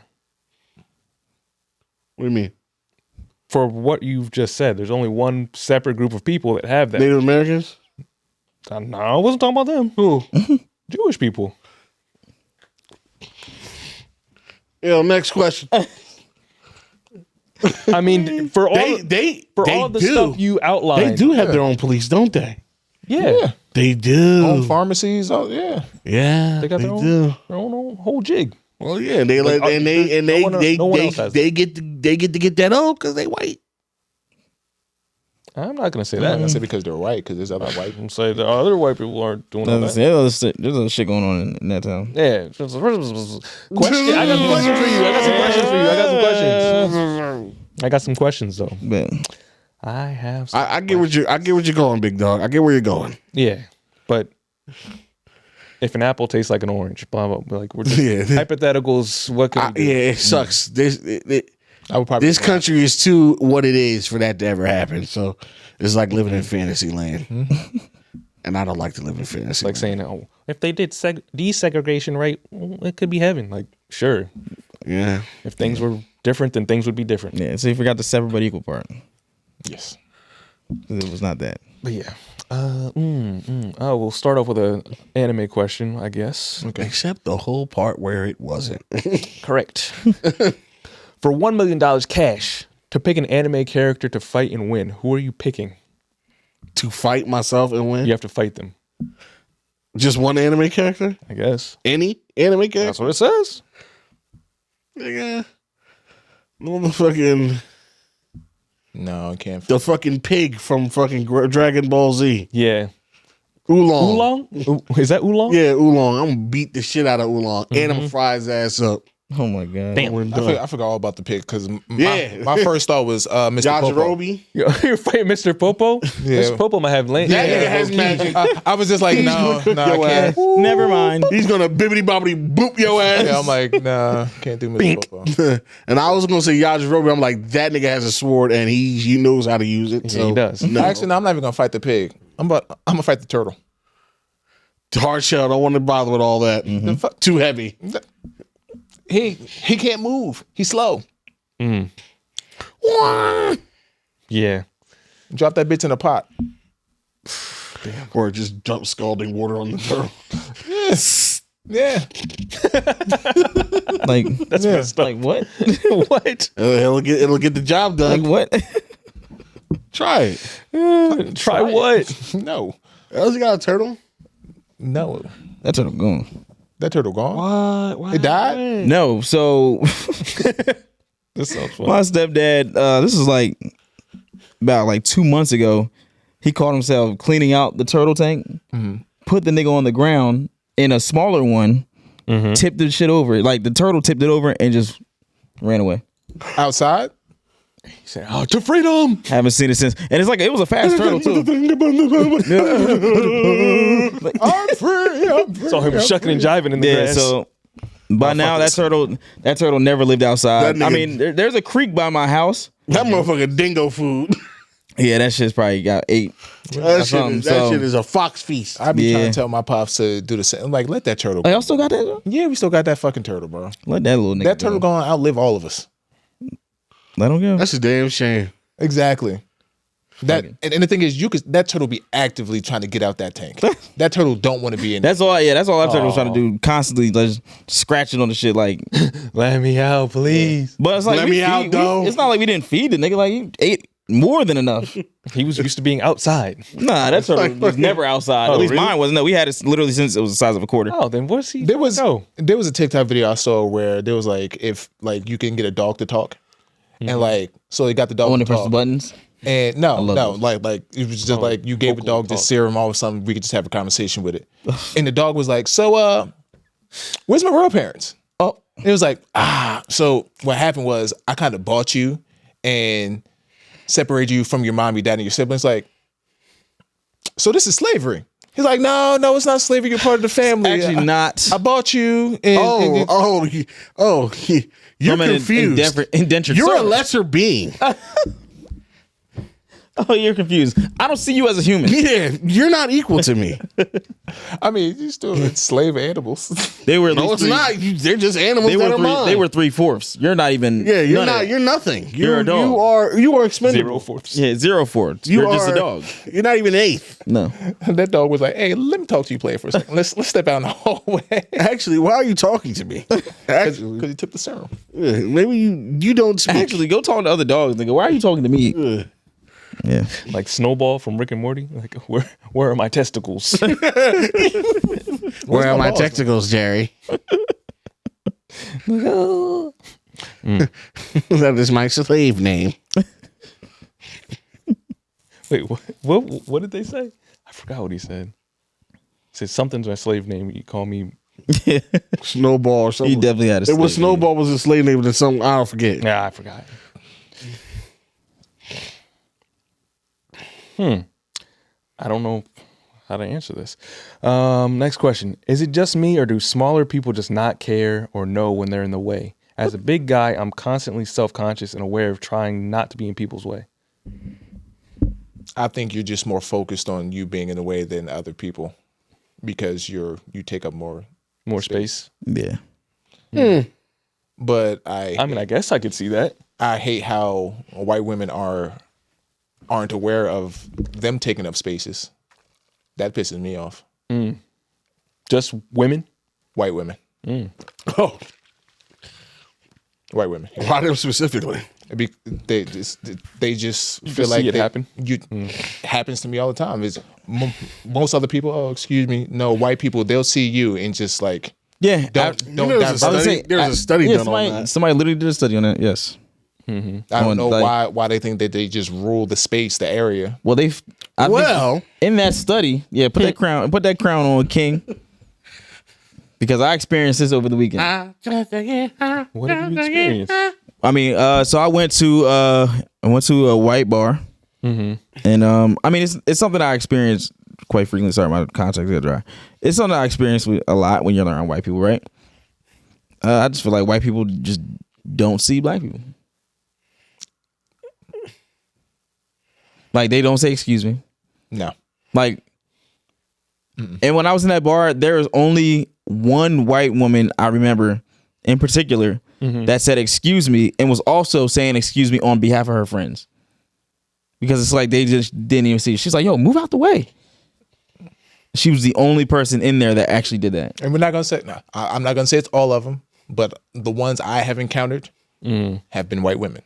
Speaker 4: What do you mean?
Speaker 1: For what you've just said, there's only one separate group of people that have that.
Speaker 4: Native Americans?
Speaker 1: No, I wasn't talking about them.
Speaker 4: Who?
Speaker 1: Jewish people.
Speaker 4: Next question.
Speaker 1: I mean, for all
Speaker 4: They
Speaker 1: all the
Speaker 4: do.
Speaker 1: stuff you outlined,
Speaker 4: They do have their own police, don't they?
Speaker 1: Yeah,
Speaker 4: They do.
Speaker 2: Home pharmacies. Oh yeah.
Speaker 4: Yeah,
Speaker 1: they got their
Speaker 4: do.
Speaker 1: own whole jig.
Speaker 4: Well, yeah, they let
Speaker 1: no one else has
Speaker 4: they get to get that on because they white.
Speaker 1: I'm not gonna say
Speaker 2: I'm not
Speaker 1: that.
Speaker 2: gonna say because they're white, because there's other white.
Speaker 1: I'm say the other white people aren't doing all that.
Speaker 3: There's other shit going on in that town.
Speaker 1: Yeah. Question. I got some questions for you. I got some questions though.
Speaker 3: But
Speaker 1: I have. Some
Speaker 4: I get what you're going, big dog. I get where you're going.
Speaker 1: Yeah, but if an apple tastes like an orange, blah blah. Blah, like we're just hypotheticals. What could we do?
Speaker 4: Yeah, it sucks.
Speaker 2: I would probably
Speaker 4: This country is too what it is for that to ever happen. So it's like living in fantasy land, and I don't like to live in fantasy.
Speaker 1: Like saying, oh, if they did desegregation right, it could be heaven. Like, sure,
Speaker 4: yeah,
Speaker 1: if things were different, then things would be different.
Speaker 3: yeah, so you forgot the separate but equal part.
Speaker 2: yes.
Speaker 3: It was not that.
Speaker 1: But yeah, oh, we'll start off with an anime question, I guess.
Speaker 4: okay. Except the whole part where it wasn't.
Speaker 1: Correct. For $1 million cash to pick an anime character to fight and win, who are you picking?
Speaker 4: To fight myself and win.
Speaker 1: You have to fight them,
Speaker 4: Just one anime character.
Speaker 1: I guess.
Speaker 4: Any anime character.
Speaker 1: That's what it says.
Speaker 4: Yeah. The fucking
Speaker 2: No, I can't.
Speaker 4: the fucking pig from fucking Dragon Ball Z.
Speaker 1: Yeah.
Speaker 4: Oolong.
Speaker 1: Oolong? Is that Oolong?
Speaker 4: Yeah, Oolong. I'm gonna beat the shit out of Oolong and I'm gonna fry his ass up.
Speaker 3: Oh my god.
Speaker 1: Damn.
Speaker 4: We're done.
Speaker 2: I forgot all about the pick because
Speaker 4: Yeah.
Speaker 2: my first thought was Mr. Popo.
Speaker 4: Yajirobe.
Speaker 1: You're fighting Mr. Popo?
Speaker 2: Yeah.
Speaker 1: Mr. Popo might have land.
Speaker 4: That nigga has magic.
Speaker 2: I was just like, no,
Speaker 4: cook
Speaker 2: I
Speaker 4: your
Speaker 2: can't.
Speaker 4: ass.
Speaker 3: Never mind.
Speaker 4: He's gonna bibbity bobbity boop your ass.
Speaker 2: Yeah, I'm like, nah, can't do Mr. Popo.
Speaker 4: And I was gonna say Yajirobe. I'm like, that nigga has a sword and he knows how to use it.
Speaker 1: Yeah,
Speaker 4: So
Speaker 1: he does.
Speaker 4: No.
Speaker 2: Actually, no, I'm not even gonna fight the pig. I'm gonna fight the turtle.
Speaker 4: Hard shell. Don't want to bother with all that.
Speaker 2: The fuck?
Speaker 4: Too heavy.
Speaker 2: He can't move. He's slow.
Speaker 1: Yeah.
Speaker 2: Drop that bitch in a pot.
Speaker 4: Or just dump scalding water on the turtle.
Speaker 2: Yes. Yeah.
Speaker 3: Like
Speaker 1: That's messed up.
Speaker 3: like what?
Speaker 1: What?
Speaker 4: It'll get the job done.
Speaker 3: Like what?
Speaker 4: Try it.
Speaker 1: Try what?
Speaker 2: No.
Speaker 4: Else you got a turtle?
Speaker 2: No.
Speaker 3: That turtle gone.
Speaker 2: That turtle gone.
Speaker 4: What?
Speaker 2: It died?
Speaker 3: No, so
Speaker 1: This sounds fun.
Speaker 3: my stepdad, this is like about like 2 months ago. He caught himself cleaning out the turtle tank, put the nigga on the ground in a smaller one, tipped the shit over. Like the turtle tipped it over and just ran away.
Speaker 2: Outside?
Speaker 1: He said, "Oh, to freedom!"
Speaker 3: Haven't seen it since. And it's like it was a fast turtle too.
Speaker 2: I'm free.
Speaker 1: Saw him shucking and jiving in the
Speaker 3: Yeah,
Speaker 1: grass.
Speaker 3: so by now that turtle never lived outside.
Speaker 4: That
Speaker 3: I
Speaker 4: nigga-
Speaker 3: mean, there's a creek by my house.
Speaker 4: That motherfucker dingo food.
Speaker 3: Yeah, that shit's probably got 8.
Speaker 4: That
Speaker 3: something,
Speaker 4: shit is a fox feast.
Speaker 2: I be trying
Speaker 3: Yeah.
Speaker 2: to tell my pops to do the same. I'm like, let that turtle
Speaker 3: Oh,
Speaker 2: go.
Speaker 3: y'all still got that?
Speaker 2: Yeah, we still got that fucking turtle, bro.
Speaker 3: Let that little nigga
Speaker 2: That turtle
Speaker 3: go.
Speaker 2: gonna outlive all of us.
Speaker 3: Let him go.
Speaker 4: That's a damn shame.
Speaker 2: Exactly. That and the thing is, that turtle be actively trying to get out that tank. That turtle don't want to be in.
Speaker 3: That's all. Yeah, that's all that turtle was trying to do. Constantly just scratching on the shit. Like,
Speaker 1: Let me out, please.
Speaker 3: but it's like
Speaker 4: Let
Speaker 3: we
Speaker 4: me out, though.
Speaker 3: It's not like we didn't feed the nigga. Like he ate more than enough.
Speaker 1: He was used to being outside.
Speaker 3: Nah, that turtle was never outside.
Speaker 1: Oh,
Speaker 3: At least
Speaker 1: really?
Speaker 3: mine wasn't. No, we had it literally since it was the size of a quarter.
Speaker 1: Oh, then what's he?
Speaker 2: there was
Speaker 1: No.
Speaker 2: a TikTok video I saw where there was like if like you can get a dog to talk, and like so he got the dog
Speaker 3: When
Speaker 2: to
Speaker 3: they press the
Speaker 2: talk.
Speaker 3: buttons.
Speaker 2: And
Speaker 3: love
Speaker 2: no,
Speaker 3: those.
Speaker 2: like it was just like you gave a
Speaker 1: vocal
Speaker 2: dog this
Speaker 1: talk.
Speaker 2: serum, all of a sudden we could just have a conversation with it. And the dog was like, "So, where's my real parents?"
Speaker 3: Oh,
Speaker 2: It was like, so what happened was I kind of bought you and separated you from your mom, your dad, and your siblings. Like, so this is slavery. He's like, no, it's not slavery. You're part of the family.
Speaker 3: actually not.
Speaker 2: I bought you. And
Speaker 4: You're
Speaker 3: I'm an
Speaker 4: confused.
Speaker 3: indentured
Speaker 4: You're a
Speaker 3: servant.
Speaker 4: lesser being.
Speaker 3: Oh, you're confused. I don't see you as a human.
Speaker 4: Yeah, you're not equal to me.
Speaker 2: I mean, you still slave animals.
Speaker 3: They were at
Speaker 4: No,
Speaker 3: least
Speaker 4: it's not. They're just animals
Speaker 3: They
Speaker 4: that
Speaker 3: were
Speaker 4: are mine.
Speaker 3: They were 3/4. You're not even.
Speaker 4: Yeah, you're
Speaker 3: none of
Speaker 4: not.
Speaker 3: it.
Speaker 4: You're nothing.
Speaker 3: You're a dog.
Speaker 4: You are expendable.
Speaker 1: 0/4.
Speaker 3: Yeah, 0/4. You're just a dog.
Speaker 4: You're not even eighth.
Speaker 3: No.
Speaker 2: That dog was like, "Hey, let me talk to you, player, for a second. Let's step out in the hallway."
Speaker 4: Actually, why are you talking to me? Actually,
Speaker 2: Because he took the serum.
Speaker 4: maybe you don't speak.
Speaker 3: Actually, go talk to other dogs. Nigga, why are you talking to me? Yeah.
Speaker 1: Like Snowball from Rick and Morty. Like, where are my testicles?
Speaker 4: Where are my testicles, Jerry? That is my slave name.
Speaker 1: Wait, what did they say? I forgot what he said. He said something's my slave name. You call me.
Speaker 4: Snowball or something.
Speaker 3: He definitely had a
Speaker 4: It was
Speaker 3: slave name.
Speaker 4: Snowball was a slave name, and something I don't forget.
Speaker 1: Nah, I forgot. I don't know how to answer this. Next question. Is it just me, or do smaller people just not care or know when they're in the way? As a big guy, I'm constantly self-conscious and aware of trying not to be in people's way.
Speaker 2: I think you're just more focused on you being in the way than other people because you take up more
Speaker 1: Space.
Speaker 3: Yeah.
Speaker 2: But
Speaker 1: I mean, I guess I could see that.
Speaker 2: I hate how white women aren't aware of them taking up spaces. That pisses me off.
Speaker 1: Just women.
Speaker 2: White women.
Speaker 4: Oh,
Speaker 2: White women.
Speaker 4: why them specifically?
Speaker 2: They just feel
Speaker 1: just
Speaker 2: like
Speaker 1: see it happen?
Speaker 2: Happens to me all the time. Is most other people? Oh, excuse me. No, white people. They'll see you and just like
Speaker 3: Yeah.
Speaker 2: don't
Speaker 4: There's a study done on that.
Speaker 3: Somebody literally did a study on that. Yes.
Speaker 2: I don't know
Speaker 3: like-
Speaker 2: why they think that they just rule the space, the area.
Speaker 3: Well,
Speaker 4: Well-
Speaker 3: in that study, yeah, put that crown on, King. Because I experienced this over the weekend.
Speaker 1: What have you experienced?
Speaker 3: I mean, so I went to a white bar, and I mean, it's something I experienced quite frequently. Sorry, my contacts got dry. It's something I experience with a lot when you're around white people, right? I just feel like white people just don't see black people. Like they don't say excuse me.
Speaker 2: No.
Speaker 3: Like, and when I was in that bar, there was only one white woman I remember in particular that said excuse me and was also saying excuse me on behalf of her friends. Because it's like they just didn't even see it. She's like, yo, move out the way. She was the only person in there that actually did that.
Speaker 2: And we're not gonna say no. I'm not gonna say it's all of them, but the ones I have encountered have been white women.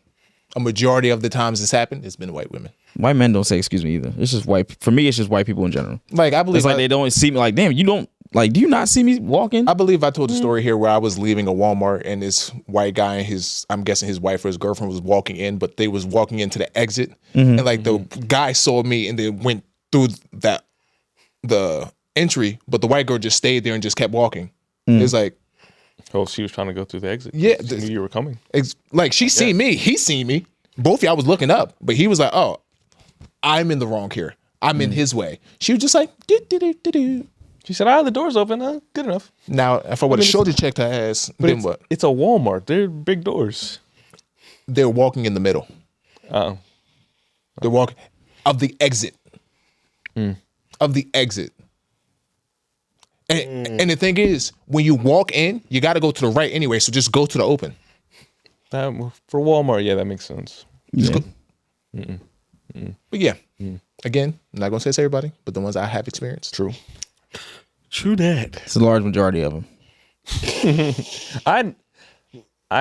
Speaker 2: A majority of the times this happened, it's been white women.
Speaker 3: White men don't say excuse me either. It's just white. For me, it's just white people in general.
Speaker 2: Like I believe
Speaker 3: It's like they don't see me. Like, damn, you don't like. Do you not see me walking?
Speaker 2: I believe I told the story here where I was leaving a Walmart and this white guy and I'm guessing his wife or his girlfriend was walking in, but they was walking into the exit, and like the guy saw me and then went through the entry, but the white girl just stayed there and just kept walking. It's like,
Speaker 1: Oh, she was trying to go through the exit.
Speaker 2: Yeah,
Speaker 1: She knew you were coming.
Speaker 2: like she seen me, he seen me. Both of y'all was looking up, but he was like, "Oh, I'm in the wrong here. I'm in his way." She was just like, "Do."
Speaker 1: She said, the door's open. Good enough.
Speaker 2: Now, if I would have shoulder checked her ass, then what?
Speaker 1: It's a Walmart. They're big doors.
Speaker 2: They're walking in the middle.
Speaker 1: Oh.
Speaker 2: They're walking of the exit. Of the exit. And the thing is, when you walk in, you got to go to the right anyway. So just go to the open.
Speaker 1: For Walmart, yeah, that makes sense.
Speaker 2: But yeah, again, I'm not gonna say it's everybody, but the ones I have experienced.
Speaker 1: True.
Speaker 4: True that.
Speaker 3: It's a large majority of them.
Speaker 1: I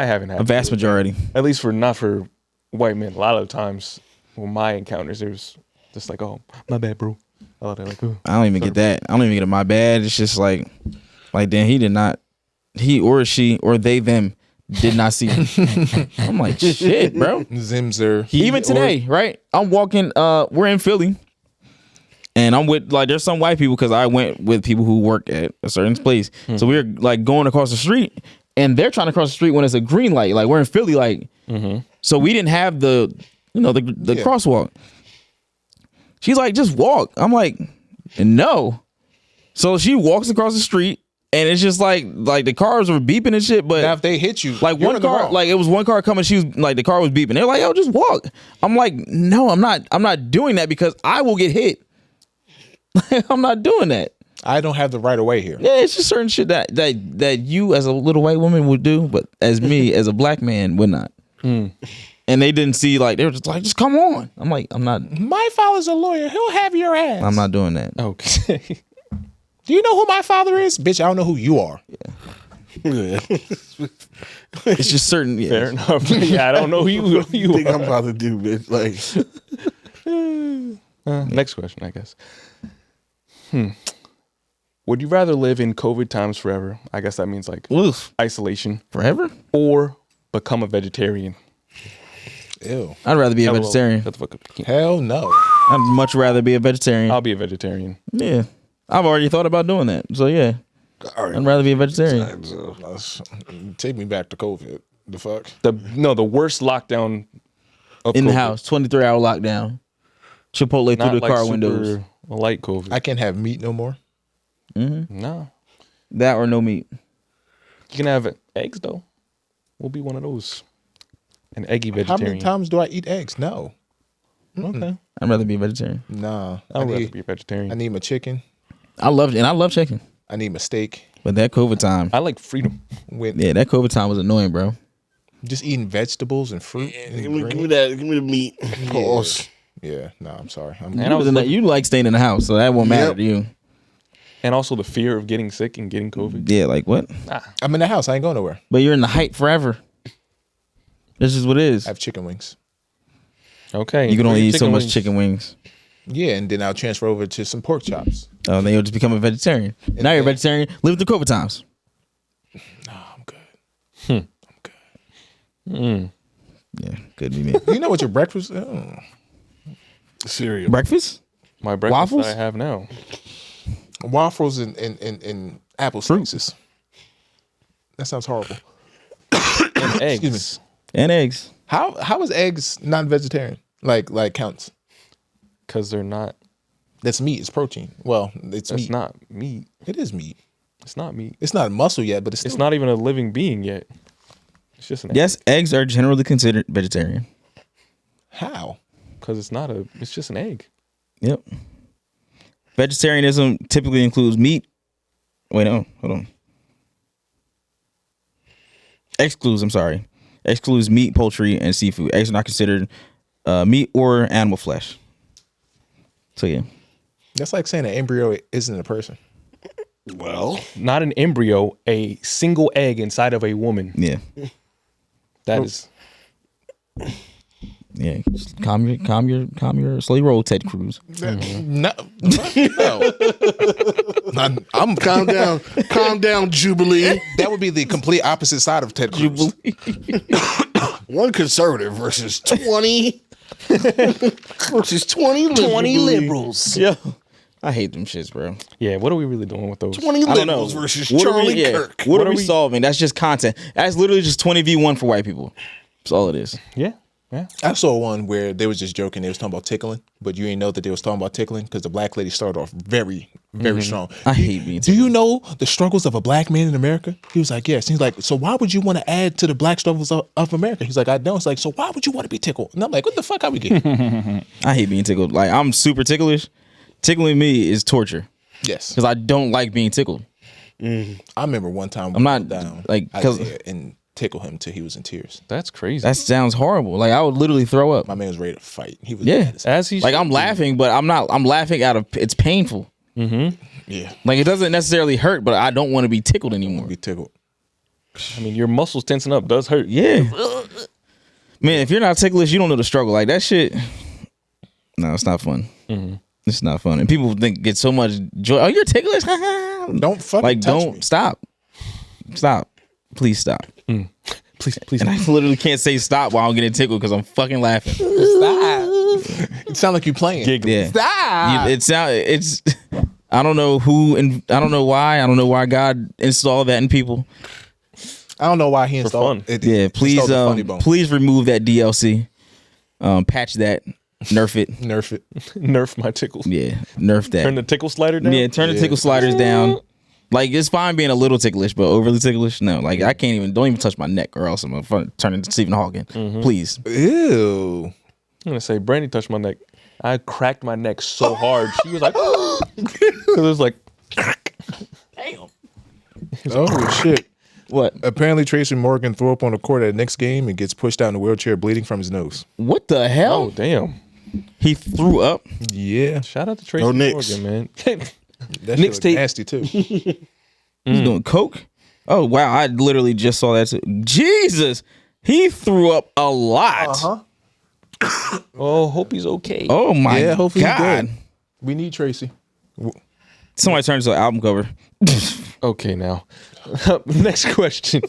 Speaker 1: haven't had
Speaker 3: A vast majority.
Speaker 1: At least not for white men. A lot of the times with my encounters, there's just like, oh, my bad, bro. Oh, they're like, oh.
Speaker 3: I don't even get that. I don't even get it. My bad. It's just like then he or she or they them did not see me. I'm like, shit, bro.
Speaker 2: Zimzer.
Speaker 3: Even today, right? I'm walking. We're in Philly, and I'm with there's some white people because I went with people who work at a certain place. So we're like going across the street, and they're trying to cross the street when it's a green light. Like we're in Philly, so we didn't have the crosswalk. She's like, just walk. I'm like, no. So she walks across the street, And it's just like the cars were beeping and shit, but
Speaker 2: Now if they hit you,
Speaker 3: like
Speaker 2: you're
Speaker 3: one
Speaker 2: in the
Speaker 3: car,
Speaker 2: wrong.
Speaker 3: like it was one car coming, she was like the car was beeping. They're like, yo, just walk. I'm like, no, I'm not doing that because I will get hit. I'm not doing that.
Speaker 2: I don't have the right of way here.
Speaker 3: Yeah, it's just certain shit that you as a little white woman would do, but as me as a black man would not. And they didn't see, like, they were just like, just come on. I'm like, I'm not
Speaker 2: My father's a lawyer. He'll have your ass.
Speaker 3: I'm not doing that.
Speaker 1: Okay.
Speaker 2: Do you know who my father is? Bitch, I don't know who you are.
Speaker 4: Yeah.
Speaker 3: It's just certain. Yeah.
Speaker 1: Fair enough. Yeah, I don't know who you
Speaker 4: think
Speaker 1: are.
Speaker 4: I'm about to do, bitch. Like,
Speaker 1: Next question, I guess. Would you rather live in COVID times forever? I guess that means like
Speaker 3: Oof.
Speaker 1: isolation,
Speaker 3: Forever?
Speaker 1: or become a vegetarian.
Speaker 2: Ew.
Speaker 3: I'd rather be a
Speaker 1: Hello.
Speaker 3: vegetarian.
Speaker 1: Shut the fuck up.
Speaker 2: Hell no.
Speaker 3: I'd much rather be a vegetarian.
Speaker 1: I'll be a vegetarian.
Speaker 3: Yeah. I've already thought about doing that. So yeah.
Speaker 4: all right.
Speaker 3: I'd rather be a vegetarian.
Speaker 2: Take me back to COVID. The fuck?
Speaker 1: The worst lockdown of
Speaker 3: In the
Speaker 1: COVID.
Speaker 3: house. 23-hour lockdown. Chipotle
Speaker 1: Not
Speaker 3: through the
Speaker 1: like
Speaker 3: car
Speaker 1: super
Speaker 3: windows.
Speaker 1: light COVID.
Speaker 2: I can't have meat no more.
Speaker 1: No.
Speaker 3: That or no meat.
Speaker 1: You can have eggs though. We'll be one of those. An eggy
Speaker 2: How
Speaker 1: vegetarian.
Speaker 2: many times do I eat eggs? No.
Speaker 1: Okay.
Speaker 3: I'd rather be a vegetarian.
Speaker 2: Nah.
Speaker 1: I would rather be a vegetarian.
Speaker 2: I need my chicken.
Speaker 3: I love chicken.
Speaker 2: I need my steak.
Speaker 3: But that COVID time.
Speaker 1: I like freedom.
Speaker 2: With
Speaker 3: Yeah, that COVID time was annoying, bro.
Speaker 2: just eating vegetables and fruit. and
Speaker 4: Give me
Speaker 2: grains.
Speaker 4: that. Give me the meat. Pause.
Speaker 2: Yeah, no, I'm sorry.
Speaker 1: And I was
Speaker 3: You like staying in the house, so that won't matter
Speaker 4: Yep.
Speaker 3: to you.
Speaker 1: And also the fear of getting sick and getting COVID.
Speaker 3: Yeah, like what?
Speaker 2: I'm in the house. I ain't going nowhere.
Speaker 3: But you're in the height forever. This is what it is.
Speaker 2: I have chicken wings.
Speaker 1: Okay.
Speaker 3: You can only
Speaker 1: Free
Speaker 3: eat so much
Speaker 1: wings.
Speaker 3: chicken wings.
Speaker 2: Yeah, and then I'll transfer over to some pork chops.
Speaker 3: Then you'll just become a vegetarian. Now you're a vegetarian. Live through COVID times.
Speaker 2: No, I'm good. I'm good.
Speaker 3: Yeah, could be me.
Speaker 2: You know what your breakfast? Oh.
Speaker 4: Cereal.
Speaker 3: Breakfast?
Speaker 1: My breakfast
Speaker 3: Waffles?
Speaker 1: that I have now.
Speaker 2: Waffles and apple slices. That sounds horrible.
Speaker 1: And eggs.
Speaker 2: Excuse
Speaker 3: And eggs.
Speaker 2: How is eggs non-vegetarian? Like counts.
Speaker 1: Because they're not.
Speaker 2: That's meat. It's protein. Well, it's
Speaker 1: It's
Speaker 2: meat.
Speaker 1: not meat.
Speaker 2: It is meat.
Speaker 1: It's not meat.
Speaker 2: It's not muscle yet, but it's still.
Speaker 1: It's not even a living being yet. It's just an egg.
Speaker 3: Yes, eggs are generally considered vegetarian.
Speaker 2: How?
Speaker 1: Because it's not a. It's just an egg.
Speaker 3: Yep. Vegetarianism typically includes meat. Wait, no, hold on. Excludes meat, poultry, and seafood. Eggs are not considered meat or animal flesh. So yeah.
Speaker 2: That's like saying an embryo isn't a person.
Speaker 4: Well,
Speaker 1: Not an embryo, a single egg inside of a woman.
Speaker 3: Yeah.
Speaker 1: That is.
Speaker 3: Yeah. Just calm your slowly roll, Ted Cruz.
Speaker 2: No.
Speaker 4: I'm calm down, Jubilee.
Speaker 2: That would be the complete opposite side of Ted Cruz.
Speaker 4: One conservative versus 20 liberals.
Speaker 3: Yeah. I hate them shits, bro.
Speaker 1: Yeah, what are we really doing with those?
Speaker 4: 20
Speaker 3: I don't know.
Speaker 4: liberals versus
Speaker 3: What
Speaker 4: Charlie
Speaker 3: are we,
Speaker 4: Kirk.
Speaker 3: What are we solving? That's just content. That's literally just 20v1 for white people. That's all it is.
Speaker 1: Yeah. Yeah.
Speaker 2: I saw one where they was just joking. They was talking about tickling, but you ain't know that they was talking about tickling because the black lady started off very, very strong.
Speaker 3: I hate being
Speaker 2: Do you know the struggles of a black man in America? He was like, yes. He's like, so why would you want to add to the black struggles of America? He's like, I don't. It's like, so why would you want to be tickled? And I'm like, what the fuck are we getting?
Speaker 3: I hate being tickled. Like, I'm super ticklish. Tickling me is torture
Speaker 2: Yes.
Speaker 3: because I don't like being tickled.
Speaker 2: I remember one time
Speaker 3: I'm not,
Speaker 2: went down
Speaker 3: like, 'cause-
Speaker 2: Isaiah and tickle him till he was in tears.
Speaker 1: That's crazy.
Speaker 3: That sounds horrible. Like, I would literally throw up.
Speaker 2: My man was ready to fight. He was
Speaker 3: Yeah.
Speaker 2: mad as hell.
Speaker 1: As he
Speaker 3: Like, I'm laughing, but I'm laughing out of, it's painful.
Speaker 2: Yeah.
Speaker 3: Like, it doesn't necessarily hurt, but I don't want to be tickled anymore.
Speaker 2: Be tickled.
Speaker 1: I mean, your muscles tensing up does hurt.
Speaker 3: Yeah. Man, if you're not ticklish, you don't know the struggle. Like, that shit, no, it's not fun. It's not fun. And people think get so much joy. Oh, you're ticklish?
Speaker 2: Don't fucking
Speaker 3: Like,
Speaker 2: touch
Speaker 3: don't,
Speaker 2: me.
Speaker 3: stop. Stop. Please stop.
Speaker 1: Please.
Speaker 3: And I literally can't say stop while I'm getting tickled because I'm fucking laughing.
Speaker 2: It sounds like you playing.
Speaker 1: Giggling.
Speaker 3: Yeah.
Speaker 2: Stop.
Speaker 3: It's I don't know who and I don't know why God installed that in people.
Speaker 2: I don't know why he installed
Speaker 1: fun.
Speaker 2: it.
Speaker 3: Yeah, please
Speaker 2: installed the funny bone.
Speaker 3: please remove that DLC. Patch that. Nerf it.
Speaker 2: Nerf it.
Speaker 1: Nerf my tickles.
Speaker 3: Yeah, nerf that.
Speaker 1: Turn the tickle slider down.
Speaker 3: Yeah, turn the tickle sliders down. Like, it's fine being a little ticklish, but overly ticklish, no. Like, I can't even, don't even touch my neck or else I'm going to turn into Stephen Hawking. Please.
Speaker 2: Ew.
Speaker 1: I'm gonna say Brandy touched my neck. I cracked my neck so hard. She was like, it was like,
Speaker 3: Damn.
Speaker 2: Oh, shit.
Speaker 3: What?
Speaker 2: Apparently, Tracy Morgan threw up on the court at the next game and gets pushed out in a wheelchair bleeding from his nose.
Speaker 3: What the hell?
Speaker 1: oh damn.
Speaker 3: He threw up?
Speaker 2: Yeah.
Speaker 1: Shout out to Tracy
Speaker 5: Go Knicks.
Speaker 1: Morgan, man.
Speaker 2: That
Speaker 1: Knicks
Speaker 2: shit
Speaker 1: tape.
Speaker 2: nasty, too.
Speaker 3: He's doing coke? Oh, wow. I literally just saw that too. Jesus. He threw up a lot.
Speaker 1: Oh, hope he's okay.
Speaker 3: Oh, my
Speaker 2: Yeah, hopefully he's
Speaker 3: God.
Speaker 2: good. We need Tracy.
Speaker 3: Somebody turned to an album cover.
Speaker 1: Okay, now. Next question.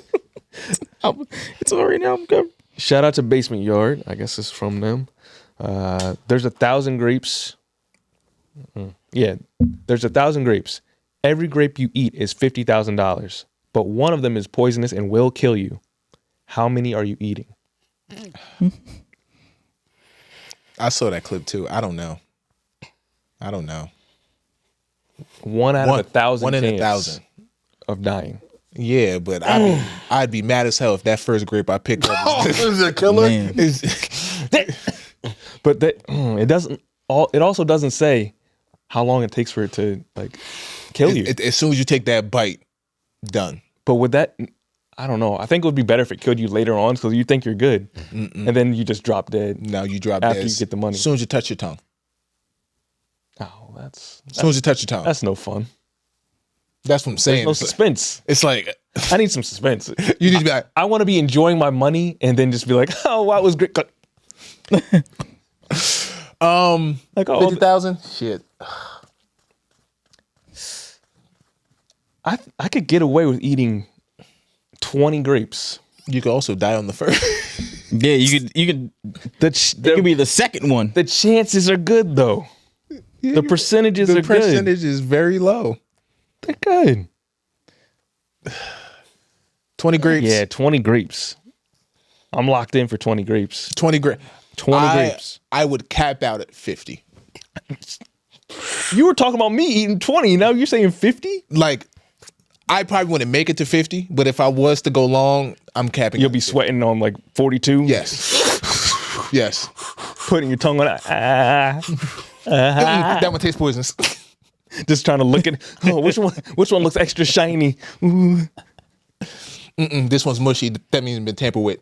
Speaker 3: It's already an album cover.
Speaker 1: Shout out to Basement Yard. I guess it's from them. There's 1,000 grapes. Yeah, there's 1,000 grapes. Every grape you eat is $50,000, but one of them is poisonous and will kill you. How many are you eating?
Speaker 2: I saw that clip, too. I don't know.
Speaker 1: One out of 1,000
Speaker 2: One in
Speaker 1: chance
Speaker 2: 1,000.
Speaker 1: of dying.
Speaker 2: Yeah, but I'd be mad as hell if that first grape I picked up
Speaker 5: Is a killer?
Speaker 3: Man.
Speaker 1: But that it doesn't. It also doesn't say how long it takes for it to like kill you.
Speaker 2: as soon as you take that bite, done.
Speaker 1: But with that, I don't know. I think it would be better if it killed you later on because you think you're good, and then you just drop dead.
Speaker 2: Now you drop
Speaker 1: After
Speaker 2: dead
Speaker 1: you get the money.
Speaker 2: As soon as you touch your tongue.
Speaker 1: Oh, that's
Speaker 2: As soon as you touch your tongue.
Speaker 1: that's no fun.
Speaker 2: That's what I'm saying.
Speaker 1: No
Speaker 2: It's like-
Speaker 1: suspense.
Speaker 2: It's like
Speaker 1: I need some suspense.
Speaker 2: you need to be like,
Speaker 1: I want to be enjoying my money and then just be like, oh, wow, it was great. Like oh,
Speaker 2: 50,000? Shit.
Speaker 1: I could get away with eating 20 grapes.
Speaker 2: You could also die on the first.
Speaker 3: Yeah, you could. That could be the second one.
Speaker 1: The chances are good though. The percentages
Speaker 2: The
Speaker 1: are
Speaker 2: percentage is very low.
Speaker 1: good. They're good.
Speaker 2: 20 grapes.
Speaker 1: Yeah, 20 grapes. I'm locked in for 20 grapes.
Speaker 2: 20 grapes.
Speaker 1: 20 grapes.
Speaker 2: I would cap out at 50.
Speaker 1: You were talking about me eating 20. Now you're saying 50?
Speaker 2: Like, I probably wouldn't make it to 50, but if I was to go long, I'm capping.
Speaker 1: You'll
Speaker 2: at
Speaker 1: be
Speaker 2: 50.
Speaker 1: sweating on like 42.
Speaker 2: Yes. Yes.
Speaker 1: Putting your tongue on it.
Speaker 2: That one tastes poisonous.
Speaker 1: Just trying to look at which one looks extra shiny. Ooh.
Speaker 2: This one's mushy. That means it's been tampered with.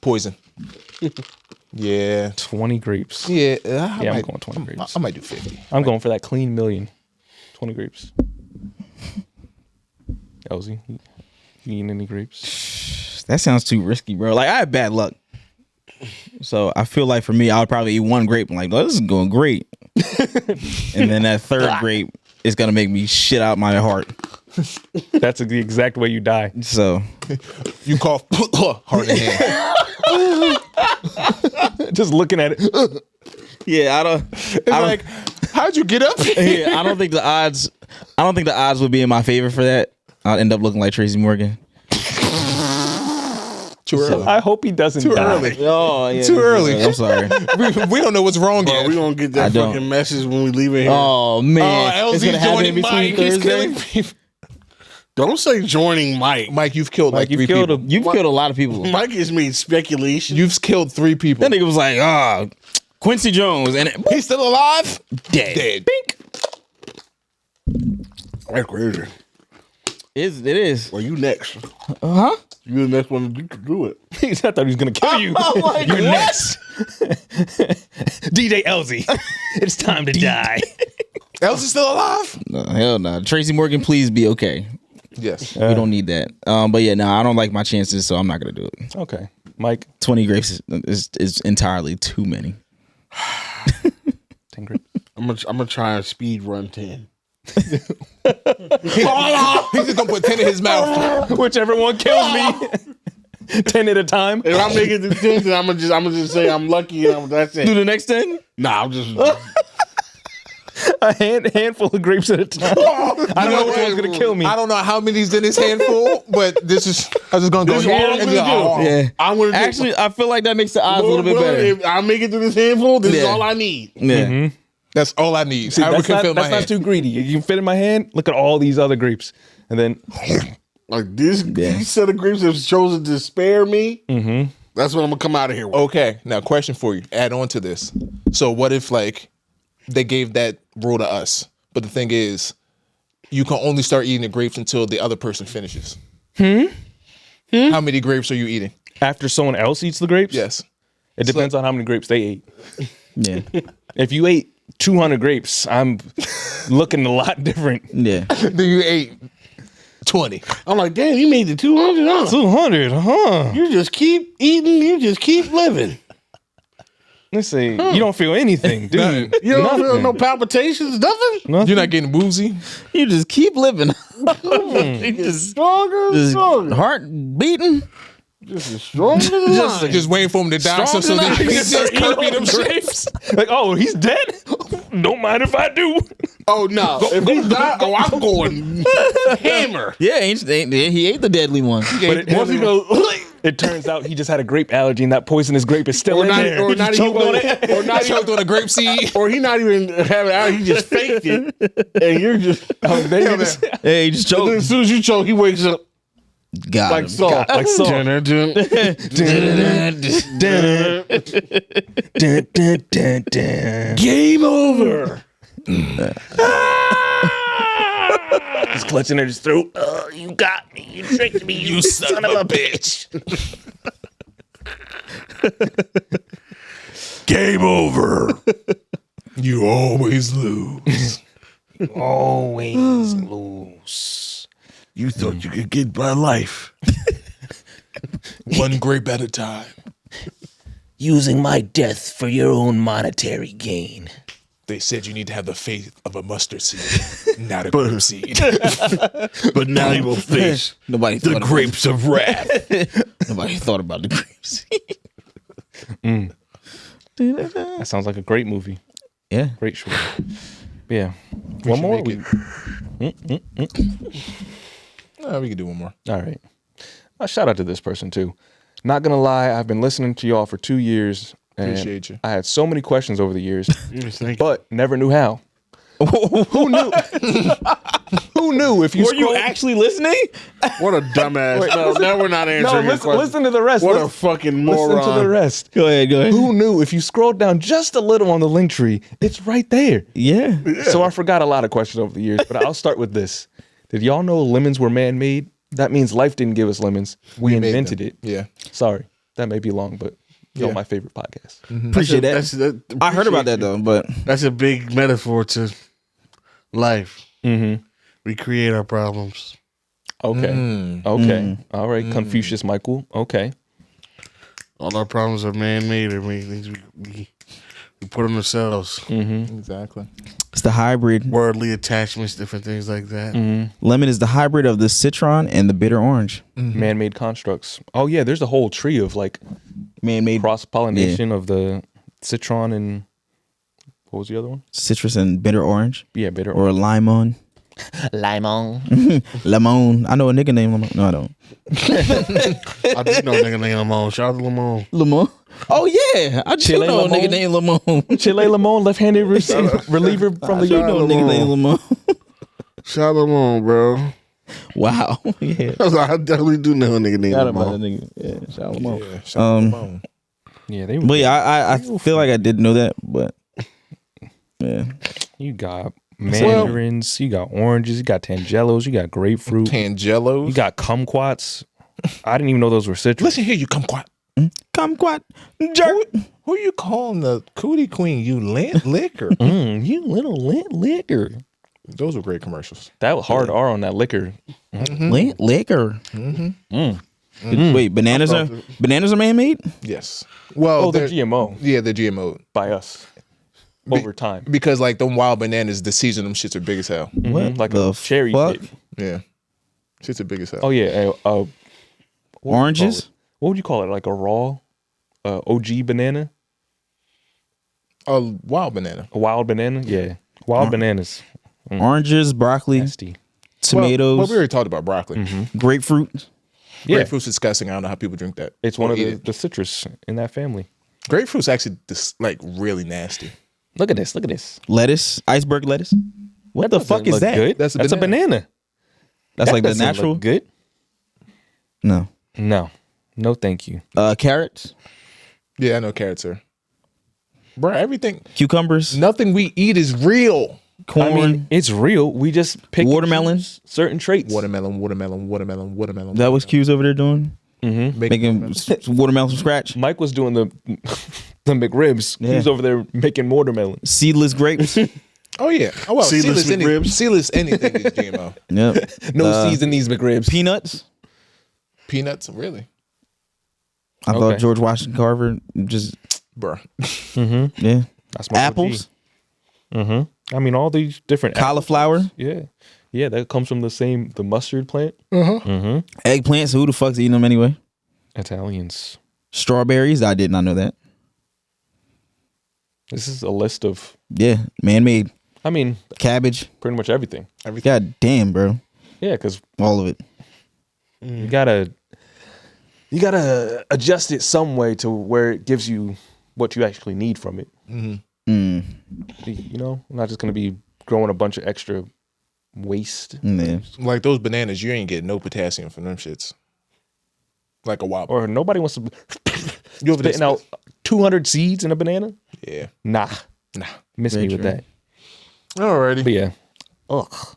Speaker 2: Poison. Yeah.
Speaker 1: 20 grapes.
Speaker 2: Yeah.
Speaker 1: I'm going 20 grapes.
Speaker 2: I might do 50.
Speaker 1: I'm going for that clean million. 20 grapes. Elsie, you eating any grapes?
Speaker 3: That sounds too risky, bro. Like, I have bad luck. So I feel like for me, I would probably eat one grape. I'm like, oh, this is going great. And then that third grape is going to make me shit out my heart.
Speaker 1: That's the exact way you die.
Speaker 3: So
Speaker 2: You cough heart in hand.
Speaker 1: Just looking at it.
Speaker 3: yeah, I don't
Speaker 2: Like, how'd you get up?
Speaker 3: yeah, I don't think the odds would be in my favor for that. I'll end up looking like Tracy Morgan.
Speaker 2: Too early.
Speaker 1: I hope he doesn't
Speaker 2: Too
Speaker 1: die.
Speaker 2: early.
Speaker 3: Oh, yeah.
Speaker 2: Too early.
Speaker 3: I'm sorry.
Speaker 2: We don't know what's wrong
Speaker 5: Bro,
Speaker 2: yet.
Speaker 5: we gonna get
Speaker 3: I
Speaker 5: that
Speaker 3: don't.
Speaker 5: fucking message when we leave in here.
Speaker 3: Oh man, it's
Speaker 2: LZ's
Speaker 3: gonna happen in
Speaker 2: joining
Speaker 3: between
Speaker 2: Mike. He's
Speaker 3: Thursday.
Speaker 2: killing people.
Speaker 5: Don't say joining Mike.
Speaker 2: Mike, you've killed like
Speaker 1: Like,
Speaker 2: 3
Speaker 1: you killed
Speaker 2: people.
Speaker 3: You've killed a lot of people.
Speaker 5: Mike has made speculation.
Speaker 2: You've killed 3 people.
Speaker 3: That nigga was like, Quincy Jones, and
Speaker 2: He's still alive?
Speaker 3: dead.
Speaker 2: Dead.
Speaker 5: That's crazy.
Speaker 3: It is.
Speaker 5: Well, you next.
Speaker 3: Huh?
Speaker 5: You the next one to do it.
Speaker 1: I thought he was gonna kill you.
Speaker 3: Like,
Speaker 1: You're
Speaker 3: what?
Speaker 1: next. DJ Elsie. It's time to die.
Speaker 2: Elsa's still alive?
Speaker 3: No, hell no. Tracy Morgan, please be okay.
Speaker 2: Yes.
Speaker 3: We don't need that. But yeah, no, I don't like my chances, so I'm not gonna do it.
Speaker 1: Okay. Mike,
Speaker 3: 20 grapes is entirely too many.
Speaker 1: 10 grapes.
Speaker 5: I'm gonna try and speed run 10.
Speaker 2: He's just gonna put 10 in his mouth.
Speaker 1: Whichever one kills me. 10 at a time.
Speaker 5: If I make it to 10, then I'm gonna just say I'm lucky and that's it.
Speaker 3: Do the next 10?
Speaker 5: Nah, I'm just.
Speaker 1: A handful of grapes at a time. I know which one's gonna kill me.
Speaker 2: I don't know how many's in his handful, but I'm just gonna go
Speaker 5: This is
Speaker 2: here
Speaker 5: all I'm
Speaker 2: and
Speaker 5: gonna do.
Speaker 3: Yeah.
Speaker 5: I'm gonna do.
Speaker 3: Actually, I feel like that makes the odds a little bit better.
Speaker 5: If I make it to this handful, this is
Speaker 3: Yeah.
Speaker 5: all I need.
Speaker 3: Yeah.
Speaker 2: That's all I need.
Speaker 1: See,
Speaker 2: However
Speaker 1: that's
Speaker 2: it can fit in my
Speaker 1: not
Speaker 2: hand.
Speaker 1: too greedy. You can fit in my hand. Look at all these other grapes, and then
Speaker 4: Like this set of grapes have chosen to spare me. Mm-hmm. That's what I'm gonna come out of here with.
Speaker 2: Okay, now question for you. Add on to this. So what if like they gave that rule to us, but the thing is, you can only start eating the grapes until the other person finishes. How many grapes are you eating?
Speaker 1: after someone else eats the grapes.
Speaker 2: Yes.
Speaker 1: It depends on how many grapes they ate.
Speaker 3: Yeah.
Speaker 1: If you ate 200 grapes, I'm looking a lot different.
Speaker 3: Yeah.
Speaker 2: Then you ate 20.
Speaker 4: I'm like, damn, you made the 200, huh?
Speaker 1: 200, huh?
Speaker 4: You just keep eating, you just keep living.
Speaker 1: Let's see. You don't feel anything, do you?
Speaker 4: You don't feel
Speaker 1: Nothing.
Speaker 4: no palpitations, nothing?
Speaker 1: Nothing.
Speaker 2: You're not getting woozy?
Speaker 3: You just keep living. You just
Speaker 4: Stronger and stronger.
Speaker 3: heart beating.
Speaker 4: Just as strong as a lion.
Speaker 2: Just waiting for him to die so
Speaker 1: Strong
Speaker 2: they
Speaker 1: as
Speaker 2: can
Speaker 1: ice.
Speaker 2: just copy them shapes.
Speaker 1: Like, oh, he's dead? Don't mind if I do.
Speaker 4: Oh, no. If he died, oh, I'm going hammer.
Speaker 3: Yeah, he ate the deadly one.
Speaker 4: Once he goes,
Speaker 1: It turns out he just had a grape allergy and that poisonous grape is still
Speaker 4: or
Speaker 1: in
Speaker 4: not,
Speaker 1: there.
Speaker 4: or not even, or not
Speaker 2: Choked on a grape seed.
Speaker 4: or he not even having it, he just faked it, and you're just.
Speaker 1: Oh, they just,
Speaker 3: Hey, he just
Speaker 4: And then
Speaker 3: choked.
Speaker 4: as soon as you choke, he wakes up
Speaker 3: Got
Speaker 4: like
Speaker 3: him.
Speaker 4: Saul.
Speaker 1: like Saul.
Speaker 4: Game over.
Speaker 1: He's clutching at his throat. Oh, you got me. You tricked me. You son of a bitch.
Speaker 4: Game over.
Speaker 2: You always lose.
Speaker 1: Always lose.
Speaker 4: You thought you could get by life.
Speaker 2: One grape at a time.
Speaker 1: Using my death for your own monetary gain.
Speaker 2: They said you need to have the faith of a mustard seed, not a grape seed.
Speaker 4: But now you will face
Speaker 3: Nobody
Speaker 4: the
Speaker 3: thought
Speaker 4: grapes of wrath.
Speaker 3: Nobody thought about the grapes.
Speaker 1: That sounds like a great movie.
Speaker 3: Yeah.
Speaker 1: Great show. Yeah. One more?
Speaker 2: make We can do one more.
Speaker 1: All right. Shout out to this person too. Not gonna lie, I've been listening to y'all for 2 years. And
Speaker 2: Appreciate you.
Speaker 1: I had so many questions over the years,
Speaker 4: Yes, thank you.
Speaker 1: but never knew how. Who knew? Who knew? If you
Speaker 3: Were you
Speaker 1: scroll-
Speaker 3: actually listening?
Speaker 4: What a dumbass. No, now we're not answering your question.
Speaker 1: listen to the rest.
Speaker 4: What a
Speaker 1: Listen-
Speaker 4: fucking moron.
Speaker 1: Listen to the rest.
Speaker 3: Go ahead.
Speaker 1: Who knew? If you scroll down just a little on the link tree, it's right there.
Speaker 3: Yeah.
Speaker 1: So I forgot a lot of questions over the years, but I'll start with this. Did y'all know lemons were man-made? That means life didn't give us lemons. We
Speaker 2: made
Speaker 1: invented
Speaker 2: them.
Speaker 1: it.
Speaker 2: Yeah.
Speaker 1: Sorry. That may be long, but y'all
Speaker 2: Yeah.
Speaker 1: my favorite podcast.
Speaker 3: Appreciate that.
Speaker 4: That's
Speaker 3: I heard about that though, but
Speaker 4: That's a big metaphor to life.
Speaker 1: Mm-hmm.
Speaker 4: We create our problems.
Speaker 1: Okay. Okay. All right. Confucius Michael. Okay.
Speaker 4: All our problems are man-made. I mean, things we put on ourselves.
Speaker 2: Exactly.
Speaker 3: it's the hybrid.
Speaker 4: Worldly attachments, different things like that.
Speaker 3: Lemon is the hybrid of the citron and the bitter orange.
Speaker 1: Man-made constructs. Oh yeah, there's a whole tree of like
Speaker 3: Man-made
Speaker 1: cross-pollination of the citron and what was the other one?
Speaker 3: citrus and bitter orange
Speaker 1: Yeah, bitter
Speaker 3: or limon.
Speaker 1: limon.
Speaker 3: Lemon. I know a nigga named Lemon. No, I don't.
Speaker 4: I do know a nigga named Lamone. Shout out to Lamone.
Speaker 3: Lemon. Oh yeah, I do
Speaker 1: Chile
Speaker 3: know a
Speaker 1: lemon?
Speaker 3: nigga named Lemon.
Speaker 1: Chile limon, left-handed reliever from the
Speaker 3: I know a nigga named Lemon.
Speaker 4: Shout out to Lamone, bro.
Speaker 3: Wow. Yeah.
Speaker 4: I definitely do know a nigga named
Speaker 3: Shout out about that
Speaker 4: Lamone.
Speaker 3: nigga. Yeah. Shout out Lemon.
Speaker 2: Yeah. Shout out to Lamone.
Speaker 1: Yeah, they
Speaker 3: But yeah, I feel like I didn't know that, but yeah.
Speaker 1: You got mandarins, you got oranges, you got tangelos, you got grapefruit,
Speaker 2: Tangelos.
Speaker 1: you got kumquats. I didn't even know those were citrus.
Speaker 2: Listen here, you kumquat.
Speaker 3: Kumquat jerk.
Speaker 2: Who you calling the cootie queen? You liquor.
Speaker 1: You little liquor.
Speaker 2: Those were great commercials.
Speaker 1: That was hard R on that liquor.
Speaker 3: Liquor. Wait, bananas are man-made?
Speaker 2: Yes. Well,
Speaker 1: Oh, the
Speaker 2: they're-
Speaker 1: GMO
Speaker 2: Yeah, the GMO.
Speaker 1: by us over time.
Speaker 2: Because like them wild bananas, the season of them shits are big as hell.
Speaker 1: Mhm, like
Speaker 3: the
Speaker 1: a cherry
Speaker 3: fuck?
Speaker 1: pit.
Speaker 2: Yeah. Shits are big as hell.
Speaker 1: Oh yeah, what would you call
Speaker 3: Oranges?
Speaker 1: it? What would you call it? Like a raw, OG banana,
Speaker 2: A wild banana.
Speaker 1: a wild banana. Yeah, wild bananas.
Speaker 3: Oranges, broccoli,
Speaker 1: Nasty.
Speaker 3: tomatoes,
Speaker 2: Well, we already talked about broccoli.
Speaker 3: grapefruit.
Speaker 1: Yeah,
Speaker 2: Grapefruit's disgusting. I don't know how people drink that.
Speaker 1: it's one
Speaker 2: Or
Speaker 1: of
Speaker 2: eat it.
Speaker 1: the citrus in that family.
Speaker 2: Grapefruit's actually like really nasty.
Speaker 1: Look at this. Look at this.
Speaker 3: Lettuce, iceberg lettuce. What
Speaker 1: That
Speaker 3: the fuck
Speaker 1: doesn't
Speaker 3: is
Speaker 1: look
Speaker 3: that?
Speaker 1: Good.
Speaker 2: That's a
Speaker 1: a banana.
Speaker 3: That's
Speaker 1: That
Speaker 3: like the
Speaker 1: doesn't look
Speaker 3: natural.
Speaker 1: good.
Speaker 3: No.
Speaker 1: No, thank you.
Speaker 3: Carrots,
Speaker 2: Yeah, I know carrots are. Bro, everything,
Speaker 3: cucumbers,
Speaker 2: nothing we eat is real.
Speaker 3: corn.
Speaker 1: I mean, it's real. We just pick
Speaker 3: Watermelon.
Speaker 1: and choose certain traits.
Speaker 2: Watermelon.
Speaker 3: that was Q's over there doing.
Speaker 2: Making
Speaker 3: Making watermelon from scratch.
Speaker 1: Mike was doing the McRibs.
Speaker 3: Yeah.
Speaker 1: He was over there making watermelon.
Speaker 3: Seedless grapes.
Speaker 2: Oh yeah. Oh well,
Speaker 4: Seedless
Speaker 2: seedless,
Speaker 4: McRibs.
Speaker 2: seedless anything is GMO.
Speaker 3: Yep.
Speaker 1: No seeds in these McRibs.
Speaker 3: Peanuts.
Speaker 2: Peanuts, really,
Speaker 3: I thought
Speaker 1: Okay.
Speaker 3: George Washington Carver just
Speaker 2: bro.
Speaker 3: yeah.
Speaker 1: That's my
Speaker 3: Apples,
Speaker 1: I mean, all these different
Speaker 3: cauliflower,
Speaker 1: apples. Yeah, that comes from the mustard plant.
Speaker 3: eggplants. Who the fuck's eating them anyway?
Speaker 1: Italians.
Speaker 3: Strawberries. I did not know that.
Speaker 1: This is a list of.
Speaker 3: Yeah, man-made
Speaker 1: I mean,
Speaker 3: cabbage.
Speaker 1: pretty much everything.
Speaker 3: God damn, bro.
Speaker 1: Yeah, because
Speaker 3: All of it.
Speaker 1: you gotta adjust it some way to where it gives you what you actually need from it. You know, not just gonna be growing a bunch of extra waste
Speaker 3: Yeah.
Speaker 2: Like those bananas, you ain't getting no potassium from them shits. Like a wobble.
Speaker 1: or nobody wants to
Speaker 2: You over there
Speaker 1: spitting out 200 seeds in a banana.
Speaker 2: Yeah.
Speaker 1: Nah,
Speaker 2: Nah.
Speaker 1: miss
Speaker 3: Very
Speaker 1: me with
Speaker 3: true.
Speaker 1: that.
Speaker 2: Alrighty.
Speaker 1: But yeah, ugh,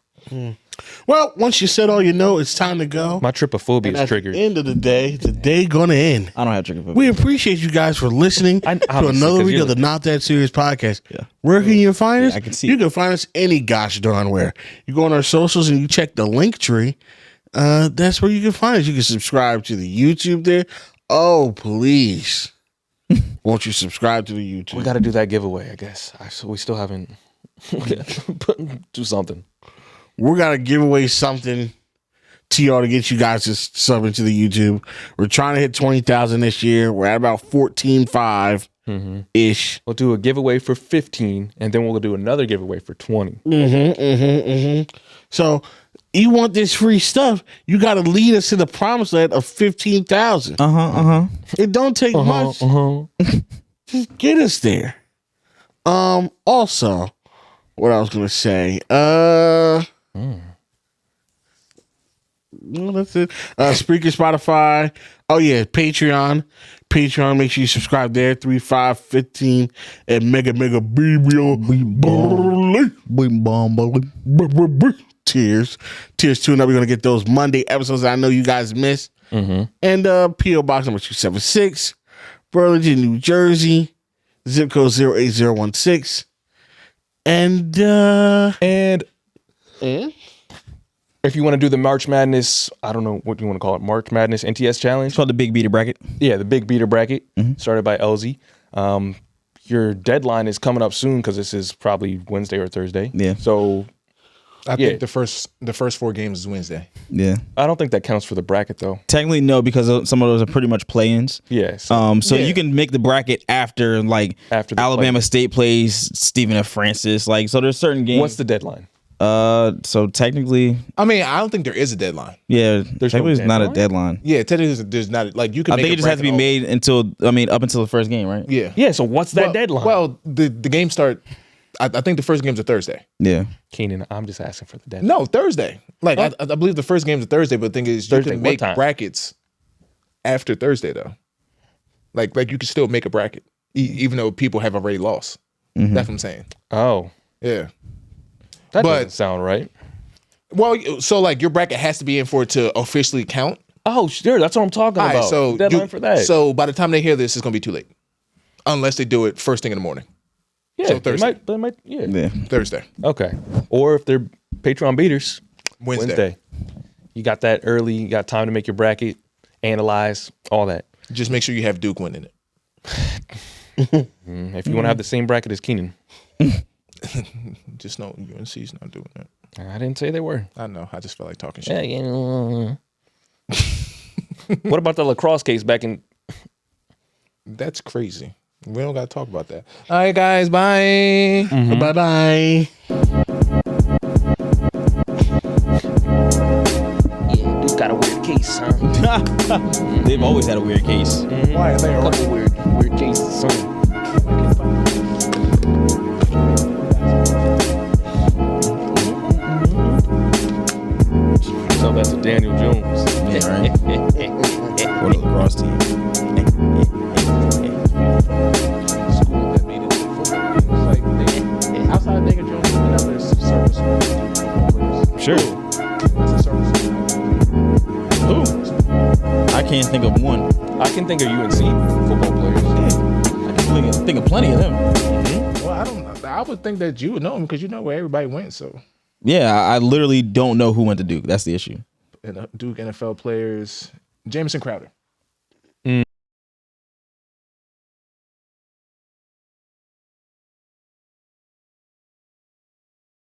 Speaker 4: Well, once you said all you know, it's time to go.
Speaker 1: my trypophobia
Speaker 4: And
Speaker 1: is
Speaker 4: at
Speaker 1: triggered.
Speaker 4: the end of the day gonna end.
Speaker 3: I don't have chicken food.
Speaker 4: We appreciate you guys for listening to
Speaker 1: obviously,
Speaker 4: another
Speaker 1: 'cause
Speaker 4: week
Speaker 1: you're
Speaker 4: of the Not That Serious podcast.
Speaker 3: Yeah.
Speaker 4: Where can you find us?
Speaker 3: I can see
Speaker 4: You
Speaker 3: it.
Speaker 4: can find us any gosh darn where. You go on our socials and you check the link tree. That's where you can find us. You can subscribe to the YouTube there. Oh, please. Won't you subscribe to the YouTube?
Speaker 1: We got to do that giveaway, I guess. We still haven't. Do something.
Speaker 4: We're gonna give away something to y'all to get you guys to sub into the YouTube. We're trying to hit 20,000 this year. We're at about 14.5 ish.
Speaker 1: We'll do a giveaway for 15, and then we'll do another giveaway for 20.
Speaker 4: So you want this free stuff? You got to lead us to the promised land of 15,000. It don't take much. Just get us there. Also, what I was gonna say. Well, that's it. Spreaker, Spotify. Oh yeah, Patreon. Patreon. Make sure you subscribe there. 3, 5, 15, and mega Tears 2 and up. We're gonna get those Monday episodes that I know you guys missed. And PO Box number 276, Burlington, New Jersey, zip code 08016. And
Speaker 1: If you want to do the March Madness, I don't know what you want to call it, March Madness NTS Challenge.
Speaker 3: It's called the Big Beater Bracket.
Speaker 1: Yeah, the Big Beater Bracket, started by LZ. Your deadline is coming up soon because this is probably Wednesday or Thursday.
Speaker 3: Yeah.
Speaker 1: So
Speaker 2: I think the first 4 games is Wednesday.
Speaker 3: Yeah.
Speaker 1: I don't think that counts for the bracket though.
Speaker 3: Technically, no, because some of those are pretty much play-ins.
Speaker 1: Yeah.
Speaker 3: So you can make the bracket after
Speaker 1: After the
Speaker 3: Alabama State plays Stephen F. Francis. Like, so there's certain games.
Speaker 1: What's the deadline?
Speaker 3: So technically,
Speaker 2: I mean, I don't think there is a deadline.
Speaker 3: yeah,
Speaker 1: There's no
Speaker 3: technically it's not a
Speaker 1: deadline?
Speaker 3: deadline.
Speaker 2: Yeah, technically there's not like you can.
Speaker 3: I
Speaker 2: make
Speaker 3: think
Speaker 2: a
Speaker 3: it just has to be
Speaker 2: bracket all-
Speaker 3: made up until the first game, right?
Speaker 2: Yeah.
Speaker 1: Yeah. So what's that deadline?
Speaker 2: Well, the games start. I think the first games are Thursday.
Speaker 3: Yeah.
Speaker 1: Keenan, I'm just asking for the deadline.
Speaker 2: No, Thursday. Like I believe the first games are Thursday, but the thing is,
Speaker 1: Thursday,
Speaker 2: you can
Speaker 1: what
Speaker 2: make
Speaker 1: time?
Speaker 2: brackets after Thursday though. Like you can still make a bracket even though people have already lost. That's what I'm saying.
Speaker 1: Oh,
Speaker 2: Yeah.
Speaker 1: that
Speaker 2: But-
Speaker 1: doesn't sound right.
Speaker 2: Well, so like your bracket has to be in for it to officially count.
Speaker 1: Oh, sure. That's what I'm talking
Speaker 2: All
Speaker 1: about.
Speaker 2: right, so
Speaker 1: Deadline for that.
Speaker 2: So by the time they hear this, it's gonna be too late, unless they do it first thing in the morning,
Speaker 1: yeah,
Speaker 2: so Thursday.
Speaker 1: They might, yeah.
Speaker 3: Yeah.
Speaker 2: Thursday,
Speaker 1: Okay. Or if they're Patreon beaters,
Speaker 2: Wednesday.
Speaker 1: You got that early. You got time to make your bracket, analyze all that.
Speaker 2: Just make sure you have Duke winning it.
Speaker 1: If you want to have the same bracket as Keenan,
Speaker 2: Just know UNC's not doing that.
Speaker 1: I didn't say they were.
Speaker 2: I know. I just feel like talking shit.
Speaker 1: Yeah. What about the lacrosse case back in?
Speaker 2: That's crazy. We don't gotta talk about that. All right, guys. Bye.
Speaker 4: bye bye.
Speaker 1: Yeah, Duke got a weird case, huh?
Speaker 3: They've always had a weird case.
Speaker 2: Why are they
Speaker 1: Couple weird cases, son.
Speaker 2: School that made it to football games. Like they, outside of Nigga Jones, there's service players.
Speaker 3: Sure.
Speaker 2: That's a service.
Speaker 3: Who? I can't think of one.
Speaker 1: I can think of UNC football players.
Speaker 3: I can think of plenty of them.
Speaker 2: Well, I don't. I would think that you would know them because you know where everybody went. So.
Speaker 3: Yeah, I literally don't know who went to Duke. That's the issue.
Speaker 2: And Duke NFL players, Jamison Crowder.